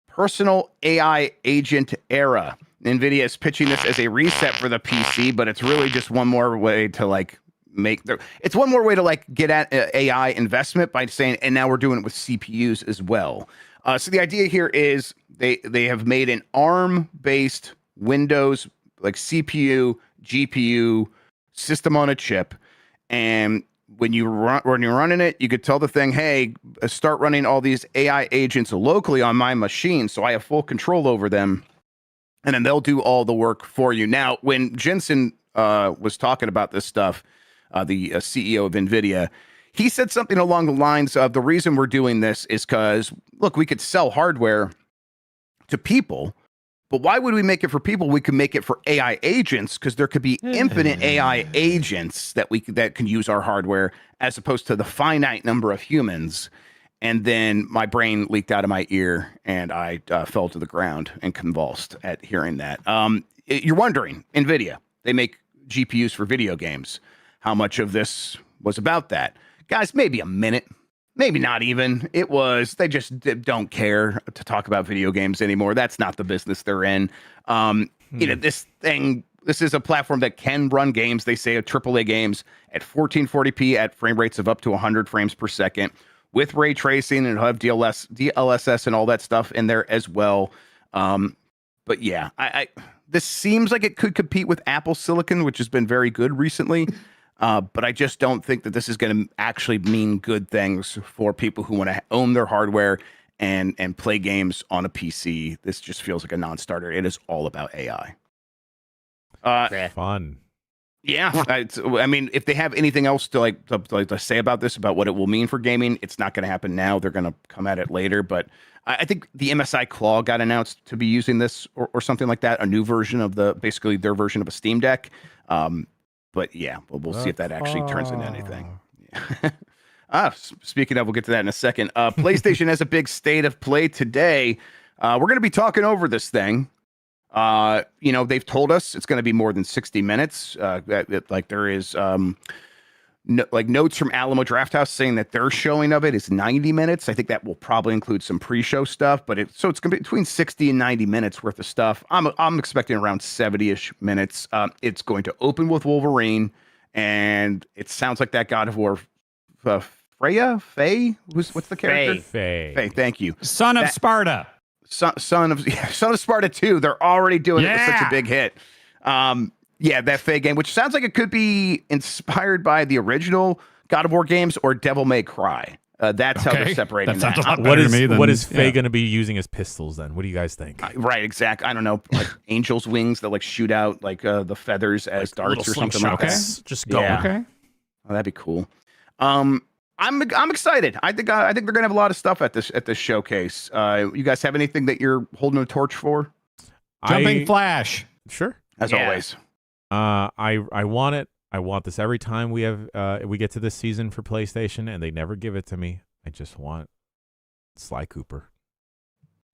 personal AI agent era. Nvidia is pitching this as a reset for the PC, but it's really just one more way to it's one more way to get at AI investment by saying, and now we're doing it with CPUs as well. So the idea here is they have made an ARM-based Windows CPU, GPU system on a chip, and when you're running it, you could tell the thing, hey, start running all these AI agents locally on my machine, so I have full control over them. And then they'll do all the work for you. Now, when Jensen was talking about this stuff, the CEO of NVIDIA, he said something along the lines of the reason we're doing this is because, look, we could sell hardware to people, but why would we make it for people? We could make it for AI agents because there could be infinite AI agents that can use our hardware as opposed to the finite number of humans. And then my brain leaked out of my ear, and I fell to the ground and convulsed at hearing that. You're wondering, NVIDIA, they make GPUs for video games. How much of this was about that? Guys, maybe a minute, maybe not even. It was, they just don't care to talk about video games anymore. That's not the business they're in. This is a platform that can run games, they say, AAA games at 1440p at frame rates of up to 100 frames per second. With ray tracing, and it'll have DLSS and all that stuff in there as well. But yeah, this seems like it could compete with Apple Silicon, which has been very good recently. But I just don't think that this is going to actually mean good things for people who want to own their hardware and play games on a PC. This just feels like a non-starter. It is all about AI. Fun. Yeah, I mean, if they have anything else to say about this, about what it will mean for gaming, it's not going to happen now. They're going to come at it later. But I think the MSI Claw got announced to be using this or something like that, a new version of basically their version of a Steam Deck. But yeah, we'll see if that actually turns into anything. Speaking of, we'll get to that in a second. PlayStation has a big state of play today. We're going to be talking over this thing. They've told us it's going to be more than 60 minutes. There is notes from Alamo Drafthouse saying that their showing of it is 90 minutes. I think that will probably include some pre-show stuff, but it's going to be between 60 and 90 minutes worth of stuff. I'm expecting around 70-ish minutes. It's going to open with Wolverine, and it sounds like that God of War, Faye? What's the character? Faye. Thank you. Son of Sparta. Son of Sparta 2. They're already doing it with such a big hit. That Faye game, which sounds like it could be inspired by the original God of War games or Devil May Cry. That's how they're separating that. Sounds a lot What better is to me than, what is Faye going to be using as pistols then? What do you guys think? Right, exactly. I don't know, like angel's wings that like shoot out like the feathers as darts or something like that. Just go. Yeah. Okay. Oh, that'd be cool. I'm excited. I think they're gonna have a lot of stuff at this showcase. You guys have anything that you're holding a torch for? Jumping Flash. Sure. As always. I want it. I want this every time we get to this season for PlayStation, and they never give it to me. I just want Sly Cooper.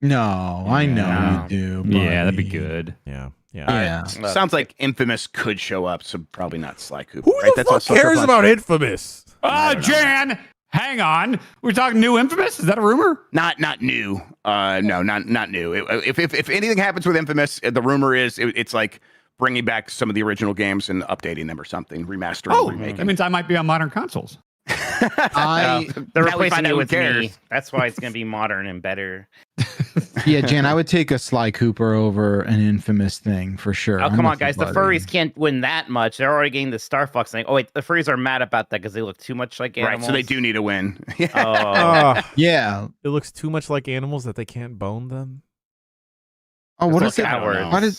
No, I know you do. Buddy. Yeah, that'd be good. Yeah. Sounds like Infamous could show up, so probably not Sly Cooper. Who right? the fuck cares about Infamous? Jan, hang on. We're talking new Infamous? Is that a rumor? Not new. No, not new. If anything happens with Infamous, the rumor is it's like bringing back some of the original games and updating them or something, remastering, remaking. That means I might be on modern consoles. They're replacing it with me. That's why it's going to be modern and better. Yeah, Jan, I would take a Sly Cooper over an Infamous thing for sure. Oh, come on, guys. The furries can't win that much. They're already getting the Star Fox thing. Oh, wait. The furries are mad about that because they look too much like animals. Right, so they do need a win. Yeah. It looks too much like animals that they can't bone them. Oh, what is that?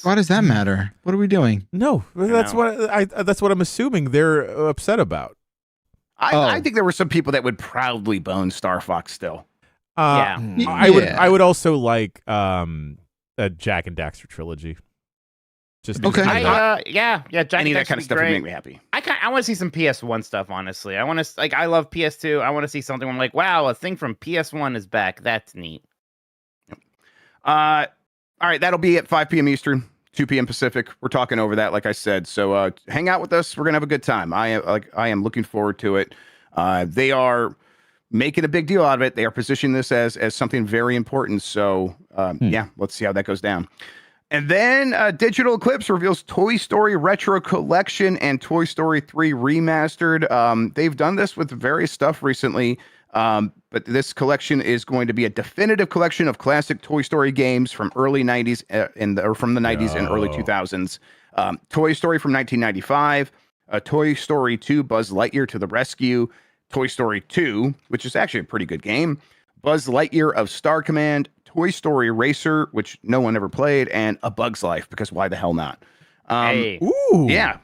Why does that matter? What are we doing? No, that's what I'm assuming they're upset about. I think there were some people that would proudly bone Star Fox still. I would also like a Jack and Daxter trilogy. Just okay. Jack any and of that kind of stuff would make me happy. I want to see some PS1 stuff. Honestly, I want to I love PS2. I want to see something where I'm like, wow, a thing from PS1 is back. That's neat. All right, that'll be at 5 p.m. Eastern, 2 p.m. Pacific. We're talking over that, like I said. So hang out with us. We're gonna have a good time. I am looking forward to it. They are making a big deal out of it. They are positioning this as something very important. So yeah, let's see how that goes down. And then Digital Eclipse reveals Toy Story Retro Collection and Toy Story 3 Remastered. They've done this with various stuff recently. But this collection is going to be a definitive collection of classic Toy Story games from early 90s from the 90s and early 2000s. Toy Story from 1995, Toy Story 2 Buzz Lightyear to the Rescue, Toy Story 2, which is actually a pretty good game, Buzz Lightyear of Star Command, Toy Story Racer, which no one ever played, and A Bug's Life, because why the hell not? Ooh. Yeah,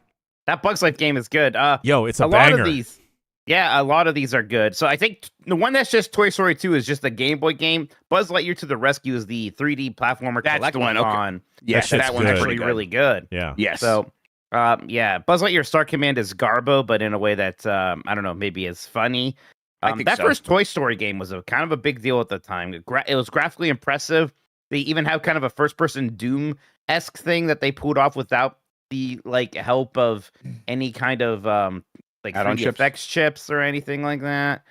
that Bug's Life game is good. It's a banger. lot of these. Yeah, a lot of these are good. So I think the one that's just Toy Story 2 is just the Game Boy game. Buzz Lightyear to the Rescue is the 3D platformer. That's the one. Okay. Yes, that one's actually really good. Yeah. Yes. So, Buzz Lightyear Star Command is Garbo, but in a way that I don't know, maybe is funny. That first Toy Story game was a kind of a big deal at the time. It was graphically impressive. They even have kind of a first-person Doom-esque thing that they pulled off without the help of any kind of 3D effects chips or anything like that.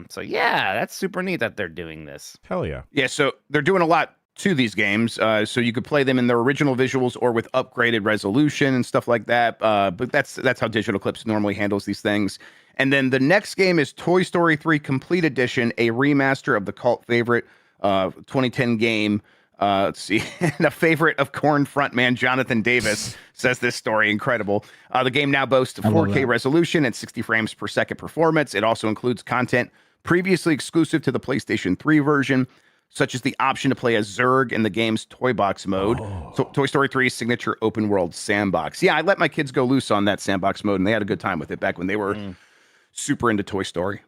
So yeah, that's super neat that they're doing this. Hell yeah. Yeah, so they're doing a lot to these games. So you could play them in their original visuals or with upgraded resolution and stuff like that. But that's how Digital Eclipse normally handles these things. And then the next game is Toy Story 3 Complete Edition, a remaster of the cult favorite 2010 game. Let's see. And a favorite of Korn frontman Jonathan Davis says this story incredible. The game now boasts a 4K resolution and 60 frames per second performance. It also includes content previously exclusive to the PlayStation 3 version, such as the option to play as Zurg in the game's Toy Box mode. So Toy Story 3's signature open world sandbox. Yeah, I let my kids go loose on that sandbox mode, and they had a good time with it back when they were super into Toy Story.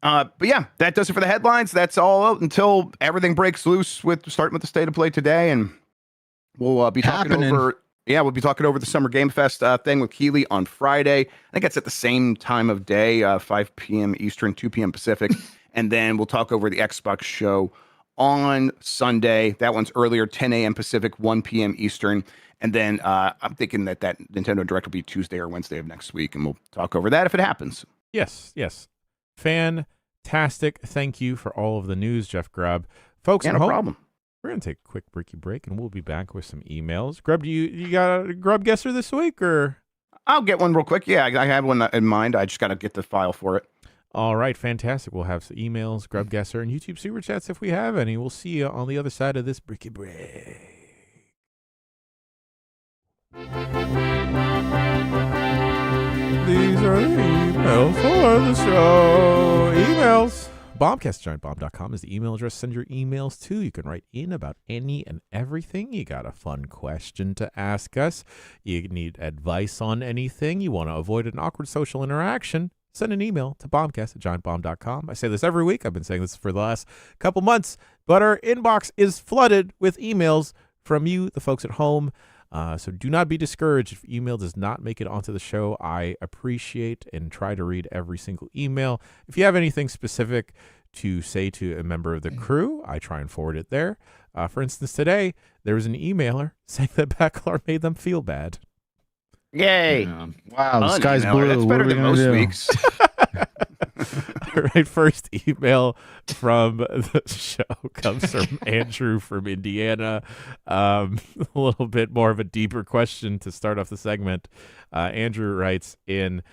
But yeah, that does it for the headlines. That's all out until everything breaks loose starting with the state of play today, and we'll be talking over. Yeah, we'll be talking over the Summer Game Fest thing with Keeley on Friday. I think that's at the same time of day, 5 p.m. Eastern, 2 p.m. Pacific, and then we'll talk over the Xbox show on Sunday. That one's earlier, 10 a.m. Pacific, 1 p.m. Eastern, and then I'm thinking that Nintendo Direct will be Tuesday or Wednesday of next week, and we'll talk over that if it happens. Yes. Fantastic. Thank you for all of the news, Jeff Grubb. Folks, no problem. We're going to take a quick break, and we'll be back with some emails. Grubb, you got a Grubb Guesser this week, or? I'll get one real quick. Yeah, I have one in mind. I just got to get the file for it. All right, fantastic. We'll have some emails, Grubb Guesser, and YouTube Super Chats if we have any. We'll see you on the other side of this break. These are the emails. email for the show. Emails. Bombcast@giantbomb.com is the email address. Send your emails to. You can write in about any and everything. You got a fun question to ask us. You need advice on anything. You want to avoid an awkward social interaction. Send an email to bombcast@giantbomb.com. I say this every week. I've been saying this for the last couple months, but our inbox is flooded with emails from you, the folks at home. So do not be discouraged if email does not make it onto the show. I appreciate and try to read every single email. If you have anything specific to say to a member of the crew, I try and forward it there. For instance, today, there was an emailer saying that Bakalar made them feel bad. Yay. Wow, the sky's blue. That's better than most weeks. All right, first email from the show comes from Andrew from Indiana. A little bit more of a deeper question to start off the segment. Andrew writes in,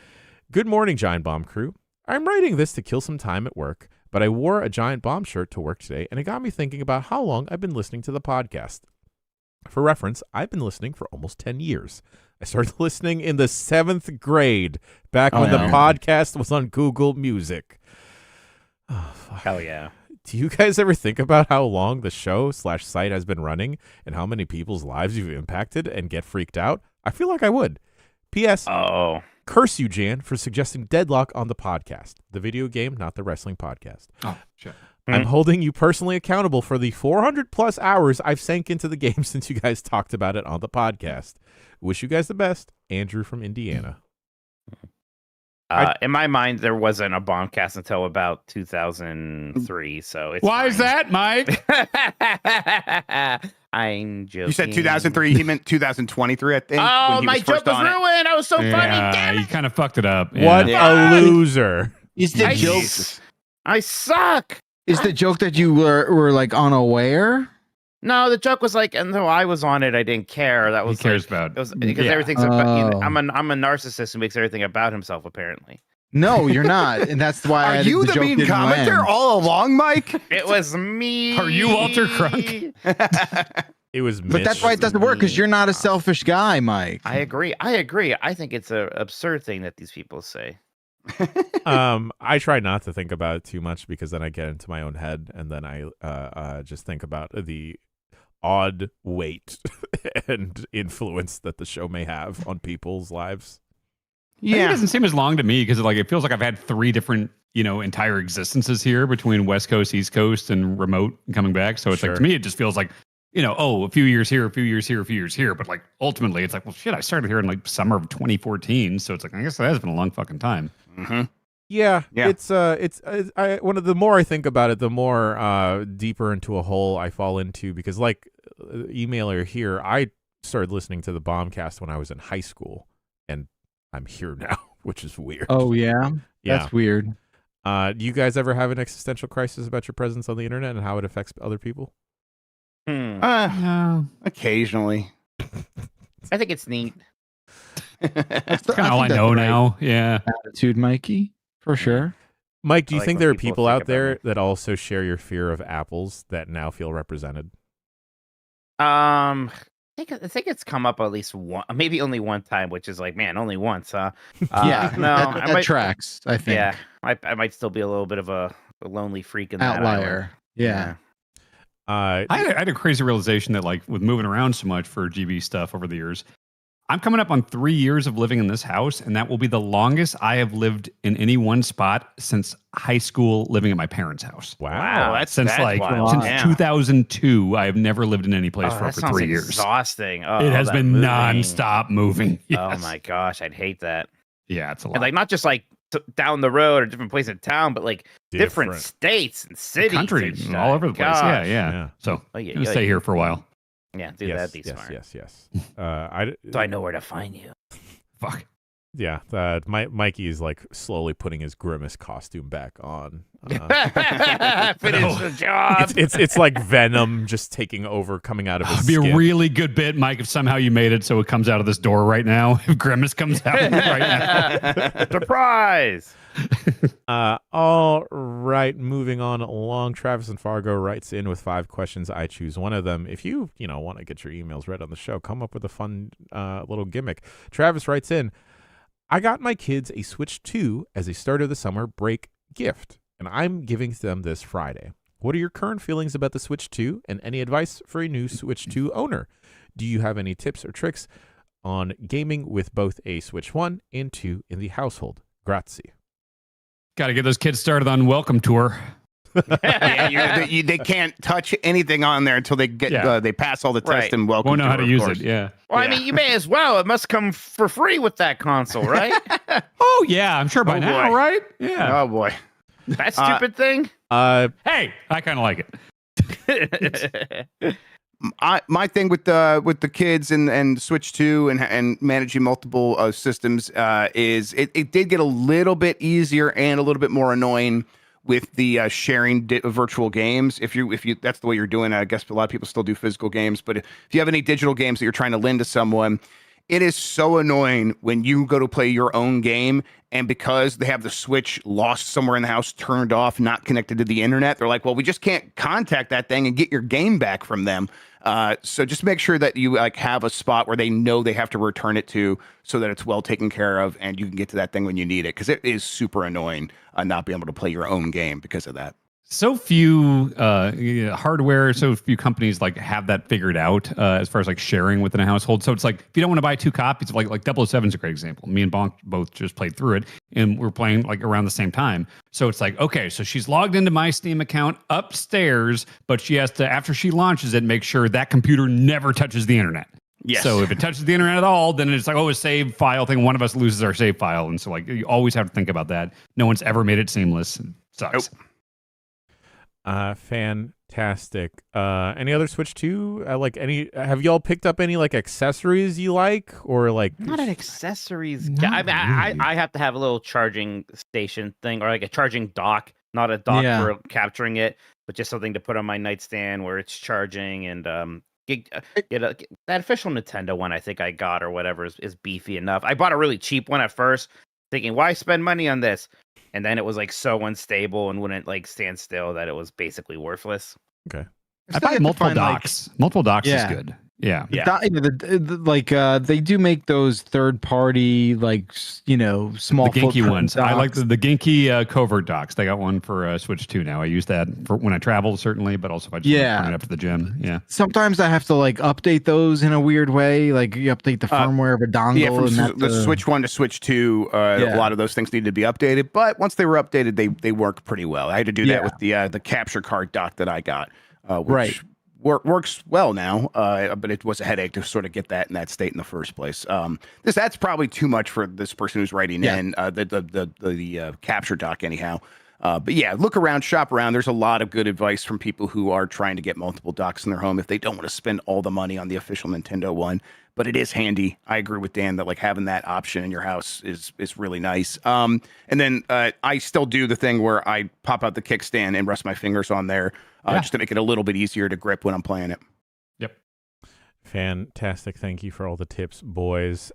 "Good morning, Giant Bomb crew. I'm writing this to kill some time at work, but I wore a Giant Bomb shirt to work today, and it got me thinking about how long I've been listening to the podcast. For reference, I've been listening for almost 10 years. I started listening in the 7th grade, back when the podcast was on Google Music." Oh, fuck. Hell yeah. Do you guys ever think about how long the show/site has been running and how many people's lives you've impacted and get freaked out? I feel like I would. P.S. Curse you, Jan, for suggesting Deadlock on the podcast. The video game, not the wrestling podcast. Oh, shit. I'm holding you personally accountable for the 400 plus hours I've sank into the game since you guys talked about it on the podcast. Wish you guys the best. Andrew from Indiana. In my mind, there wasn't a Bombcast until about 2003, so it's Why is that, Mike? I'm joking. You said 2003. He meant 2023, I think. Oh, my joke was ruined. I was so funny. Damn You it. kind of fucked it up. What a loser. Is the joke? I suck. Is the joke that you were like unaware? No, the joke was like, until I was on it, I didn't care. That was He cares like, about it was, because everything's about. Oh. I'm a narcissist who makes everything about himself. Apparently, No, you're not, and that's why. Are you the joke mean didn't commenter land. all along, Mike? it was me. Are you Walter Crunk? It was But that's why it doesn't work, because you're not a selfish guy, Mike. I agree. I think it's an absurd thing that these people say. I try not to think about it too much because then I get into my own head and then I just think about the odd weight and influence that the show may have on people's lives. Yeah, it doesn't seem as long to me because it feels like I've had 3 different entire existences here between West Coast, East Coast, and remote and coming back. So it's like, to me, it just feels like a few years here, a few years here, a few years here. But like ultimately, it's like, well, shit, I started here in like summer of 2014. So it's like, I guess that has been a long fucking time. Mm-hmm. Yeah, it's one of the more I think about it, the more deeper into a hole I fall into because like emailer here, I started listening to the Bombcast when I was in high school, and I'm here now, which is weird. Oh yeah, that's weird. Do you guys ever have an existential crisis about your presence on the internet and how it affects other people? No. Occasionally. I think it's neat. That's kind of all I know now. Yeah, attitude, Mikey, for sure. Mike, do you I like think when there are people people think out about there me. that also share your fear of apples that now feel represented? I think it's come up at least one, maybe only one time, which is like, man, only once, huh? Yeah, no, that tracks. I think. Yeah, I might still be a little bit of a lonely freak in that Outlier. Yeah. I had a crazy realization that like with moving around so much for GB stuff over the years, I'm coming up on 3 years of living in this house, and that will be the longest I have lived in any one spot since high school living at my parents' house. Wow, that's since wild. since Yeah. 2002, I have never lived in any place Oh, for that over sounds 3 years. exhausting. Oh, It has that been moving. nonstop moving. Oh Yes. my gosh, I'd hate that. Yeah, it's a lot. And like not just like down the road or different place in town, but like different states and cities, country, and shit. all over the place. Gosh. Yeah. So Oh, yeah, I'm gonna yeah, stay yeah. here for a while. Yeah, do that. Be smart. Yes. So I know where to find you. Fuck. Yeah, Mikey is like slowly putting his Grimace costume back on. Finish the job. It's like Venom just taking over, coming out of his It'd be skin. a really good bit, Mike, if somehow you made it so it comes out of this door right now. If Grimace comes out right now. Surprise! All right, moving on along. Travis and Fargo writes in with 5 questions. I choose one of them. If you want to get your emails read on the show, come up with a fun little gimmick. Travis writes in, I got my kids a Switch 2 as a start of the summer break gift, and I'm giving them this Friday. What are your current feelings about the Switch 2 and any advice for a new Switch 2 owner? Do you have any tips or tricks on gaming with both a Switch 1 and 2 in the household? Grazie. Got to get those kids started on Welcome Tour. They can't touch anything on there until they get they pass all the tests and welcome. Won't know how to use it. Yeah. Well, I mean, you may as well. It must come for free with that console, right? Oh yeah, I'm sure by now, right? Yeah. Oh boy, that stupid thing. Hey, I kind of like it. My thing with the kids and Switch 2 and managing multiple systems is it did get a little bit easier and a little bit more annoying with the sharing virtual games. If you that's the way you're doing it. I guess a lot of people still do physical games, but if you have any digital games that you're trying to lend to someone, it is so annoying when you go to play your own game and because they have the Switch lost somewhere in the house, turned off, not connected to the internet, they're like, well, we just can't contact that thing and get your game back from them. So just make sure that you have a spot where they know they have to return it to so that it's well taken care of and you can get to that thing when you need it. Because it is super annoying not being able to play your own game because of that. So few hardware, so few companies have that figured out as far as sharing within a household. So it's if you don't want to buy 2 copies, like 007 is a great example. Me and Bonk both just played through it, and we're playing around the same time. So it's okay, so she's logged into my Steam account upstairs, but she has to, after she launches it, make sure that computer never touches the internet. Yes. So if it touches the internet at all, then it's a save file thing. One of us loses our save file, and so you always have to think about that. No one's ever made it seamless. It sucks. Nope. Fantastic. Any other Switch 2? Have y'all picked up any accessories you like or not an accessories? I have to have a little charging station thing or a charging dock, not a dock for capturing it, but just something to put on my nightstand where it's charging and that official Nintendo one I think I got or whatever is beefy enough. I bought a really cheap one at first, thinking why spend money on this? And then it was so unstable and wouldn't stand still that it was basically worthless. Okay. I buy multiple docks. Multiple docks is good. Yeah. They do make those third party, small the Genki ones. Docks. I like the Genki covert docks. They got one for Switch 2 now. I use that for when I travel, certainly, but also if I just want to turn it up to the gym. Yeah. Sometimes I have to update those in a weird way. You update the firmware of a dongle. Yeah, from the Switch 1 to Switch 2, a lot of those things needed to be updated. But once they were updated, they work pretty well. I had to do that with the capture card dock that I got, which works well now, but it was a headache to sort of get that in that state in the first place. That's probably too much for this person who's writing in the capture dock anyhow. But yeah, look around, shop around. There's a lot of good advice from people who are trying to get multiple docks in their home if they don't want to spend all the money on the official Nintendo one. But it is handy. I agree with Dan that having that option in your house is really nice. And then I still do the thing where I pop out the kickstand and rest my fingers on there just to make it a little bit easier to grip when I'm playing it. Yep. Fantastic. Thank you for all the tips, boys.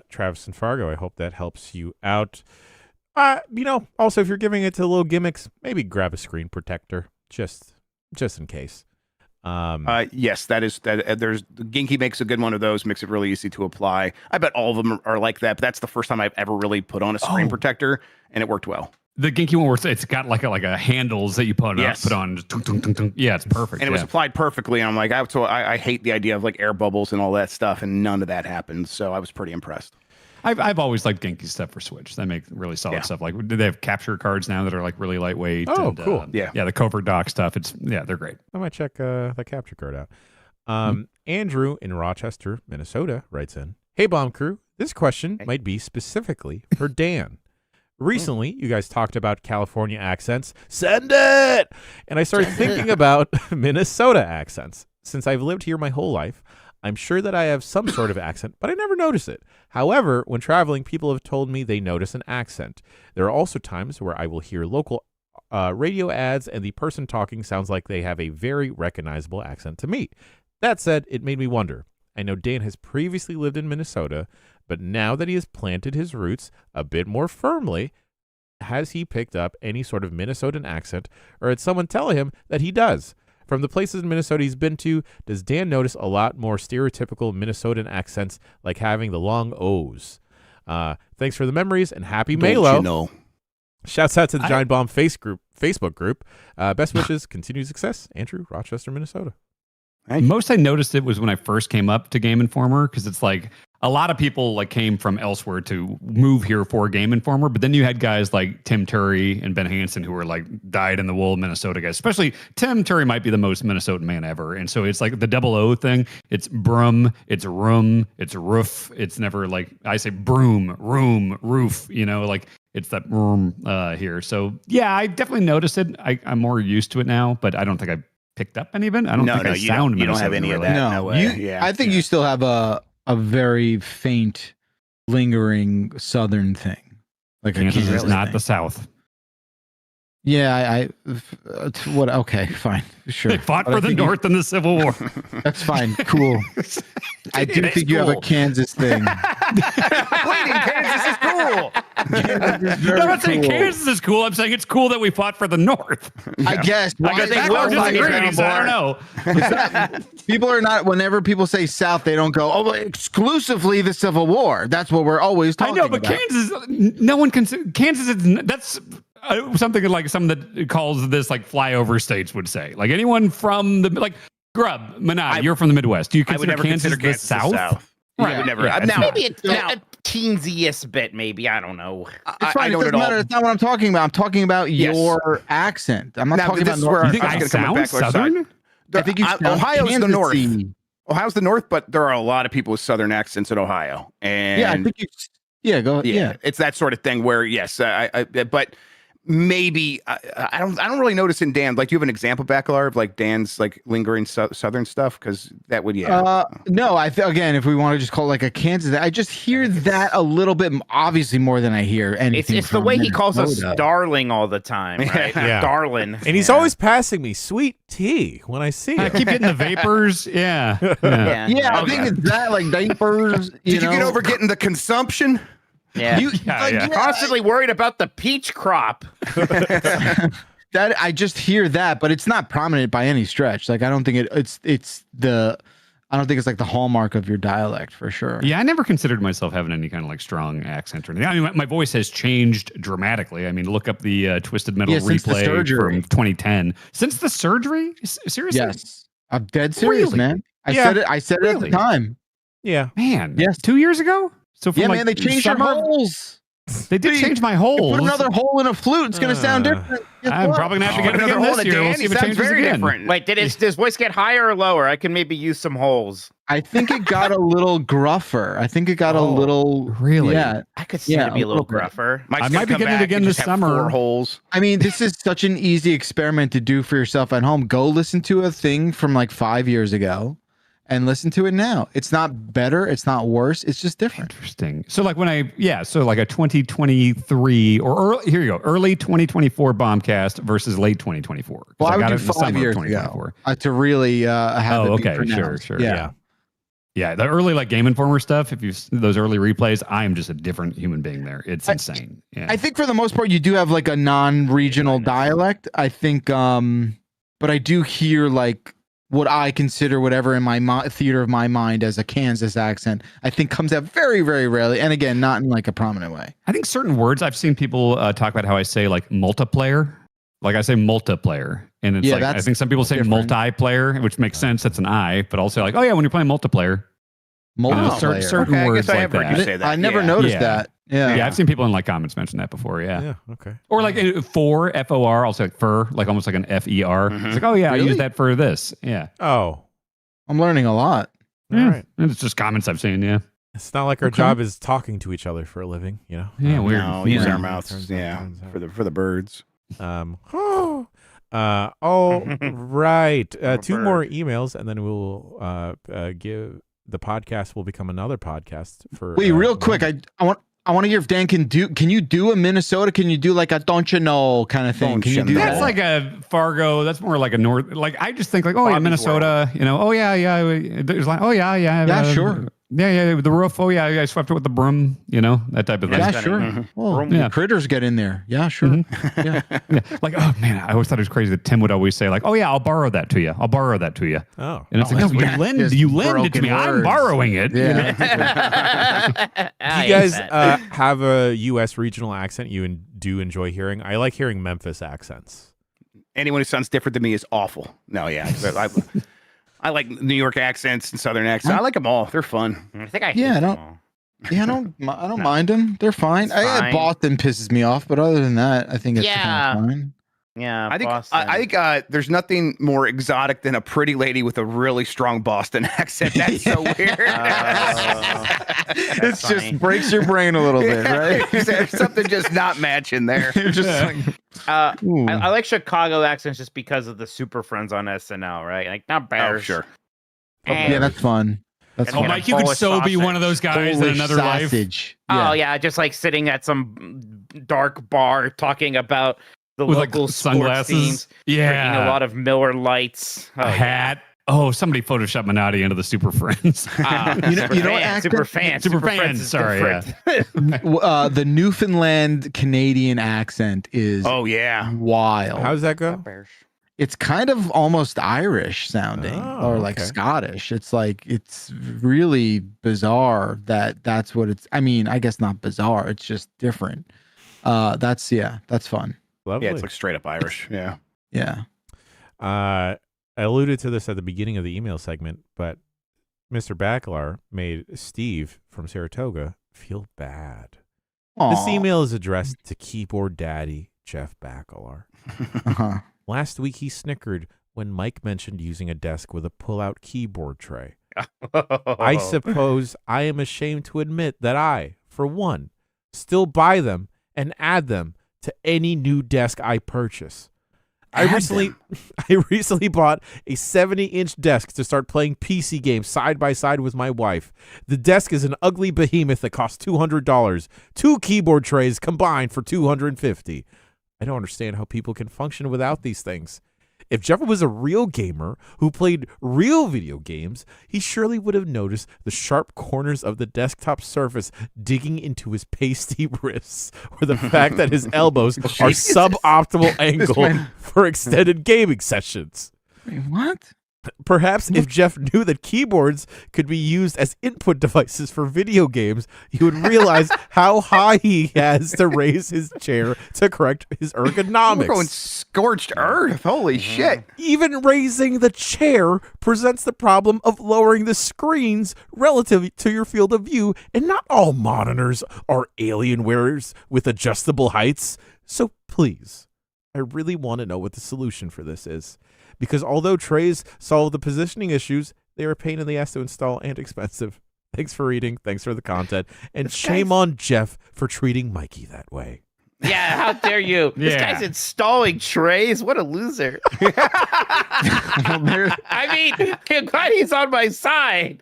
Travis and Fargo, I hope that helps you out. Also, if you're giving it to little gimmicks, maybe grab a screen protector just in case. Yes, there's Genki makes a good one of those, makes it really easy to apply. I bet all of them are like that, but that's the first time I've ever really put on a screen protector and it worked well. The Genki one where it's got like a handles that you put on. Just tung, tung, tung, tung. Yeah, it's perfect. And it was applied perfectly. And I'm like, I hate the idea of air bubbles and all that stuff, and none of that happened. So I was pretty impressed. I've always liked Genki stuff for Switch. They make really solid stuff. They have capture cards now that are really lightweight. Oh, cool. Yeah, the covert dock stuff. They're great. I might check the capture card out. Andrew in Rochester, Minnesota writes in, "Hey, Bomb Crew. This question might be specifically for Dan. Recently, you guys talked about California accents. Send it! And I started thinking about Minnesota accents. Since I've lived here my whole life, I'm sure that I have some sort of accent, but I never notice it. However, when traveling, people have told me they notice an accent. There are also times where I will hear local radio ads and the person talking sounds like they have a very recognizable accent to me. That said, it made me wonder. I know Dan has previously lived in Minnesota, but now that he has planted his roots a bit more firmly, has he picked up any sort of Minnesotan accent, or had someone tell him that he does? From the places in Minnesota he's been to, does Dan notice a lot more stereotypical Minnesotan accents, like having the long O's? Thanks for the memories and happy Malo. You know. Shouts out to the Giant Bomb Facebook group. Best wishes, continued success. Andrew, Rochester, Minnesota. Most I noticed it was when I first came up to Game Informer, because it's like a lot of people like came from elsewhere to move here for Game Informer, but then you had guys like Tim Turry and Ben Hansen who were like dyed in the wool Minnesota guys. Especially Tim Turry might be the most Minnesotan man ever, and so it's like the double O thing. It's brum, it's room, it's roof. It's never like I say broom, room, roof. You know, like it's that room here. So yeah, I definitely noticed it. I'm more used to it now, but I don't think I picked up any of it. I don't think I sound you don't have any of that. No way. I think you still have a very faint, lingering Southern thing. Like Kansas is not the South. Yeah, what? Okay, fine, sure. They fought for the North in the Civil War. That's fine, cool. I do think you have a Kansas thing. Waiting, Kansas is cool. I'm not saying Kansas is cool. I'm saying it's cool that we fought for the North. I guess. I don't know. People are not. Whenever people say South, they don't go, "Oh, exclusively the Civil War." That's what we're always talking about. I know, but Kansas. No one can. Kansas is. That's. Something like someone that calls this like flyover states would say. Like anyone from the like Grubb, Mina, you're from the Midwest. Do you consider Kansas the South? Right. I would never. Yeah, now, maybe a teensiest bit, maybe. I don't know. It's fine. It doesn't matter. That's not what I'm talking about. I'm talking about your accent. I'm not talking about North. You think I sound Southern? I think you sound Ohio's the North. Kansas-y. Ohio's the North, but there are a lot of people with Southern accents in Ohio. And yeah, I think you. Yeah, go. Yeah, it's that sort of thing where yes, but. Maybe I don't really notice in Dan. Like, do you have an example, Bakalar, of like Dan's like lingering Southern stuff? Because that would no. Again, if we want to just call it like a Kansas, I just hear that a little bit, obviously more than I hear anything. It's the way he calls us darling all the time, right? Yeah. Darling, and he's always passing me sweet tea when I see it. I keep getting the vapors. Yeah. I think it's that like diapers. Did you get over getting the consumption? Yeah. Constantly worried about the peach crop. That I just hear that, but it's not prominent by any stretch. Like I don't think it's like the hallmark of your dialect for sure. Yeah, I never considered myself having any kind of like strong accent or anything. I mean, my voice has changed dramatically. I mean, look up the Twisted Metal replay from 2010. Since the surgery? Seriously? Yes. I'm dead serious, really? Man. I said it at the time. Yeah. Man. Yes. 2 years ago? So from man, they changed your holes. They did change my holes. Put another hole in a flute. It's going to sound different. I'm probably going to have to get it again this year. We'll see if it changes very again. Different. Wait, does his voice get higher or lower? I can maybe use some holes. I think it got a little gruffer. I think it got a little. Really? Yeah. I could see it be a little gruffer. I might be getting it again this summer. 4 holes. I mean, this is such an easy experiment to do for yourself at home. Go listen to a thing from like 5 years ago. And listen to it now. It's not better. It's not worse. It's just different. Interesting. So like so like a 2023 or early 2024 Bombcast versus late 2024. Well, I would do 5 years ago to really have it be pronounced. Sure. Yeah. Yeah, the early like Game Informer stuff, if you those early replays, I am just a different human being there. It's insane. Yeah. I think for the most part you do have like a non-regional dialect. I think but I do hear like what I consider whatever in my theater of my mind as a Kansas accent, I think comes out very, very rarely. And again, not in like a prominent way. I think certain words, I've seen people talk about how I say like multiplayer. Like I say multiplayer. And it's like, I think some people say multiplayer, which makes sense. That's an I, but also like, oh yeah, when you're playing multiplayer. Certain words like that. I never noticed that. Yeah, I've seen people in like comments mention that before. Yeah. Okay. Or like for FOR, I'll say like fur, like almost like an FER. It's like, oh yeah, really? I use that for this. Yeah. Oh, I'm learning a lot. All right. It's just comments I've seen. Yeah. It's not like our job is talking to each other for a living, you know. Yeah, we use our mouths. For the birds. All right. 2 more emails, and then we'll give the podcast will become another podcast for. Wait, real quick, I want to hear if Dan can you do a Minnesota? Can you do like a don't you know kind of thing? Can you do that's that? Like a Fargo. That's more like a North. Like I just think like, oh yeah, Minnesota. You know, oh yeah. There's like, oh yeah. Sure. Yeah, the roof. Oh yeah, I swept it with the broom. That type of thing. Yeah, sure. Mm-hmm. Well, the critters get in there. Yeah, sure. Mm-hmm. Yeah. Like, oh man, I always thought it was crazy that Tim would always say like, oh yeah, I'll borrow that to you. Oh, and it's like, no, you lend it to me. I'm borrowing it. Yeah. Do you guys have a U.S. regional accent you do enjoy hearing? I like hearing Memphis accents. Anyone who sounds different than me is awful. No, yeah. I like New York accents and Southern accents. I like them all. They're fun. I think I hate them all. Yeah, I don't mind them. They're fine. Boston pisses me off, but other than that, I think it's fine. Yeah, I think there's nothing more exotic than a pretty lady with a really strong Boston accent. That's so weird. It just breaks your brain a little bit, right? There's something just not matching there. I like Chicago accents just because of the Super Friends on SNL, right? Like not Bears. Oh, sure. Yeah, that's fun. That's fun. Mike, you could so be one of those guys in another sausage. life. Oh yeah, just like sitting at some dark bar talking about the with local like sunglasses. Teams, drinking a lot of Miller Lights, a hat. Oh, somebody photoshopped Minotti into the Super Friends. Super fans. Sorry, the Newfoundland Canadian accent is wild. How does that go? It's kind of almost Irish sounding or like Scottish. It's like it's really bizarre that's what it's. I mean, I guess not bizarre. It's just different. That's fun. Lovely. Yeah, it's like straight up Irish. Yeah. Yeah. I alluded to this at the beginning of the email segment, but Mr. Bakalar made Steve from Saratoga feel bad. Aww. This email is addressed to keyboard daddy Jeff Bakalar. Last week he snickered when Mike mentioned using a desk with a pull-out keyboard tray. I suppose I am ashamed to admit that I, for one, still buy them and add them to any new desk I purchase. I recently bought a 70-inch desk to start playing PC games side by side with my wife. The desk is an ugly behemoth that costs $200. 2 keyboard trays combined for $250. I don't understand how people can function without these things. If Jeff was a real gamer who played real video games, he surely would have noticed the sharp corners of the desktop surface digging into his pasty wrists, or the fact that his elbows are suboptimal angle for extended gaming sessions. Wait, what? Perhaps if Jeff knew that keyboards could be used as input devices for video games, he would realize how high he has to raise his chair to correct his ergonomics. We're going scorched earth. Holy shit. Even raising the chair presents the problem of lowering the screens relative to your field of view, and not all monitors are Alienwares with adjustable heights. So please, I really want to know what the solution for this is. Because although trays solve the positioning issues, they are a pain in the ass to install and expensive. Thanks for reading. Thanks for the content. And shame on Jeff for treating Mikey that way. Yeah, how dare you? This guy's installing trays. What a loser. I mean, I'm glad he's on my side.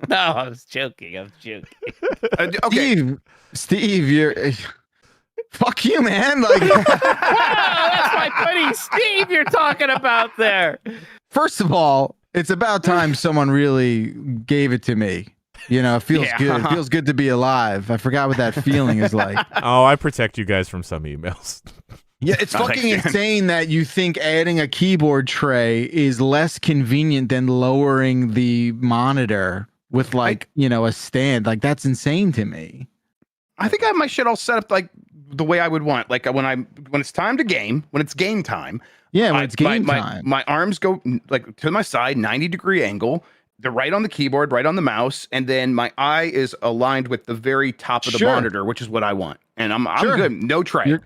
No, I was joking. Okay. Steve, you're... Fuck you, man. Like, wow, that's my buddy Steve you're talking about there. First of all, it's about time someone really gave it to me. It feels good. It feels good to be alive. I forgot what that feeling is like. Oh, I protect you guys from some emails. Yeah, it's fucking insane that you think adding a keyboard tray is less convenient than lowering the monitor with a stand. Like, that's insane to me. I think I have my shit all set up like the way I would want. Like when it's time to game, when it's game time. Yeah, when it's game time. My arms go like to my side, 90-degree angle. They're right on the keyboard, right on the mouse, and then my eye is aligned with the very top of the monitor, which is what I want. And I'm good. No tray.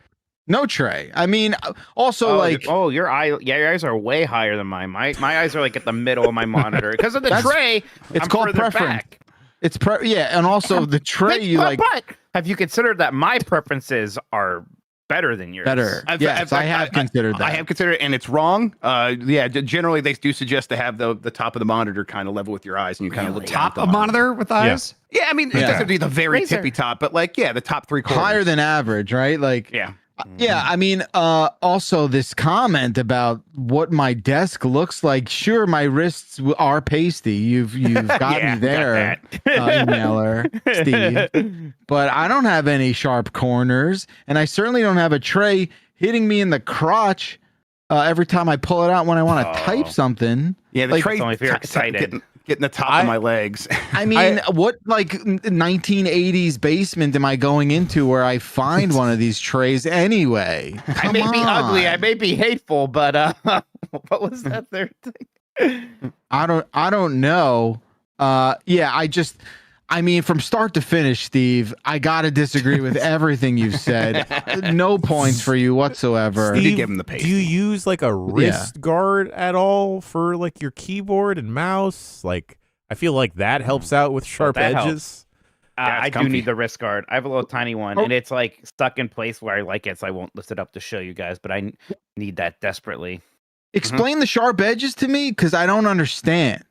No tray. I mean, also your eyes are way higher than mine. My eyes are like at the middle of my monitor because of the tray. It's called preference. Back. It's and also the tray But have you considered that my preferences are better than yours? Better. I have considered that. I have considered it, and it's wrong. Generally they do suggest to have the top of the monitor kind of level with your eyes, and you kind of look top of monitor with eyes. Yeah, I mean it doesn't be the very tippy top, but the top 3 quarters. Higher than average, right? Like Yeah, I mean, also this comment about what my desk looks like. Sure, my wrists are pasty. You've got me there, emailer Steve. But I don't have any sharp corners, and I certainly don't have a tray hitting me in the crotch every time I pull it out when I want to type something. Yeah, the tray only if you're excited. Getting the top of my legs. I mean, what like 1980s basement am I going into where I find one of these trays anyway? I may be ugly, I may be hateful, but what was that third thing? I don't know. I mean, from start to finish, Steve, I gotta disagree with everything you've said. No points for you whatsoever. Steve, give him the pace. Do you use like a wrist guard at all for like your keyboard and mouse? Like, I feel like that helps out with sharp edges. I do need the wrist guard. I have a little tiny one, and it's like stuck in place where I like it, so I won't lift it up to show you guys. But I need that desperately. Explain the sharp edges to me, because I don't understand.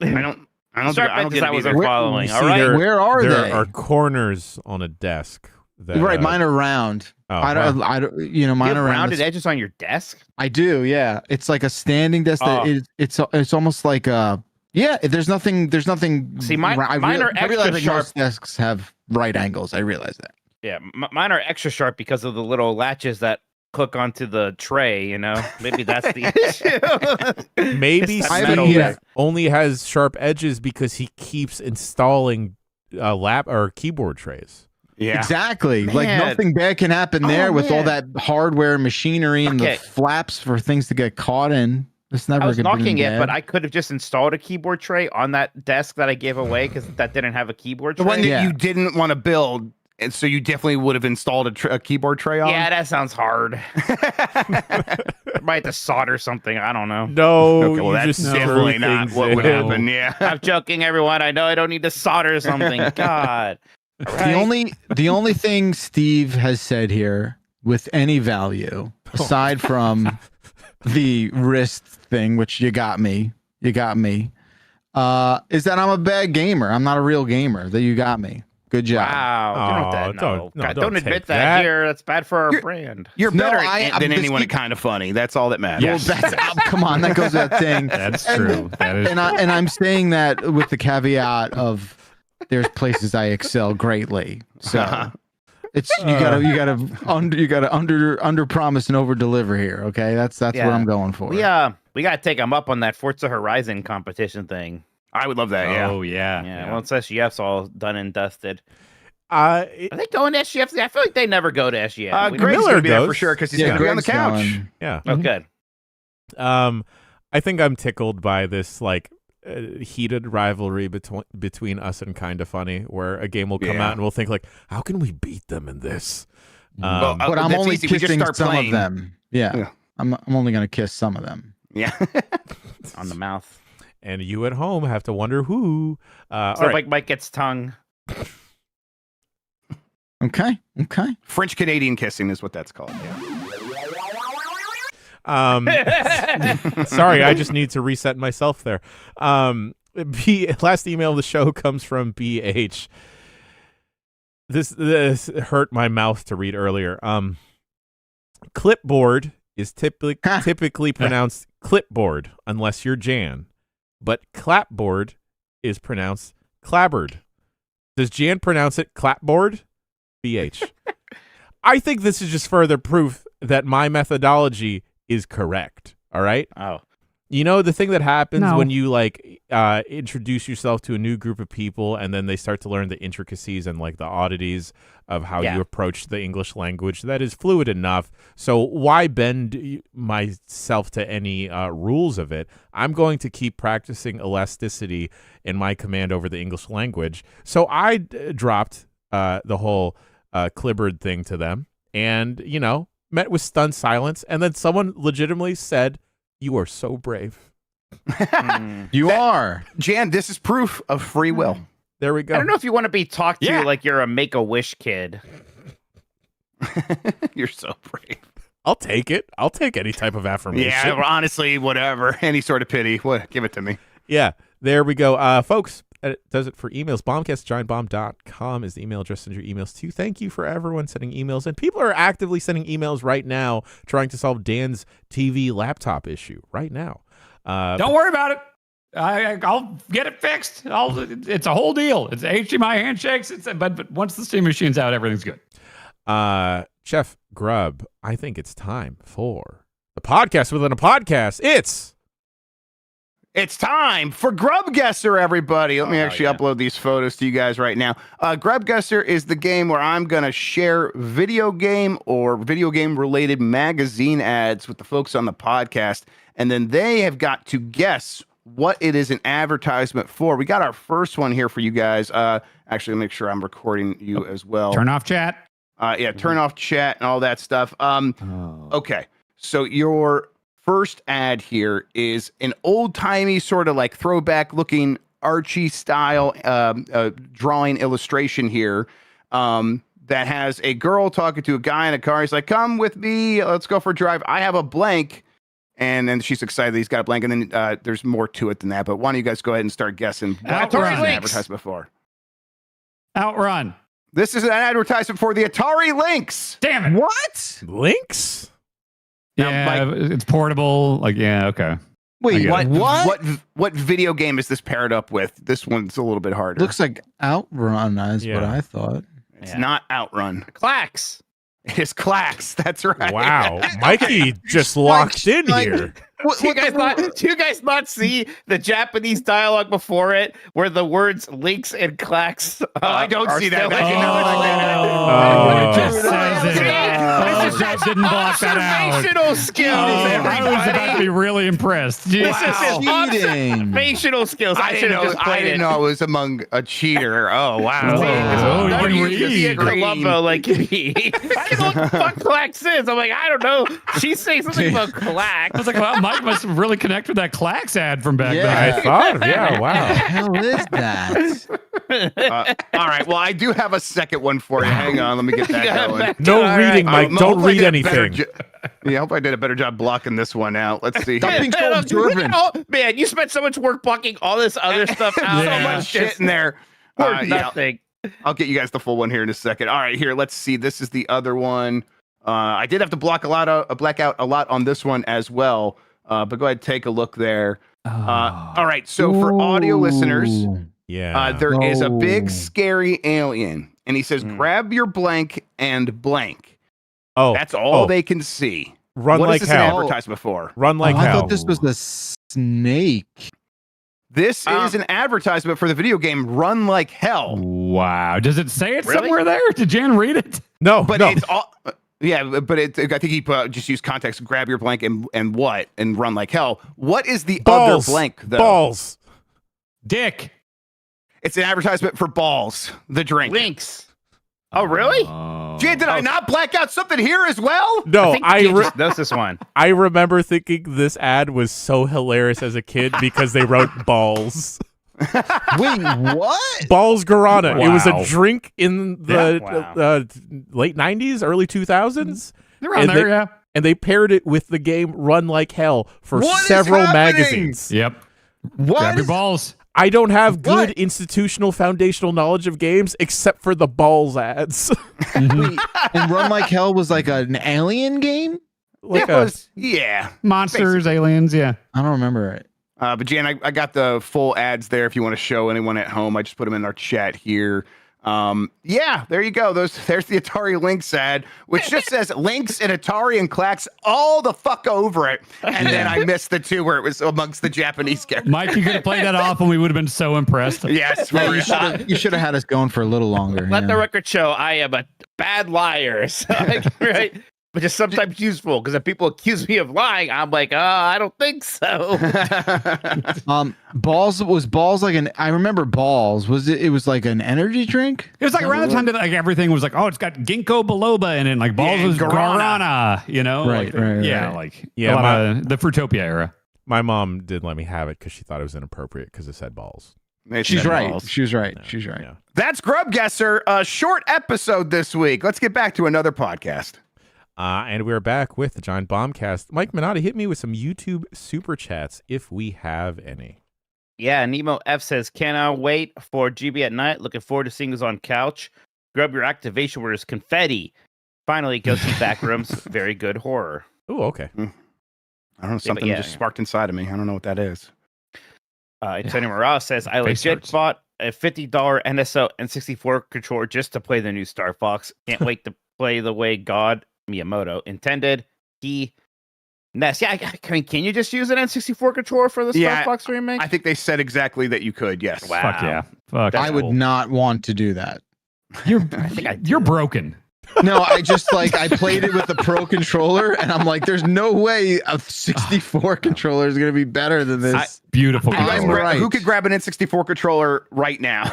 I don't sharp edges I wasn't following. All right, where are they? There are corners on a desk. That, right, mine are round. I don't. Mine are rounded edges on your desk. I do. Yeah, it's like a standing desk. That it's almost like a. Yeah, there's nothing. See, mine are extra sharp. Most desks have right angles. I realize that. Yeah, mine are extra sharp because of the little latches that hook onto the tray. You know, maybe that's the issue. Maybe Steve only has sharp edges because he keeps installing lap or keyboard trays. Yeah, exactly. Man. Like nothing bad can happen there with all that hardware and machinery and the flaps for things to get caught in. It's never. I was knocking it, but I could have just installed a keyboard tray on that desk that I gave away because that didn't have a keyboard tray. The one that you didn't want to build, and so you definitely would have installed a keyboard tray on. Yeah, that sounds hard. Might have to solder something. I don't know. No, okay, well, that's definitely not what would happen. Yeah, I'm joking, everyone. I know I don't need to solder something. God. Right. The only thing Steve has said here with any value, aside from the wrist thing, which you got me, is that I'm a bad gamer. I'm not a real gamer. That you got me. Good job. Wow. Don't admit that here. That's bad for our brand. You're better than anyone at Kind of Funny. That's all that matters. Well, come on. That goes without saying. That's true. That is and I'm saying that with the caveat of there's places I excel greatly. So it's you gotta under promise and over deliver here. Okay, that's what I'm going for. We gotta take them up on that Forza Horizon competition thing. I would love that. Oh yeah. Once SGF's all done and dusted. Are they going to SGF? I feel like they never go to SGF. Greg's gonna be there for sure because he's gonna be on the couch. Yeah. Oh, good. I think I'm tickled by this like heated rivalry between us and Kinda Funny, where a game will come out and we'll think like, how can we beat them in this? But I'm only kissing some of them. Yeah. I'm only gonna kiss some of them. Yeah. On the mouth. And you at home have to wonder who. So like Mike gets tongue. Okay. French Canadian kissing is what that's called. Yeah. Sorry, I just need to reset myself there. Last email of the show comes from BH. This hurt my mouth to read earlier. Clipboard is typically pronounced clipboard unless you're Jan, but clapboard is pronounced clabbered. Does Jan pronounce it clapboard? BH. I think this is just further proof that my methodology is correct. All right. Oh, you know, the thing that happens when you like introduce yourself to a new group of people and then they start to learn the intricacies and like the oddities of how you approach the English language that is fluid enough. So why bend myself to any rules of it? I'm going to keep practicing elasticity in my command over the English language. So I dropped the whole clibbered thing to them and, met with stunned silence. And then someone legitimately said, "You are so brave." You are. Jan, this is proof of free will. There we go. I don't know if you want to be talked to like you're a Make-A-Wish kid. You're so brave. I'll take it. I'll take any type of affirmation. Yeah, honestly, whatever. Any sort of pity. Give it to me. Yeah, there we go. Folks, does it for emails. Bombcast@giantbomb.com is the email address. Send your emails to. Thank you for everyone sending emails. And people are actively sending emails right now trying to solve Dan's TV laptop issue right now. Don't worry about it. I'll get it fixed. It's a whole deal. It's HDMI handshakes. But once the Steam machine's out, everything's good. Chef Grubb, I think it's time for the podcast within a podcast. It's time for Grubb Guesser, everybody. Let me actually upload these photos to you guys right now. Grubb Guesser is the game where I'm going to share video game or video game related magazine ads with the folks on the podcast. And then they have got to guess what it is an advertisement for. We got our first one here for you guys. Actually, make sure I'm recording you as well. Turn off chat. Turn off chat and all that stuff. Okay. So your first ad here is an old-timey sort of like throwback looking Archie style drawing illustration here that has a girl talking to a guy in a car. He's like, come with me. Let's go for a drive. I have a blank. And then she's excited that he's got a blank. And then there's more to it than that. But why don't you guys go ahead and start guessing what was an advertisement for? Outrun. This is an advertisement for the Atari Lynx. Damn it. What? Lynx? Yeah, it's portable. Okay. Wait, what video game is this paired up with? This one's a little bit harder. Looks like Outrun is what I thought. It's not Outrun. Clax. It is Clax. That's right. Wow. Mikey just locked in here. Do you guys not see the Japanese dialogue before it where the words Lynx and Clax I don't see that. It just says it. Didn't block that out. Observational skills, I was about to be really impressed. This is observational skills. I didn't know it was among a cheater. Oh, wow. You read. Columbo like me. I don't know what the fuck Clax is. I'm like, I don't know. She's saying something about Clax. I was like, well, Mike must have really connected with that Clax ad from back then. I thought, wow. What the hell is that? All right. Well, I do have a second one for you. Hang on. Let me get that going. No reading, Mike. Don't read anything. I hope I did a better job blocking this one out. Let's see. Man, you spent so much work blocking all this other stuff out. So much shit in there. Nothing. I'll get you guys the full one here in a second. All right, here. Let's see. This is the other one. I did have to black out a lot on this one as well. But go ahead, take a look there. All right. So for audio listeners, there is a big scary alien, and he says, "Grab your blank and blank." Oh, that's all they can see. Run like hell. What is this an advertisement for? Run like hell. I thought this was the snake. This is an advertisement for the video game Run Like Hell. Wow. Does it say it somewhere there? Did Jan read it? No, but it's all. Yeah, but I think he just used context. Grab your blank and run like hell. What is the other blank though? Balls. Dick. It's an advertisement for Balls, the drink. Lynx. Oh, really? Gee, did I not black out something here as well? No, that's this one. I remember thinking this ad was so hilarious as a kid because they wrote balls. Wait, what? Balls Guarana. Wow. It was a drink in the late 90s, early 2000s. Around there, and they paired it with the game Run Like Hell for several magazines. Yep. What? Grab your balls. I don't have good institutional foundational knowledge of games except for the balls ads. And Run Like Hell was like an alien game? Monsters, basically. Aliens, I don't remember it. But Jan, I got the full ads there if you want to show anyone at home. I just put them in our chat here. There you go. There's the Atari Lynx ad, which just says Lynx and Atari and Clax all the fuck over it. And then I missed the two where it was amongst the Japanese characters. Mike, you could have played that off and we would have been so impressed. Yes. You should have had us going for a little longer. Let the record show I am a bad liar. So right? But just sometimes useful because if people accuse me of lying, I'm like, I don't think so. Balls like I remember Balls. It was like an energy drink? It was like around the time that like everything was like, it's got ginkgo biloba in it. Like Balls was guarana, you know? Right. The Fruitopia era. My mom didn't let me have it because she thought it was inappropriate because it said balls. She's right. She was right. She's right. Yeah. That's Grubb Guesser. A short episode this week. Let's get back to another podcast. And we're back with the Giant Bombcast. Mike Minotti, hit me with some YouTube super chats if we have any. Yeah, Nemo F says, cannot wait for GB at night. Looking forward to seeing us on couch. Grub, your activation word is confetti. Finally, go see Backrooms. Very good horror. Oh, okay. I don't know. Something just sparked inside of me. I don't know what that is. Antonio Morales says, I legit bought a $50 NSO N64 controller just to play the new Star Fox. Can't wait to play the way God Miyamoto intended. Ness, yeah, I mean, can you just use an N64 controller for the Star Fox remake? I think they said exactly that you could, yes. Wow. Fuck yeah. Fuck. I would not want to do that. You're broken. No, I just I played it with the Pro controller, and I'm like, there's no way a 64 controller is going to be better than this. Beautiful. Who could grab an N64 controller right now?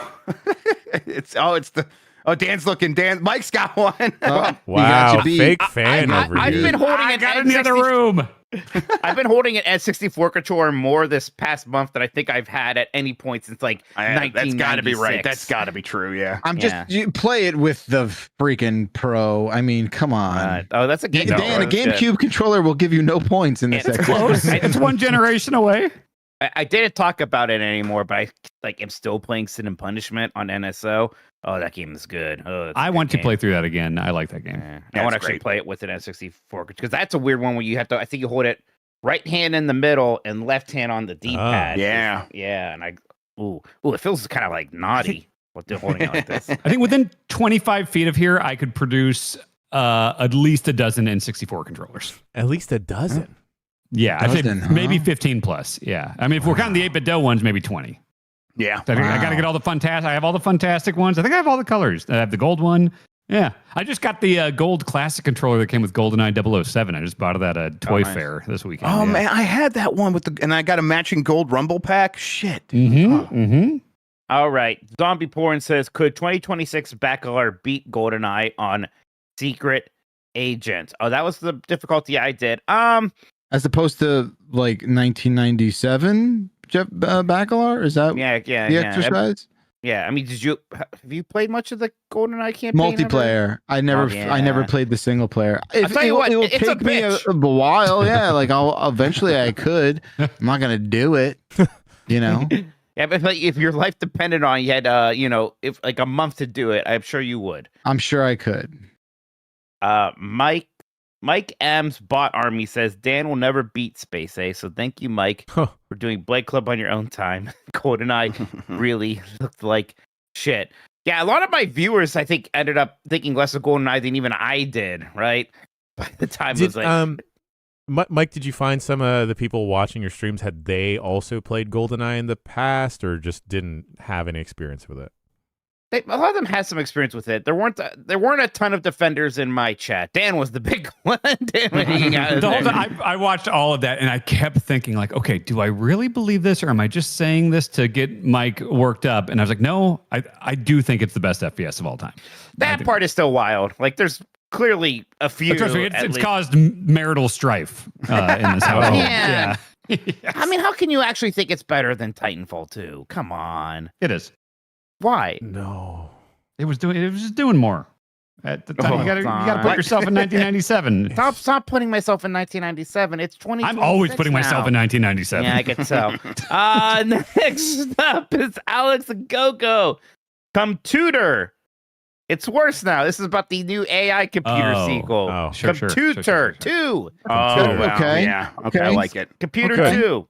Dan's looking. Mike's got one. Wow, fake fan over I've here. been holding it in the other room. I've been holding an N64 controller more this past month than I think I've had at any point since 1996. That's got to be right. That's got to be true. Yeah. You play it with the freaking Pro. I mean, come on. That's a game. Dan, a GameCube controller will give you no points in this. It's close. It's one generation away. I didn't talk about it anymore, but I am still playing Sin and Punishment on NSO. Oh, that game is good. I want to play through that again. I like that game. I want to actually play it with an N64 because that's a weird one where you have to. I think you hold it right hand in the middle and left hand on the D-pad. Yeah. And it feels kind of like naughty. What they're holding it like this. I think within 25 feet of here, I could produce at least a dozen N64 controllers. At least a dozen. Yeah, I think maybe 15 plus. Yeah, I mean, if we're counting the 8-bit ones, maybe 20. Yeah, I got to get all the fantastic. I have all the fantastic ones. I think I have all the colors. I have the gold one. Yeah, I just got the gold classic controller that came with GoldenEye 007. I just bought it at a toy fair this weekend. Oh man, I had that one and I got a matching gold Rumble pack. Shit. All right, Zombie Porn says, could 2026 Bakalar beat GoldenEye on Secret Agent? Oh, that was the difficulty I did. As opposed to 1997 Jeff Bakalar? Is that the exercise? Yeah, I mean, have you played much of the GoldenEye campaign? Multiplayer. I never played the single player. I'll tell you what, it will it's take me a while. Yeah, I'll eventually I could. I'm not gonna do it. Yeah, but if your life depended on you had if a month to do it, I'm sure you would. I'm sure I could. Mike M's Bot Army says, Dan will never beat Space A, so thank you, Mike, for doing Blade Club on your own time. GoldenEye really looked like shit. Yeah, a lot of my viewers, I think, ended up thinking less of GoldenEye than even I did, right? By the time it was Mike, did you find some of the people watching your streams, had they also played GoldenEye in the past, or just didn't have any experience with it? A lot of them had some experience with it. There weren't a ton of defenders in my chat. Dan was the big one. I watched all of that, and I kept thinking, okay, do I really believe this, or am I just saying this to get Mike worked up? And I was like, no, I do think it's the best FPS of all time. That part is still wild. There's clearly a few. Trust me, it's caused marital strife in this house. Yeah. Yes. I mean, how can you actually think it's better than Titanfall 2? Come on. It is. Why? No. It was just doing more. At the time, you gotta put yourself in 1997. Stop putting myself in 1997. It's 20. I'm always putting myself in 1997. Yeah, I can tell. Next up is Alex Gogo. Computer. It's worse now. This is about the new AI computer sequel. Oh, Computer 2. Oh, wow. Okay. Yeah. Okay, I like it. Computer 2.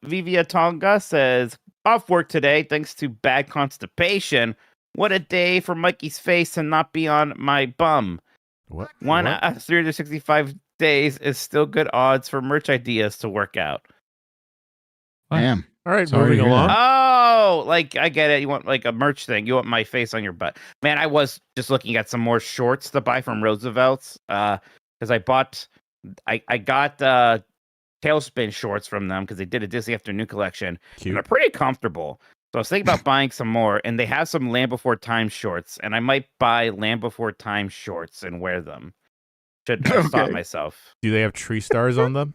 Vivia Tonga says, off work today thanks to bad constipation. What a day for Mikey's face and not be on my bum. What? 365 days is still good odds for merch ideas to work out. Damn. All right, moving along. Oh, I get it. You want a merch thing. You want my face on your butt. Man, I was just looking at some more shorts to buy from Roosevelt's because I got Tailspin shorts from them because they did a Disney Afternoon collection. Cute. And they're pretty comfortable. So I was thinking about buying some more, and they have some Land Before Time shorts, and I might buy Land Before Time shorts and wear them. Should stop myself. Do they have tree stars on them?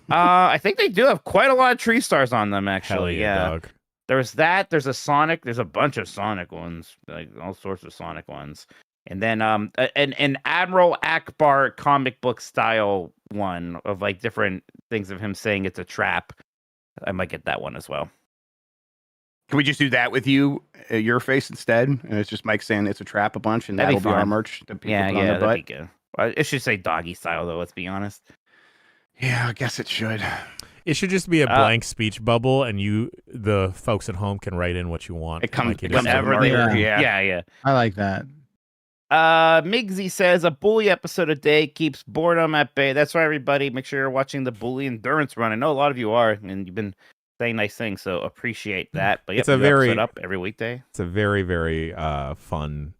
I think they do have quite a lot of tree stars on them, actually. Hell yeah, dog. There's that. There's a Sonic. There's a bunch of Sonic ones, all sorts of Sonic ones. And then an Admiral Akbar comic book style one of different things of him saying it's a trap. I might get that one as well. Can we just do that with your face instead? And it's just Mike saying it's a trap a bunch, and that'll be our merch. That people put on their that'd be good. It should say doggy style though. Let's be honest. Yeah, I guess it should. It should just be a blank speech bubble, and the folks at home, can write in what you want. It comes whenever they yeah. I like that. Migsy says a bully episode a day keeps boredom at bay. That's right, everybody. Make sure you're watching the bully endurance run. I know a lot of you are, and you've been saying nice things, so appreciate that. But it's a very up every weekday. It's a very, very fun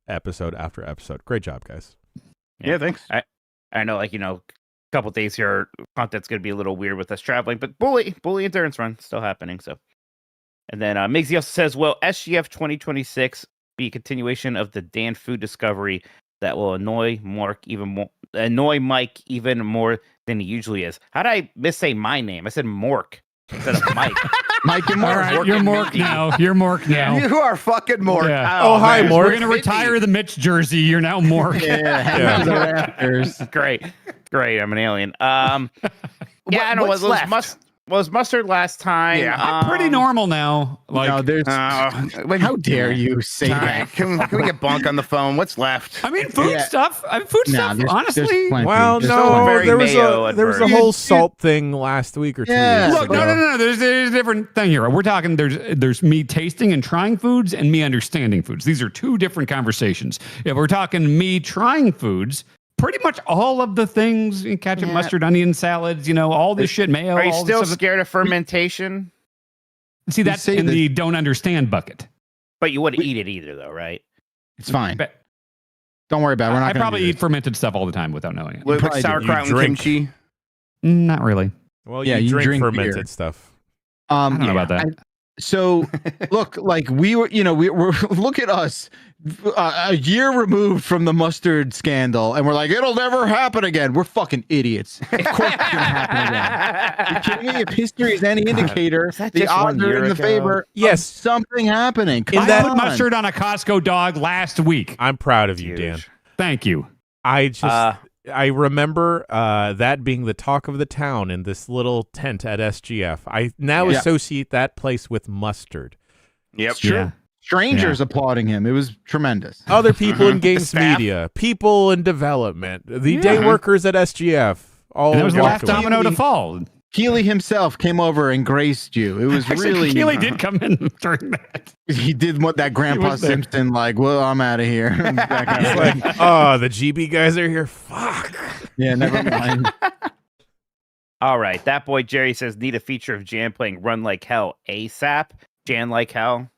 episode after episode. Great job, guys. Yeah, thanks. I know, like, a couple days here, content's gonna be a little weird with us traveling, but bully endurance run still happening. So, and then Migsy also says, "Well, SGF 2026 be a continuation of the Dan food discovery that will annoy Mike even more than he usually is." How did I missay my name? I said Mork instead of Mike. Mike and Mork. All right, you're Mork now. You're Mork now. You are fucking Mork. Yeah. Oh, hi, man. Mork. We're gonna retire the Mitch jersey. You're now Mork. Great. I'm an alien. I know what's left? was mustard last time. Yeah, I'm pretty normal now. Like, no, there's. How dare you say that? Can we get Bonk on the phone? What's left? I mean, food stuff. Honestly. Well, there was a whole salt thing last week or 2 weeks Look, ago. no. There's a different thing here. We're talking. There's me tasting and trying foods, and me understanding foods. These are two different conversations. If we're talking me trying foods, pretty much all of the things, ketchup, mustard, onion salads, all this shit, mayo. Are you still scared of fermentation? See, that's in the don't understand bucket. But you wouldn't eat it either, though, right? It's fine. Don't worry about it. We're not. I probably eat fermented stuff all the time without knowing it. With sauerkraut and kimchi. Not really. Well, you drink fermented beer. Stuff. I don't know about that. So look, like we're look at us a year removed from the mustard scandal, and we're like, it'll never happen again. We're fucking idiots. Of course it's gonna happen again. You kidding me? If history is any indicator, the odds are in the favor of something happening. I put mustard on a Costco dog last week. I'm proud of you, Dan. Thank you. I remember that being the talk of the town in this little tent at SGF. I now associate that place with mustard. Yep. True. Yeah. Strangers applauding him. It was tremendous. Other people in games media, people in development, the day workers at SGF. All that was the last domino to fall. Keeley himself came over and graced you. It was really Keeley did come in during that. He did what that Grandpa Simpson well, I'm out of here. The GB guys are here. Fuck. Yeah, never mind. All right, that boy Jerry says need a feature of Jan playing Run Like Hell ASAP. Jan like hell.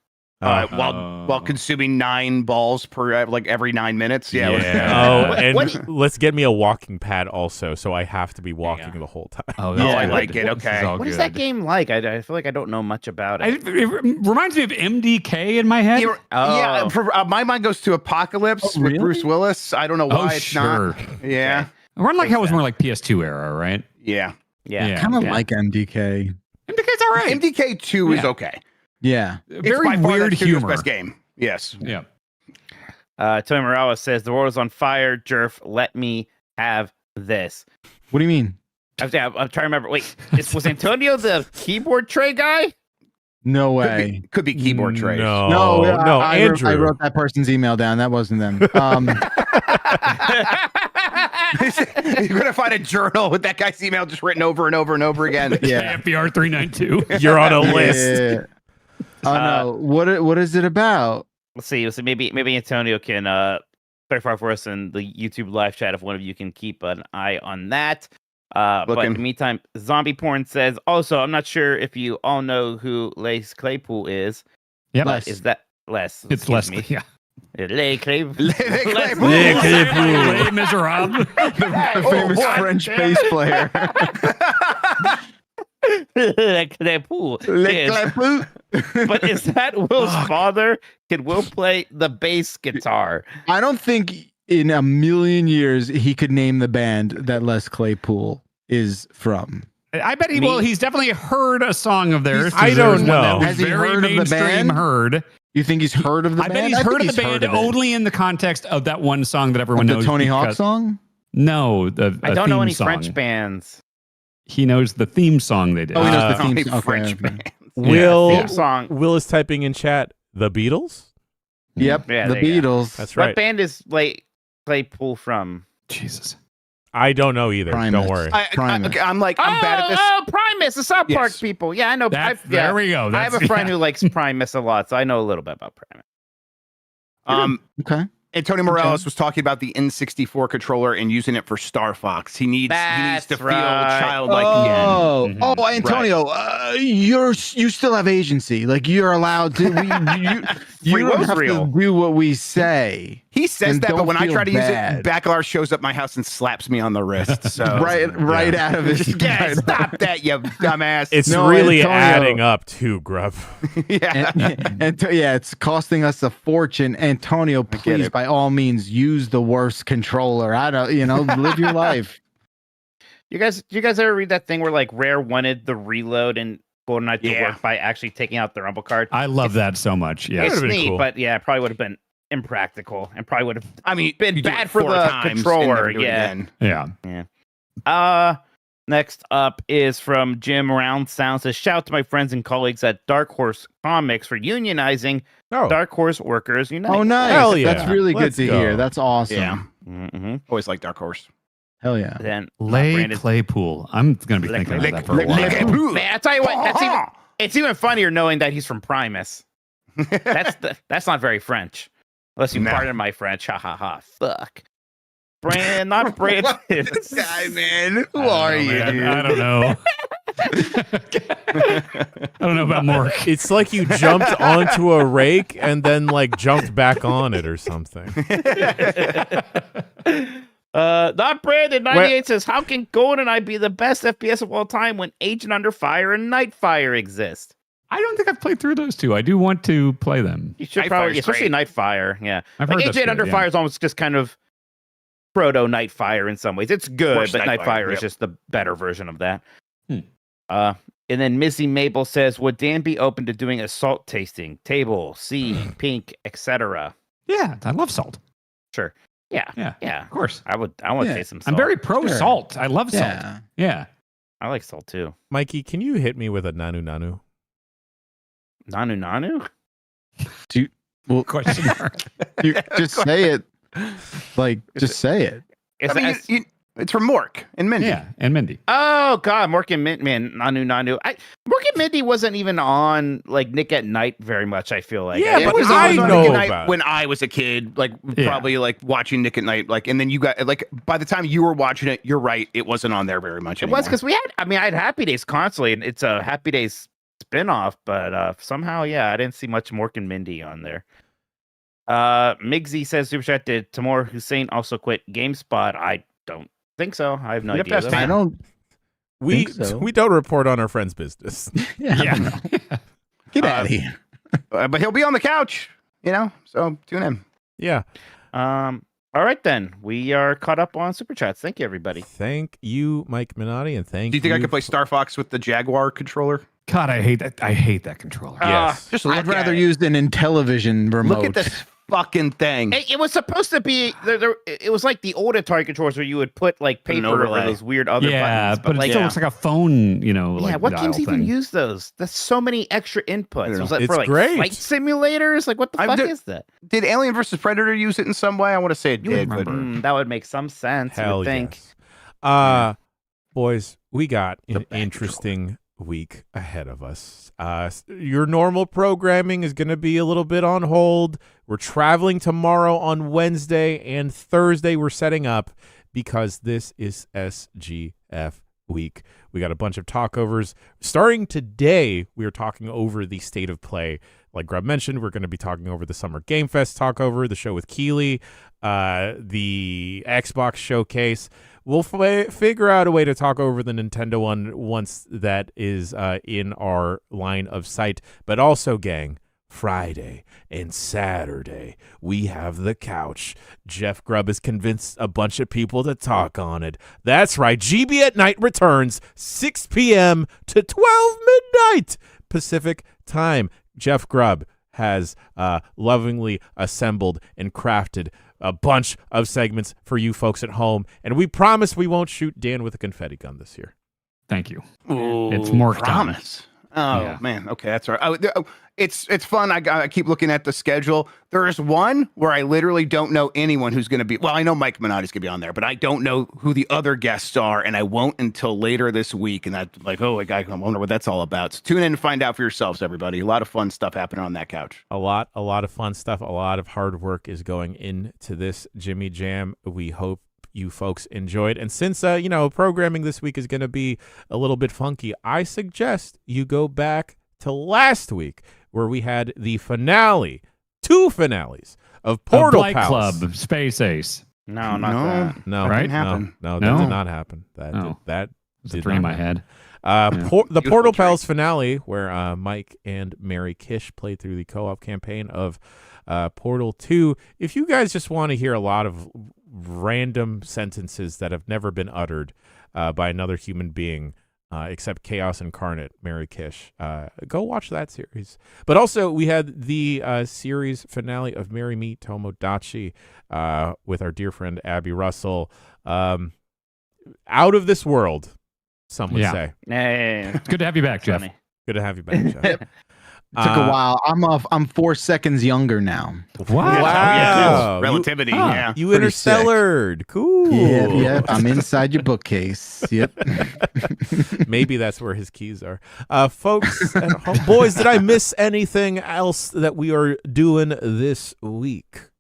While consuming 9 balls per every 9 minutes. And let's get me a walking pad also, so I have to be walking the whole time. I like it. Okay. What is that game like? I feel like I don't know much about it. It reminds me of MDK in my head. My mind goes to Apocalypse with Bruce Willis. I don't know why it's not. Yeah. Okay. Run Like Hell was more like PS2 era, right? Yeah. Kind of like MDK. MDK's all right. MDK 2 is okay. Yeah. Very weird humor. Best game. Yes. Yeah. Tony Morales says the world is on fire. Jerf, let me have this. What do you mean? I'm trying to remember. Wait, was Antonio the keyboard tray guy? No way. Could be keyboard trays. No, Andrew. I wrote that person's email down. That wasn't them. You're going to find a journal with that guy's email just written over and over and over again. Yeah. FBR 392. You're on a list. Yeah. Oh no! What is it about? Let's see. Maybe Antonio can clarify for us in the YouTube live chat if one of you can keep an eye on that. But in the meantime, Zombie Porn says also, I'm not sure if you all know who Les Claypool is. Yeah, is that Les? It's Leslie. Yeah. Les Claypool. Les Miserables. The famous French bass player. Les Claypool. But is that Will's father? Can Will play the bass guitar? I don't think in a million years he could name the band that Les Claypool is from. I bet he's definitely heard a song of theirs. I don't know. Has he heard of the band? You think he's heard of the band? I bet he's heard of the band only in the context of that one song that everyone knows. The Tony Hawk song? No, I don't know any French bands. He knows the theme song they did. Oh, he knows the theme song. French band. Will song. Will is typing in chat the Beatles. Yep, Yeah, the there you go. Beatles. That's right. What band is Claypool from? Jesus. I don't know either. Primus. Don't worry. Primus. I'm bad at this. Oh, Primus, the South Park Yes. people. Yeah, I know. There we go. I have a friend who likes Primus a lot, so I know a little bit about Primus. Okay. Antonio Morales was talking about the N64 controller and using it for Star Fox. He needs to feel childlike again. Oh, Antonio, you still have agency. Like you're allowed to. You don't have to do what we say. He says that, but when I try to use bad. it, Bakalar shows up my house and slaps me on the wrist. So right out of his. Yeah, stop that, you dumbass. It's No, really Antonio. adding up too, Grubb. Yeah. It's costing us a fortune. Antonio, please, it. by all means, use the worst controller. I don't, live your life. You guys ever read that thing where like Rare wanted the reload and Goldeneye to work by actually taking out the rumble card? I love that so much. Yeah, It's neat, cool. but yeah, it probably would have been impractical and probably would have been you do bad it for 4 the times and controller. never do it Yeah. again. yeah. Next up is from Jim Round Sound. Says, shout out to my friends and colleagues at Dark Horse Comics for unionizing Dark Horse Workers Unite. Oh, nice. Hell yeah. That's really Let's good to go. hear. That's awesome. Yeah. Mm-hmm. Always like Dark Horse. Hell yeah. Then Lay Claypool. I'm going to be thinking about that for a while. Man, I tell you what, it's even funnier knowing that he's from Primus. That's not very French. Unless you pardon my French. Ha ha ha. Fuck. Not Brandon. This guy, man. Who are you, dude? I don't know. I don't know about Mork. It's like you jumped onto a rake and then like jumped back on it or something. Not Brandon 98 says, how can Goldeneye be the best FPS of all time when Agent Under Fire and Nightfire exist? I don't think I've played through those two. I do want to play them. You should probably, especially Nightfire. Yeah, I've like heard that's Agent good, Under Fire is almost just kind of proto Nightfire in some ways. It's good, Worse but Nightfire is just the better version of that. And then Missy Mabel says, would Dan be open to doing a salt tasting? Table, C, pink, etc. Yeah, I love salt. Sure. Yeah. Of course. I want to taste some salt. I'm very pro salt. I love salt. Yeah. I like salt too. Mikey, can you hit me with a nanu nanu? Nanu? Question mark. You just say it. Like, just say it. It's from Mork and Mindy. Yeah, and Mindy. Oh God, Mork and Mindy, man, Nanu. Mork and Mindy wasn't even on like Nick at Night very much. I feel like. Yeah, It but was I on know Nick at Night about it. when I was a kid, like probably like watching Nick at Night, like, and then you got like by the time you were watching it, you're right, it wasn't on there very much. It was because I had Happy Days constantly, and it's a Happy Days spinoff, but somehow, I didn't see much Mork and Mindy on there. Migsy says, super chat, did Tamor Hussein also quit GameSpot? I don't think so. I have no idea. I don't. We so. we don't report on our friend's business. Yeah. Get out of here. But he'll be on the couch, so tune in. Yeah. All right, then. We are caught up on Super Chats. Thank you, everybody. Thank you, Mike Minotti, and thank you. Do you think I could play Star Fox with the Jaguar controller? God, I hate that. I hate that controller. Yes. Just I'd rather use an Intellivision remote. Look at this fucking thing. It was supposed to be. It was like the old Atari controllers where you would put like paper or those weird other buttons. But it still looks like a phone, like what dial games even thing. use those? That's so many extra inputs. Was that It's for like great. flight simulators? Like what the fuck is that? Did Alien vs Predator use it in some way? I want to say it did, but That would make some sense. Hell you would think. yes. Boys, we got an interesting week ahead of us. Your normal programming is going to be a little bit on hold. We're traveling tomorrow on Wednesday, and Thursday we're setting up because this is SGF week. We got a bunch of talkovers. Starting today, we are talking over the state of play. Like Grubb mentioned, we're going to be talking over the Summer Game Fest talkover, the show with Keeley, the Xbox showcase. We'll figure out a way to talk over the Nintendo one once that is in our line of sight. But also, gang, Friday and Saturday, we have the couch. Jeff Grubb has convinced a bunch of people to talk on it. That's right. GB at Night returns 6 p.m. to 12 midnight Pacific time. Jeff Grubb has lovingly assembled and crafted a bunch of segments for you folks at home, and we promise we won't shoot Dan with a confetti gun this year. Thank you. Ooh, it's more promise. Oh man, okay, that's all right. It's fun. I keep looking at the schedule. There is one where I literally don't know anyone who's going to be. Well, I know Mike Minotti's going to be on there, but I don't know who the other guests are, and I won't until later this week. And I'm like, I wonder what that's all about. So tune in and find out for yourselves, everybody. A lot of fun stuff happening on that couch. A lot of fun stuff. A lot of hard work is going into this Jimmy Jam. We hope you folks enjoyed. And since programming this week is going to be a little bit funky, I suggest you go back to last week where we had the finale, 2 finales of Portal Blight Palace. Club, Space Ace. No, not that. No, right? Didn't happen. No, that did not happen. That did 3 not in my happen. head. The Portal Palace finale, where Mike and Mary Kish played through the co-op campaign of Portal 2. If you guys just want to hear a lot of random sentences that have never been uttered by another human being, except Chaos Incarnate, Mary Kish, go watch that series. But also, we had the series finale of Marry Me Tomodachi with our dear friend Abby Russell. Out of this world, some would say. Yeah. It's good to have you back, Jeff. Funny. Good to have you back, Jeff. Took a while. I'm 4 seconds younger now. Wow. Relativity. You interstellared. Cool. Yeah. I'm inside your bookcase. Yep. Maybe that's where his keys are. Folks at home, boys, did I miss anything else that we are doing this week?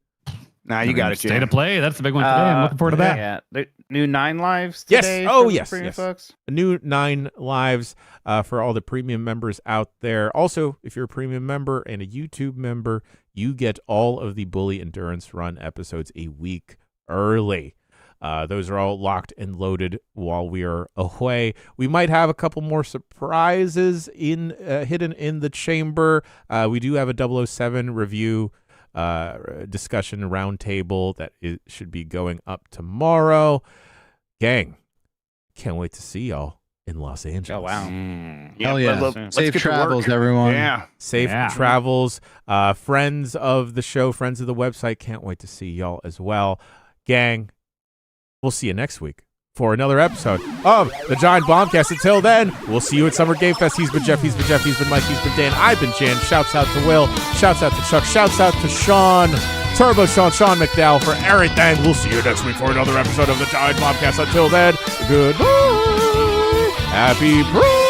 Nah, you got it, State of Play. That's the big one today. I'm looking forward to that. Yeah. The new 9 lives Yes. today. Oh, for the yes. premium Yes. folks. A new 9 lives for all the premium members out there. Also, if you're a premium member and a YouTube member, you get all of the Bully Endurance Run episodes a week early. Those are all locked and loaded while we are away. We might have a couple more surprises hidden in the chamber. We do have a 007 review discussion roundtable that should be going up tomorrow. Gang, can't wait to see y'all in Los Angeles. Oh, wow. Hell yeah. Let's Safe get to travels, work. everyone. Yeah. Safe travels. Friends of the show, friends of the website, can't wait to see y'all as well. Gang, we'll see you next week for another episode of the Giant Bombcast. Until then, we'll see you at Summer Game Fest. He's been Jeff, he's been Mike, he's been Dan, I've been Jan. Shouts out to Will, shouts out to Chuck, shouts out to Sean, Turbo Sean McDowell for everything. We'll see you next week for another episode of the Giant Bombcast. Until then, goodbye. Happy Pride.